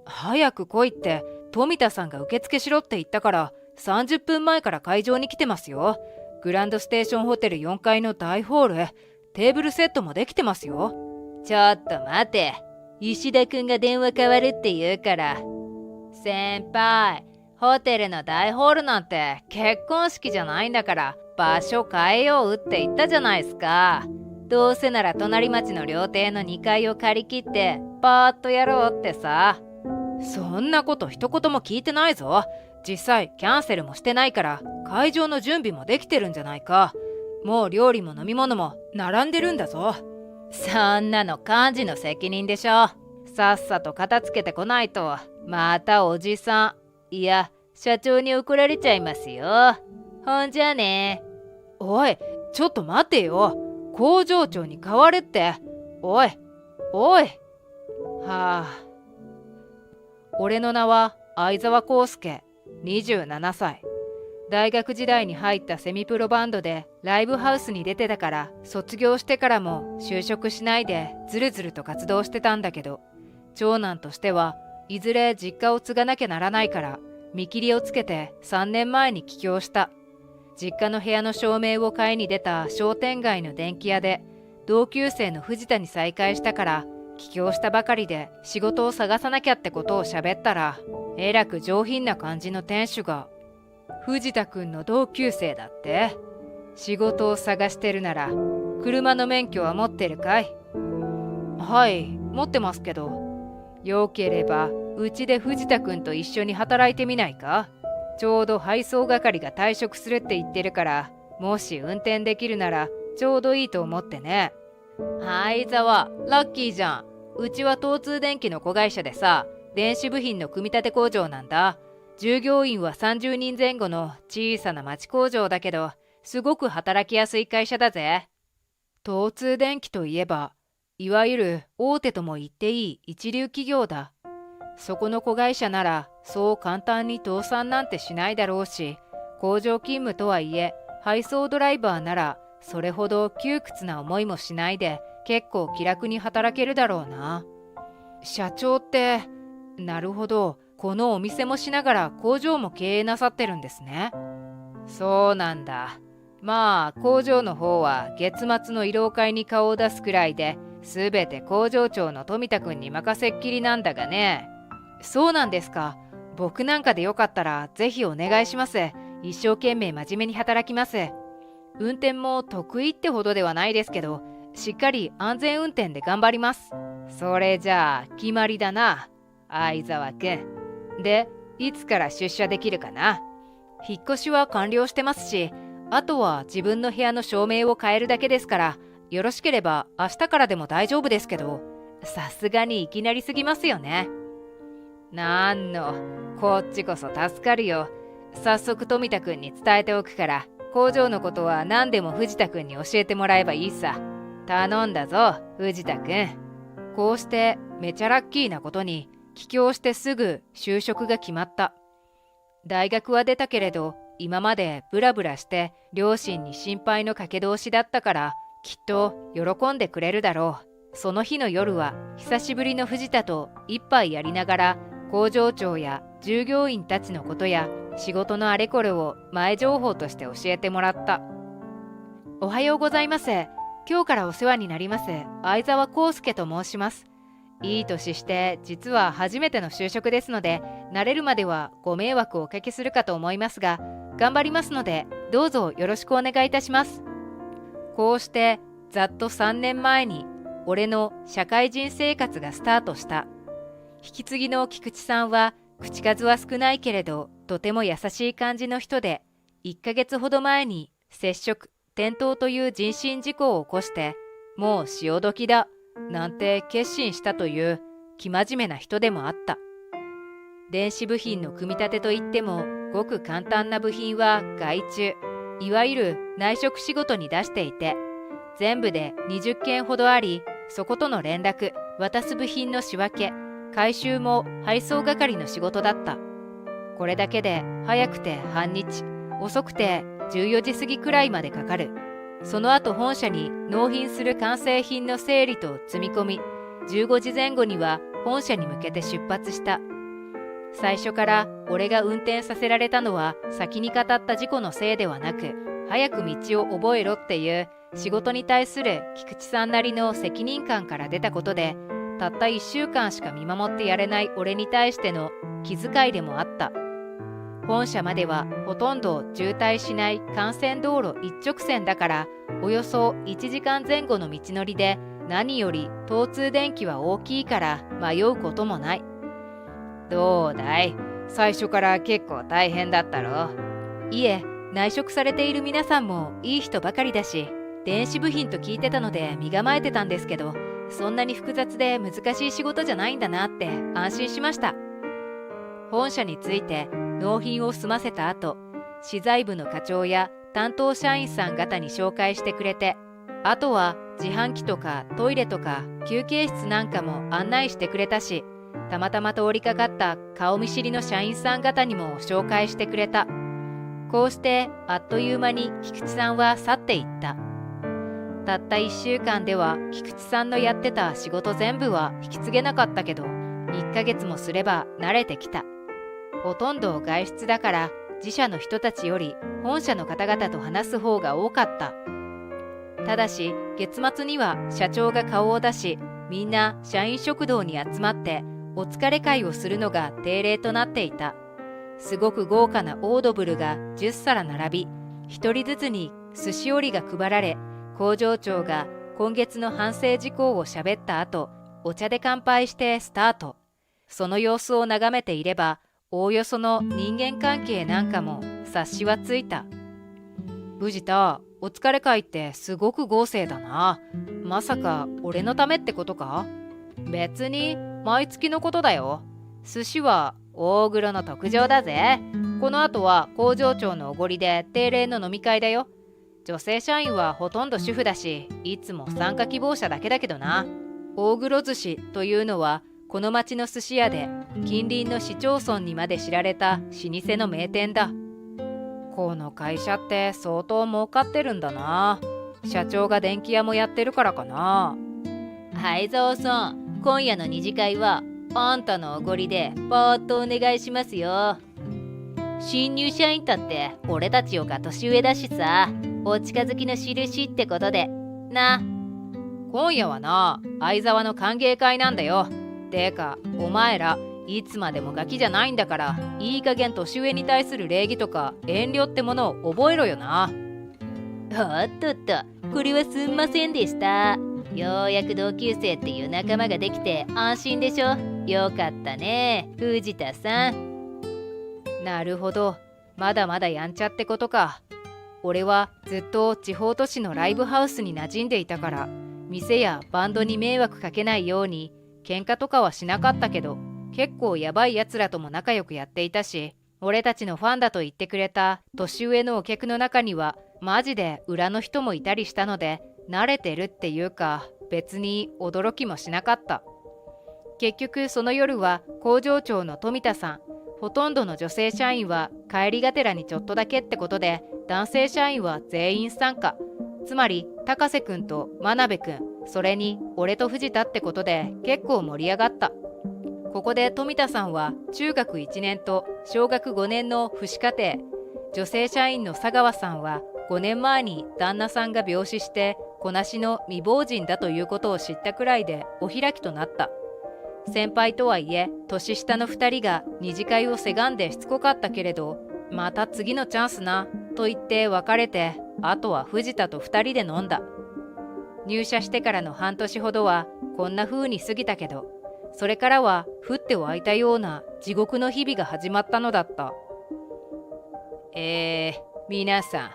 早く来いって富田さんが受付しろって言ったから30分前から会場に来てますよ。グランドステーションホテル4階の大ホール、テーブルセットもできてますよ。ちょっと待て。石田くんが電話変わるって言うから。先輩、ホテルの大ホールなんて結婚式じゃないんだから場所変えようって言ったじゃないですか。どうせなら隣町の料亭の2階を借り切ってパーッとやろうってさ。そんなこと一言も聞いてないぞ。実際キャンセルもしてないから会場の準備もできてるんじゃないか。もう料理も飲み物も並んでるんだぞ。そんなの幹事の責任でしょ。さっさと片付けてこないとまたおじさん、いや社長に怒られちゃいますよ。ほんじゃね。おい、ちょっと待てよ。工場長に変われって。おいおい。はあ。俺の名は相沢康介、27歳。大学時代に入ったセミプロバンドでライブハウスに出てたから、卒業してからも就職しないでずるずると活動してたんだけど、長男としてはいずれ実家を継がなきゃならないから見切りをつけて3年前に帰郷した。実家の部屋の照明を買いに出た商店街の電気屋で同級生の藤田に再会したから、帰郷したばかりで仕事を探さなきゃってことを喋ったら、えらく上品な感じの店主が、藤田くんの同級生だって？仕事を探してるなら車の免許は持ってるかい？はい、持ってますけど。よければうちで藤田くんと一緒に働いてみないか？ちょうど配送係が退職するって言ってるから、もし運転できるならちょうどいいと思ってね。相沢、ラッキーじゃん。うちは東通電機の子会社でさ、電子部品の組み立て工場なんだ。従業員は30人前後の小さな町工場だけど、すごく働きやすい会社だぜ。東通電機といえば、いわゆる大手とも言っていい一流企業だ。そこの子会社ならそう簡単に倒産なんてしないだろうし、工場勤務とはいえ配送ドライバーならそれほど窮屈な思いもしないで結構気楽に働けるだろうな。社長って、なるほど、このお店もしながら工場も経営なさってるんですね。そうなんだ。まあ工場の方は月末の慰労会に顔を出すくらいで、すべて工場長の富田くんに任せっきりなんだがね。そうなんですか。僕なんかでよかったらぜひお願いします。一生懸命真面目に働きます。運転も得意ってほどではないですけど、しっかり安全運転で頑張ります。それじゃあ決まりだな、相沢くん。で、いつから出社できるかな？引っ越しは完了してますし、あとは自分の部屋の照明を変えるだけですから、よろしければ明日からでも大丈夫ですけど、さすがにいきなりすぎますよね。なんの、こっちこそ助かるよ。早速富田くんに伝えておくから、工場のことは何でも藤田くんに教えてもらえばいいさ。頼んだぞ、藤田くん。こうしてめちゃラッキーなことに、帰郷してすぐ就職が決まった。大学は出たけれど、今までブラブラして両親に心配のかけ通しだったから、きっと喜んでくれるだろう。その日の夜は久しぶりの藤田と一杯やりながら、工場長や従業員たちのことや仕事のあれこれを前情報として教えてもらった。おはようございます。今日からお世話になります相沢康介と申します。いい年して実は初めての就職ですので、慣れるまではご迷惑をおかけするかと思いますが、頑張りますのでどうぞよろしくお願いいたします。こうしてざっと3年前に俺の社会人生活がスタートした。引き継ぎの菊池さんは口数は少ないけれどとても優しい感じの人で、1ヶ月ほど前に接触転倒という人身事故を起こして、もう潮時だなんて決心したという生真面目な人でもあった。電子部品の組み立てといってもごく簡単な部品は外注、いわゆる内職仕事に出していて、全部で20件ほどあり、そことの連絡、渡す部品の仕分け、回収も配送係の仕事だった。これだけで早くて半日、遅くて14時過ぎくらいまでかかる。その後本社に納品する完成品の整理と積み込み、15時前後には本社に向けて出発した。最初から俺が運転させられたのは先に語った事故のせいではなく、早く道を覚えろっていう仕事に対する菊池さんなりの責任感から出たことで、たった1週間しか見守ってやれない俺に対しての気遣いでもあった。本社まではほとんど渋滞しない幹線道路一直線だから、およそ1時間前後の道のりで、何より東通電機は大きいから迷うこともない。どうだい？最初から結構大変だったろ？いえ、内職されている皆さんもいい人ばかりだし、電子部品と聞いてたので身構えてたんですけど、そんなに複雑で難しい仕事じゃないんだなって安心しました。本社について納品を済ませた後、資材部の課長や担当社員さん方に紹介してくれて、あとは自販機とかトイレとか休憩室なんかも案内してくれたし、たまたま通りかかった顔見知りの社員さん方にも紹介してくれた。こうしてあっという間に菊池さんは去っていった。たった1週間では菊池さんのやってた仕事全部は引き継げなかったけど、1ヶ月もすれば慣れてきた。ほとんど外出だから、自社の人たちより本社の方々と話す方が多かった。ただし月末には社長が顔を出し、みんな社員食堂に集まってお疲れ会をするのが定例となっていた。すごく豪華なオードブルが10皿並び、1人ずつに寿司折りが配られ、工場長が今月の反省事項を喋った後、お茶で乾杯してスタート。その様子を眺めていれば、おおよその人間関係なんかも察しはついた。藤田、お疲れ会ってすごく豪勢だな。まさか俺のためってことか？別に毎月のことだよ。寿司は大黒の特上だぜ。この後は工場長のおごりで定例の飲み会だよ。女性社員はほとんど主婦だし、いつも参加希望者だけだけどな。大黒寿司というのはこの町の寿司屋で、近隣の市町村にまで知られた老舗の名店だ。この会社って相当儲かってるんだな。社長が電気屋もやってるからかな。相沢さん、今夜の二次会はあんたのおごりでパーッとお願いしますよ。新入社員だって俺たちよが年上だしさ、お近づきの印ってことでな。今夜はな、相沢の歓迎会なんだよ。てか、お前ら、いつまでもガキじゃないんだから、いい加減年上に対する礼儀とか遠慮ってものを覚えろよな。おっとっと、これはすんませんでした。ようやく同級生っていう仲間ができて安心でしょ。よかったね、藤田さん。なるほど、まだまだやんちゃってことか。俺はずっと地方都市のライブハウスに馴染んでいたから、店やバンドに迷惑かけないように喧嘩とかはしなかったけど、結構やばいやつらとも仲良くやっていたし、俺たちのファンだと言ってくれた年上のお客の中にはマジで裏の人もいたりしたので、慣れてるっていうか別に驚きもしなかった。結局その夜は工場長の富田さん、ほとんどの女性社員は帰りがてらにちょっとだけってことで、男性社員は全員参加。つまり高瀬くんと真鍋くん、それに俺と藤田ってことで結構盛り上がった。ここで富田さんは中学1年と小学5年の父子家庭、女性社員の佐川さんは5年前に旦那さんが病死して子なしの未亡人だということを知ったくらいでお開きとなった。先輩とはいえ年下の2人が二次会をせがんでしつこかったけれど、また次のチャンスなと言って別れて、あとは藤田と2人で飲んだ。入社してからの半年ほどはこんな風に過ぎたけど、それからは降って湧いたような地獄の日々が始まったのだった。皆さん、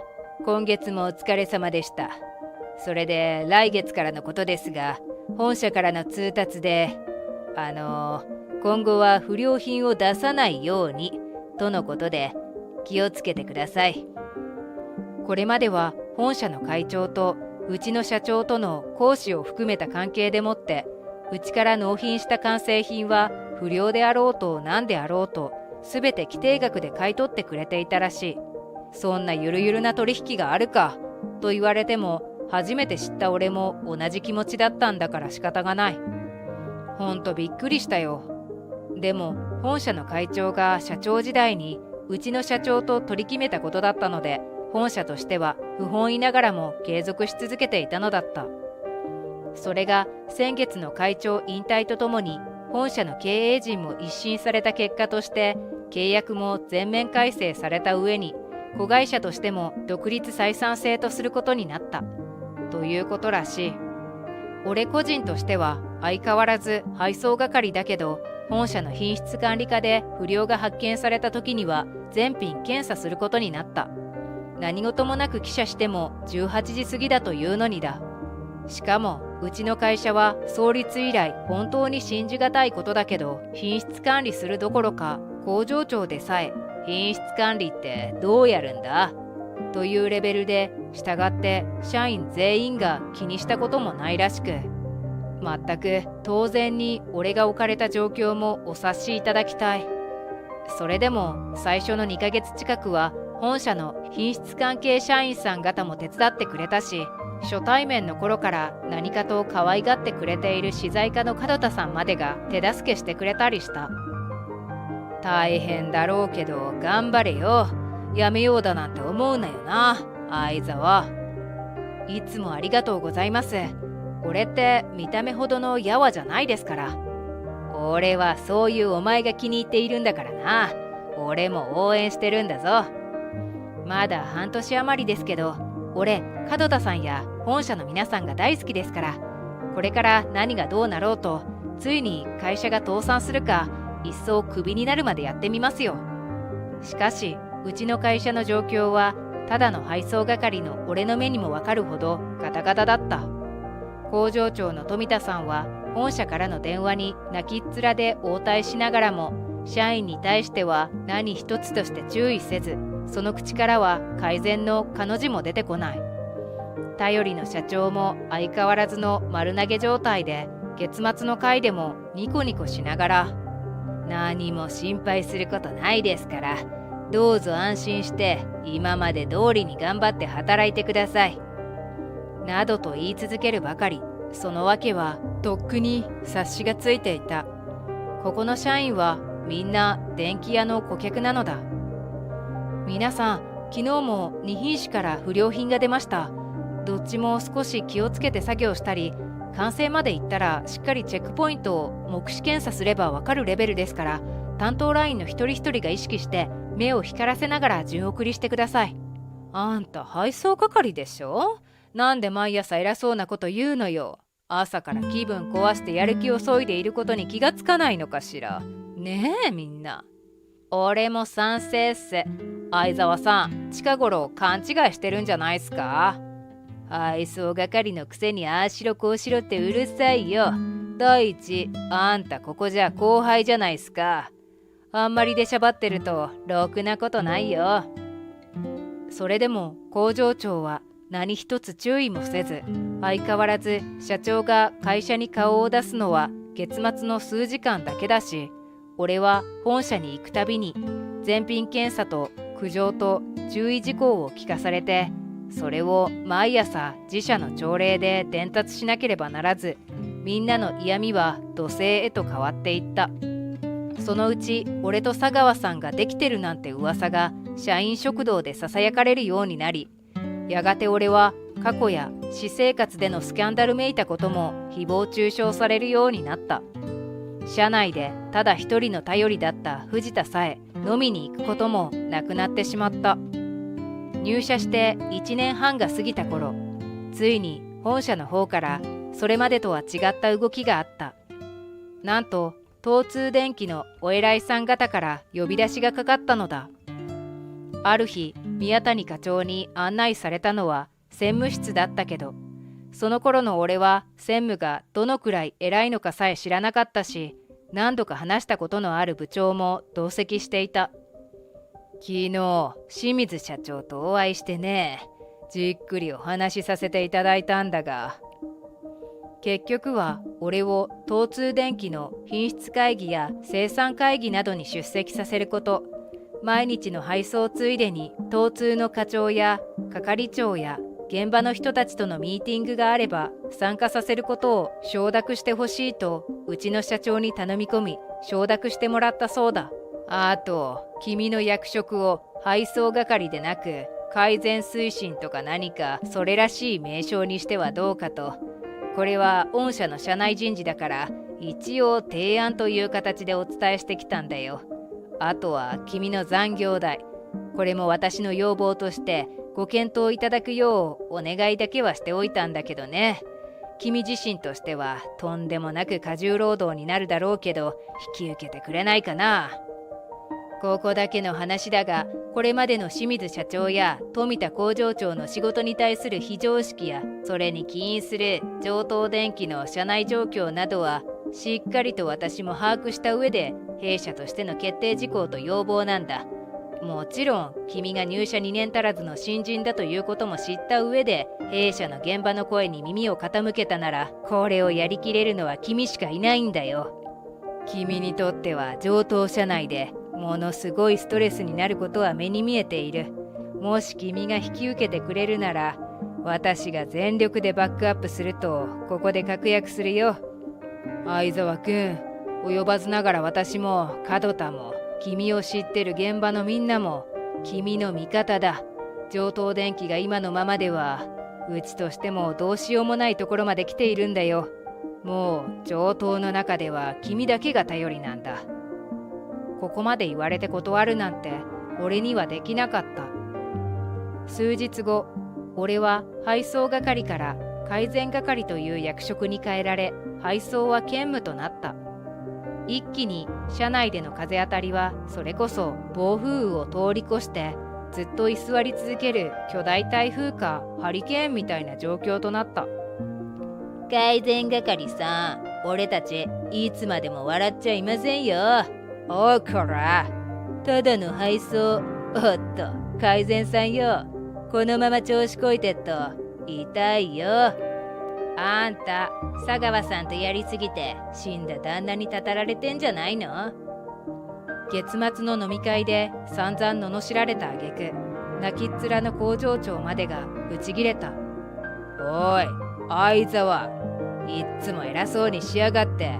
今月もお疲れ様でした。それで来月からのことですが、本社からの通達で、今後は不良品を出さないようにとのことで気をつけてください。これまでは本社の会長とうちの社長との公私を含めた関係でもって、うちから納品した完成品は不良であろうと何であろうと全て規定額で買い取ってくれていたらしい。そんなゆるゆるな取引があるかと言われても、初めて知った俺も同じ気持ちだったんだから仕方がない。ほんとびっくりしたよ。でも本社の会長が社長時代にうちの社長と取り決めたことだったので、本社としては不本意ながらも継続し続けていたのだった。それが先月の会長引退とともに本社の経営陣も一新された結果として、契約も全面改正された上に子会社としても独立採算制とすることになったということらしい。俺個人としては相変わらず配送係だけど、本社の品質管理課で不良が発見された時には全品検査することになった。何事もなく帰社しても18時過ぎだというのにだ。しかもうちの会社は創立以来本当に信じがたいことだけど、品質管理するどころか工場長でさえ品質管理ってどうやるんだというレベルで、従って社員全員が気にしたこともないらしく、全く当然に俺が置かれた状況もお察しいただきたい。それでも最初の2ヶ月近くは本社の品質関係社員さん方も手伝ってくれたし、初対面の頃から何かと可愛がってくれている資材課の門田さんまでが手助けしてくれたりした。大変だろうけど頑張れよ。やめようだなんて思うなよな、相沢。いつもありがとうございます。俺って見た目ほどのやわじゃないですから。俺はそういうお前が気に入っているんだからな。俺も応援してるんだぞ。まだ半年余りですけど、俺門田さんや本社の皆さんが大好きですから、これから何がどうなろうと、ついに会社が倒産するか一層クビになるまでやってみますよ。しかしうちの会社の状況はただの配送係の俺の目にもわかるほどガタガタだった。工場長の富田さんは本社からの電話に泣きっ面で応対しながらも、社員に対しては何一つとして注意せず、その口からは改善のかの字も出てこない。頼りの社長も相変わらずの丸投げ状態で、月末の会でもニコニコしながら、何も心配することないですから、どうぞ安心して今まで通りに頑張って働いてくださいなどと言い続けるばかり。その訳はとっくに察しがついていた。ここの社員はみんな電気屋の顧客なのだ。皆さん、昨日も2品種から不良品が出ました。どっちも少し気をつけて作業したり、完成まで行ったらしっかりチェックポイントを目視検査すればわかるレベルですから、担当ラインの一人一人が意識して目を光らせながら順送りしてください。あんた配送係でしょ？なんで毎朝偉そうなこと言うのよ。朝から気分壊してやる気をそいでいることに気がつかないのかしら。ねえみんな。俺も賛成っす。相沢さん、近頃勘違いしてるんじゃないっすか？配送係のくせにああしろこうしろってうるさいよ。第一、あんたここじゃ後輩じゃないっすか。あんまり出しゃばってるとろくなことないよ。それでも工場長は何一つ注意もせず、相変わらず社長が会社に顔を出すのは月末の数時間だけだし、俺は本社に行くたびに全品検査と苦情と注意事項を聞かされて、それを毎朝自社の朝礼で伝達しなければならず、みんなの嫌味は土星へと変わっていった。そのうち俺と佐川さんができてるなんて噂が社員食堂でささやかれるようになり、やがて俺は過去や私生活でのスキャンダルめいたことも誹謗中傷されるようになった。社内でただ一人の頼りだった藤田さえ飲みに行くこともなくなってしまった。入社して1年半が過ぎた頃、ついに本社の方からそれまでとは違った動きがあった。なんと東通電機のお偉いさん方から呼び出しがかかったのだ。ある日、宮谷課長に案内されたのは専務室だったけど、その頃の俺は専務がどのくらい偉いのかさえ知らなかったし、何度か話したことのある部長も同席していた。昨日清水社長とお会いしてね、じっくりお話しさせていただいたんだが、結局は俺を東通電機の品質会議や生産会議などに出席させること、毎日の配送ついでに東通の課長や係長や現場の人たちとのミーティングがあれば参加させることを承諾してほしいとうちの社長に頼み込み、承諾してもらったそうだ。あと、君の役職を配送係でなく改善推進とか何かそれらしい名称にしてはどうかと。これは御社の社内人事だから一応提案という形でお伝えしてきたんだよ。あとは君の残業代、これも私の要望としてご検討いただくようお願いだけはしておいたんだけどね。君自身としてはとんでもなく過重労働になるだろうけど引き受けてくれないかな。ここだけの話だが、これまでの清水社長や富田工場長の仕事に対する非常識やそれに起因する上東電機の社内状況などはしっかりと私も把握した上で弊社としての決定事項と要望なんだ。もちろん君が入社2年足らずの新人だということも知った上で弊社の現場の声に耳を傾けたなら、これをやりきれるのは君しかいないんだよ。君にとっては上東社内でものすごいストレスになることは目に見えている。もし君が引き受けてくれるなら私が全力でバックアップするとここで確約するよ。相沢くん、及ばずながら私も門田も君を知ってる現場のみんなも君の味方だ。上東電機が今のままではうちとしてもどうしようもないところまで来ているんだよ。もう上東の中では君だけが頼りなんだ。ここまで言われて断るなんて俺にはできなかった。数日後、俺は配送係から改善係という役職に変えられ、配送は兼務となった。一気に社内での風当たりはそれこそ暴風雨を通り越してずっと居座り続ける巨大台風かハリケーンみたいな状況となった。改善係さん、俺たちいつまでも笑っちゃいませんよ。おこら、ただの配送。おっと、改善さんよ、このまま調子こいてっと痛いよ。あんた佐川さんとやりすぎて死んだ旦那にたたられてんじゃないの？月末の飲み会で散々罵られた挙句、泣きっ面の工場長までがブチギレた。おい相沢、いっつも偉そうにしやがって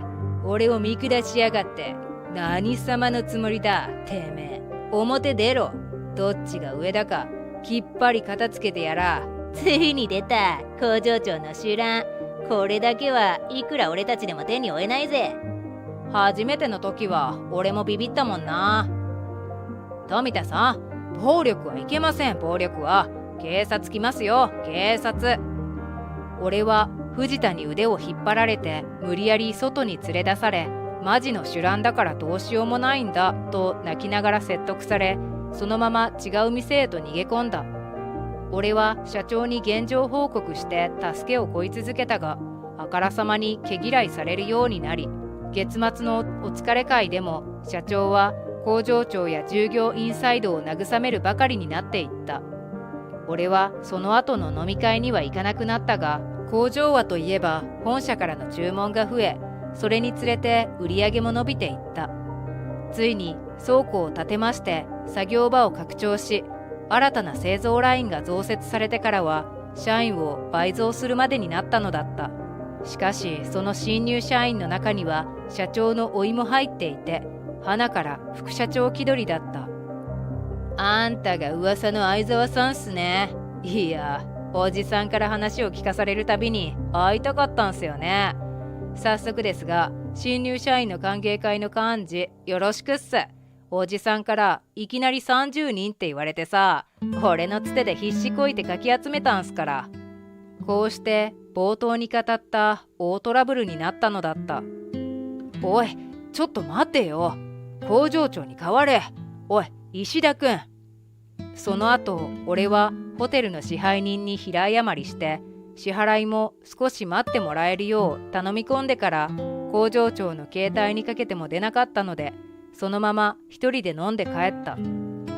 俺を見下しやがって、何様のつもりだてめえ。表出ろ。どっちが上だかきっぱり片付けてやら。ついに出た工場長の手乱。これだけはいくら俺たちでも手に負えないぜ。初めての時は俺もビビったもんな。富田さん、暴力はいけません。暴力は警察来ますよ、警察。俺は藤田に腕を引っ張られて無理やり外に連れ出され、マジの酒乱だからどうしようもないんだと泣きながら説得され、そのまま違う店へと逃げ込んだ。俺は社長に現状報告して助けを請い続けたが、あからさまに毛嫌いされるようになり、月末のお疲れ会でも社長は工場長や従業員サイドを慰めるばかりになっていった。俺はその後の飲み会には行かなくなったが、工場はといえば本社からの注文が増え、それにつれて売り上げも伸びていった。ついに倉庫を建てまして作業場を拡張し、新たな製造ラインが増設されてからは社員を倍増するまでになったのだった。しかしその新入社員の中には社長の甥も入っていて、花から副社長気取りだった。あんたが噂の相沢さんっすね。いや、おじさんから話を聞かされるたびに会いたかったんすよね。早速ですが、新入社員の歓迎会の幹事よろしくっす。おじさんからいきなり30人って言われてさ、俺のつてで必死こいてかき集めたんすから。こうして冒頭に語った大トラブルになったのだった。おい、ちょっと待てよ。工場長に代われ。おい、石田くん。その後、俺はホテルの支配人に平謝りして、支払いも少し待ってもらえるよう頼み込んでから、工場長の携帯にかけても出なかったので、そのまま一人で飲んで帰った。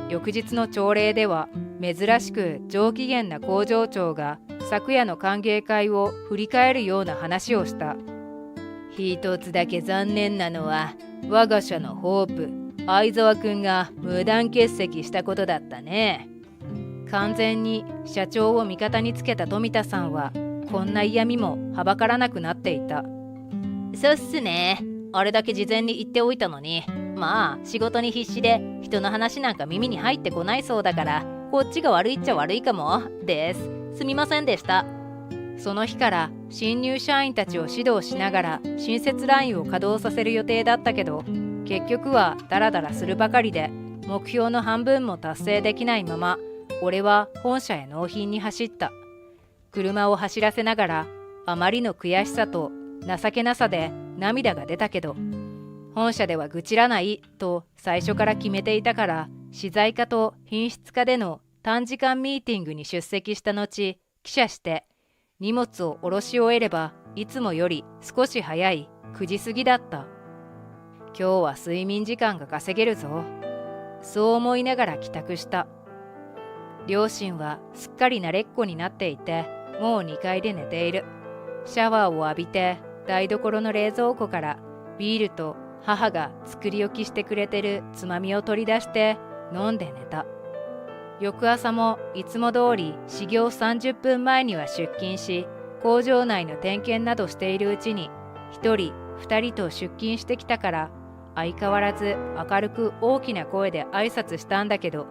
翌日の朝礼では、珍しく上機嫌な工場長が昨夜の歓迎会を振り返るような話をした。一つだけ残念なのは、我が社のホープ、相沢くんが無断欠席したことだったね。完全に社長を味方につけた富田さんは、こんな嫌味もはばからなくなっていた。そうっすね。あれだけ事前に言っておいたのに、まあ仕事に必死で人の話なんか耳に入ってこないそうだから、こっちが悪いっちゃ悪いかもです。すみませんでした。その日から新入社員たちを指導しながら新設ラインを稼働させる予定だったけど、結局はダラダラするばかりで、目標の半分も達成できないまま、俺は本社へ納品に走った。車を走らせながら、あまりの悔しさと情けなさで涙が出たけど、本社では愚痴らないと最初から決めていたから、資材課と品質課での短時間ミーティングに出席した後、帰社して荷物を下ろし終えれば、いつもより少し早い9時過ぎだった。今日は睡眠時間が稼げるぞ。そう思いながら帰宅した。両親はすっかり慣れっこになっていて、もう2階で寝ている。シャワーを浴びて台所の冷蔵庫からビールと母が作り置きしてくれてるつまみを取り出して飲んで寝た。翌朝もいつも通り始業30分前には出勤し、工場内の点検などしているうちに1人2人と出勤してきたから、相変わらず明るく大きな声で挨拶したんだけど、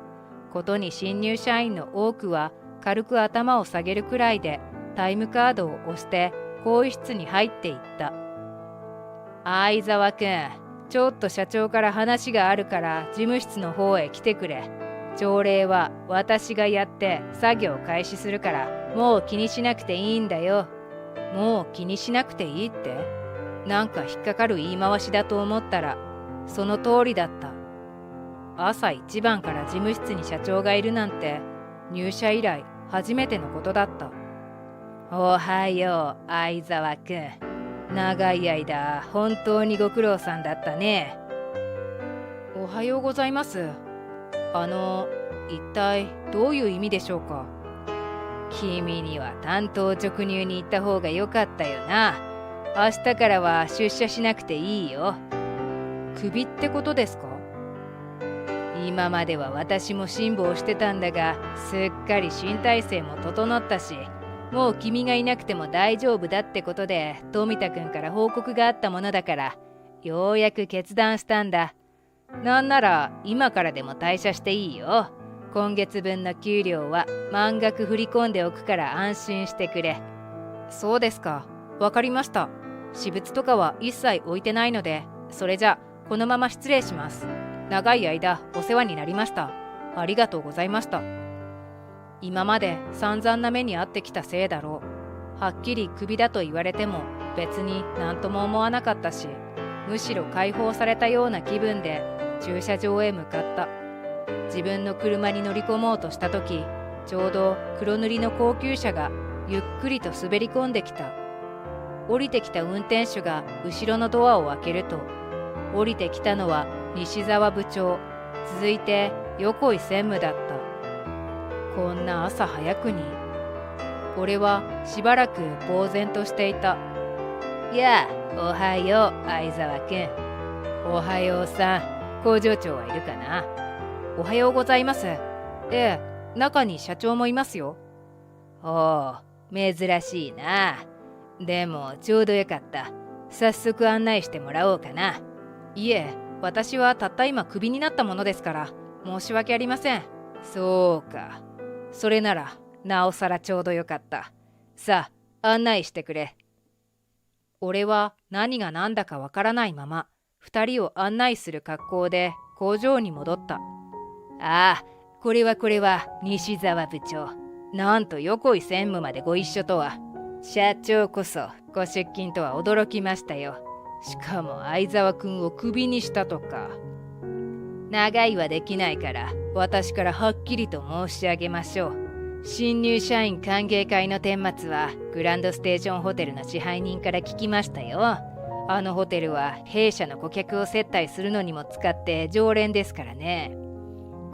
ことに新入社員の多くは軽く頭を下げるくらいでタイムカードを押して更衣室に入っていった。相沢くん、ちょっと社長から話があるから事務室の方へ来てくれ。朝礼は私がやって作業開始するから、もう気にしなくていいんだよ。もう気にしなくていいって？なんか引っかかる言い回しだと思ったら、その通りだった。朝一番から事務室に社長がいるなんて、入社以来初めてのことだった。おはよう、相沢くん。長い間、本当にご苦労さんだったね。おはようございます。一体どういう意味でしょうか。君には単刀直入に言った方がよかったよな。明日からは出社しなくていいよ。クビってことですか？今までは私も辛抱してたんだが、すっかり新体制も整ったし、もう君がいなくても大丈夫だってことで富田くんから報告があったものだから、ようやく決断したんだ。なんなら今からでも退社していいよ。今月分の給料は満額振り込んでおくから安心してくれ。そうですか。わかりました。私物とかは一切置いてないので、それじゃこのまま失礼します。長い間お世話になりました。ありがとうございました。今まで散々な目に遭ってきたせいだろう。はっきりクビだと言われても別に何とも思わなかったし、むしろ解放されたような気分で駐車場へ向かった。自分の車に乗り込もうとした時、ちょうど黒塗りの高級車がゆっくりと滑り込んできた。降りてきた運転手が後ろのドアを開けると、降りてきたのは西澤部長、続いて横井専務だった。こんな朝早くに。俺はしばらく呆然としていた。やあ、おはよう、相沢くん。おはようさん、工場長はいるかな。おはようございます。ええ、中に社長もいますよ。おお、珍しいな。でもちょうどよかった。早速案内してもらおうかな。いえ、私はたった今クビになったものですから、申し訳ありません。そうか。それならなおさらちょうどよかった。さあ、案内してくれ。俺は何が何だかわからないまま、2人を案内する格好で工場に戻った。ああ、これは西澤部長。なんと横井専務までご一緒とは。社長こそご出勤とは驚きましたよ。しかも相沢くんをクビにしたとか。長いはできないから私からはっきりと申し上げましょう。新入社員歓迎会の顛末はグランドステーションホテルの支配人から聞きましたよ。あのホテルは弊社の顧客を接待するのにも使って常連ですからね。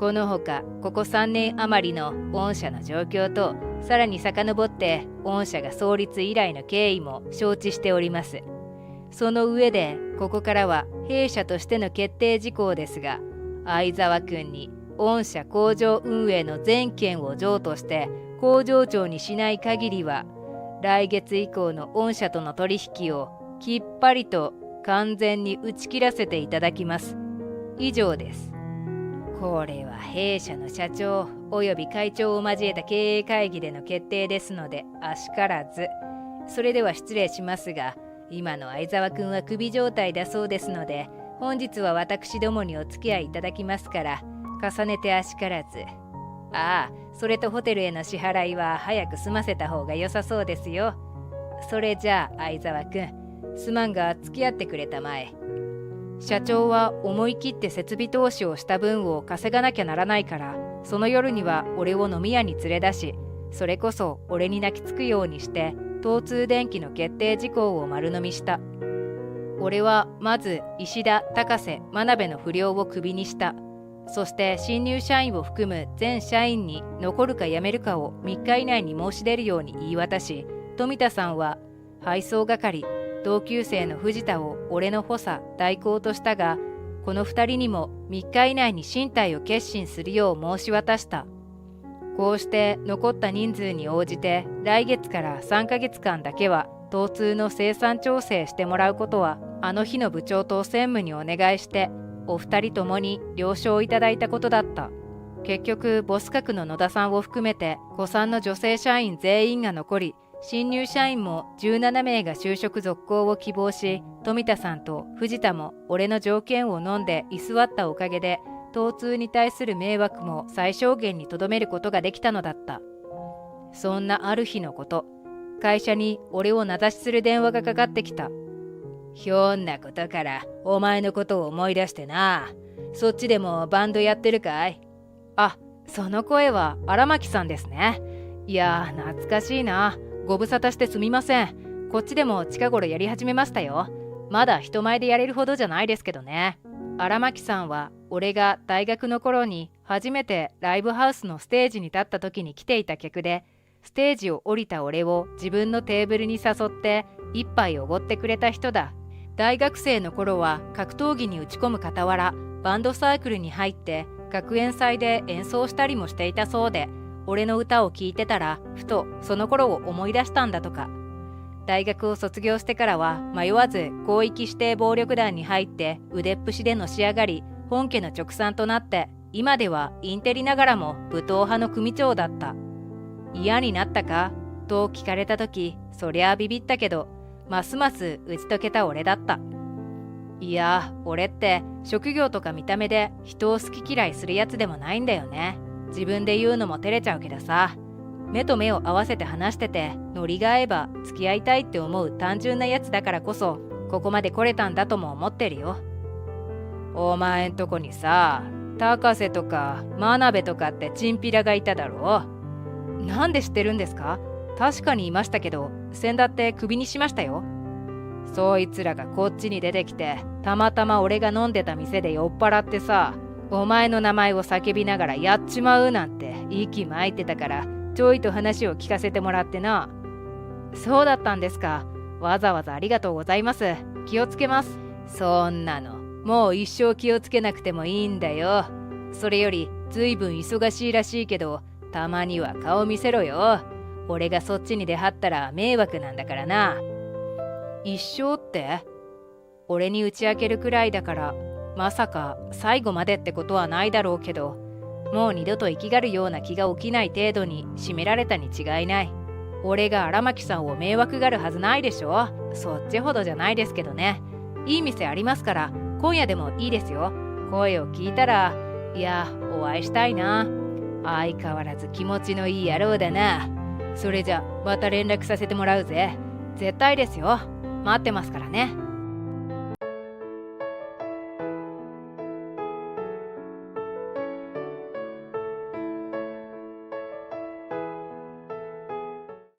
このほかここ3年余りの御社の状況と、さらに遡って御社が創立以来の経緯も承知しております。その上でここからは弊社としての決定事項ですが、相沢くんに御社工場運営の全権を譲渡して工場長にしない限りは、来月以降の御社との取引をきっぱりと完全に打ち切らせていただきます。以上です。これは弊社の社長および会長を交えた経営会議での決定ですので、あしからず。それでは失礼しますが、今の相沢くんはクビ状態だそうですので、本日は私どもにお付き合いいただきますから、重ねてあしからず。ああ、それとホテルへの支払いは早く済ませた方が良さそうですよ。それじゃあ相沢くん、すまんが付き合ってくれたまえ。社長は思い切って設備投資をした分を稼がなきゃならないから、その夜には俺を飲み屋に連れ出し、それこそ俺に泣きつくようにして東通電機の決定事項を丸飲みした。俺はまず石田、高瀬、真鍋の不良をクビにした。そして新入社員を含む全社員に残るか辞めるかを3日以内に申し出るように言い渡し、富田さんは配送係、同級生の藤田を俺の補佐代行としたが、この2人にも3日以内に進退を決心するよう申し渡した。こうして残った人数に応じて来月から3ヶ月間だけは東通の生産調整してもらうことは、あの日の部長と専務にお願いしてお二人ともに了承いただいたことだった。結局ボス格の野田さんを含めて古参の女性社員全員が残り、新入社員も17名が就職続行を希望し、富田さんと藤田も俺の条件を飲んで居座ったおかげで、東通に対する迷惑も最小限にとどめることができたのだった。そんなある日のこと、会社に俺を名指しする電話がかかってきた。ひょんなことからお前のことを思い出してな。そっちでもバンドやってるかい？あ、その声は荒牧さんですね。いやー、懐かしいな。ご無沙汰してすみません。こっちでも近頃やり始めましたよ。まだ人前でやれるほどじゃないですけどね。荒牧さんは俺が大学の頃に初めてライブハウスのステージに立った時に来ていた客で、ステージを降りた俺を自分のテーブルに誘って一杯おごってくれた人だ。大学生の頃は格闘技に打ち込む傍ら、バンドサークルに入って学園祭で演奏したりもしていたそうで、俺の歌を聴いてたらふとその頃を思い出したんだとか。大学を卒業してからは迷わず広域指定暴力団に入って腕っぷしでのし上がり、本家の直参となって今ではインテリながらも武闘派の組長だった。嫌になったかと聞かれた時、そりゃあビビったけど、ますます打ち解けた俺だった。いや、俺って職業とか見た目で人を好き嫌いするやつでもないんだよね。自分で言うのも照れちゃうけどさ、目と目を合わせて話しててノリが合えば付き合いたいって思う単純なやつだからこそ、ここまで来れたんだとも思ってるよ。お前んとこにさ、高瀬とか真鍋とかってチンピラがいただろう。なんで知ってるんですか？確かにいましたけど、先だってクビにしましたよ。そいつらがこっちに出てきて、たまたま俺が飲んでた店で酔っ払ってさ、お前の名前を叫びながらやっちまうなんて息巻いてたから、ちょいと話を聞かせてもらってな。そうだったんですか。わざわざありがとうございます。気をつけます。そんなのもう一生気をつけなくてもいいんだよ。それよりずいぶん忙しいらしいけど、たまには顔見せろよ。俺がそっちに出はったら迷惑なんだからな。一生って？俺に打ち明けるくらいだから、まさか最後までってことはないだろうけど、もう二度と生きがるような気が起きない程度に締められたに違いない。俺が荒牧さんを迷惑がるはずないでしょ。そっちほどじゃないですけどね。いい店ありますから、今夜でもいいですよ。声を聞いたら、いや、お会いしたいな。相変わらず気持ちのいい野郎だな。それじゃまた連絡させてもらうぜ。絶対ですよ。待ってますからね。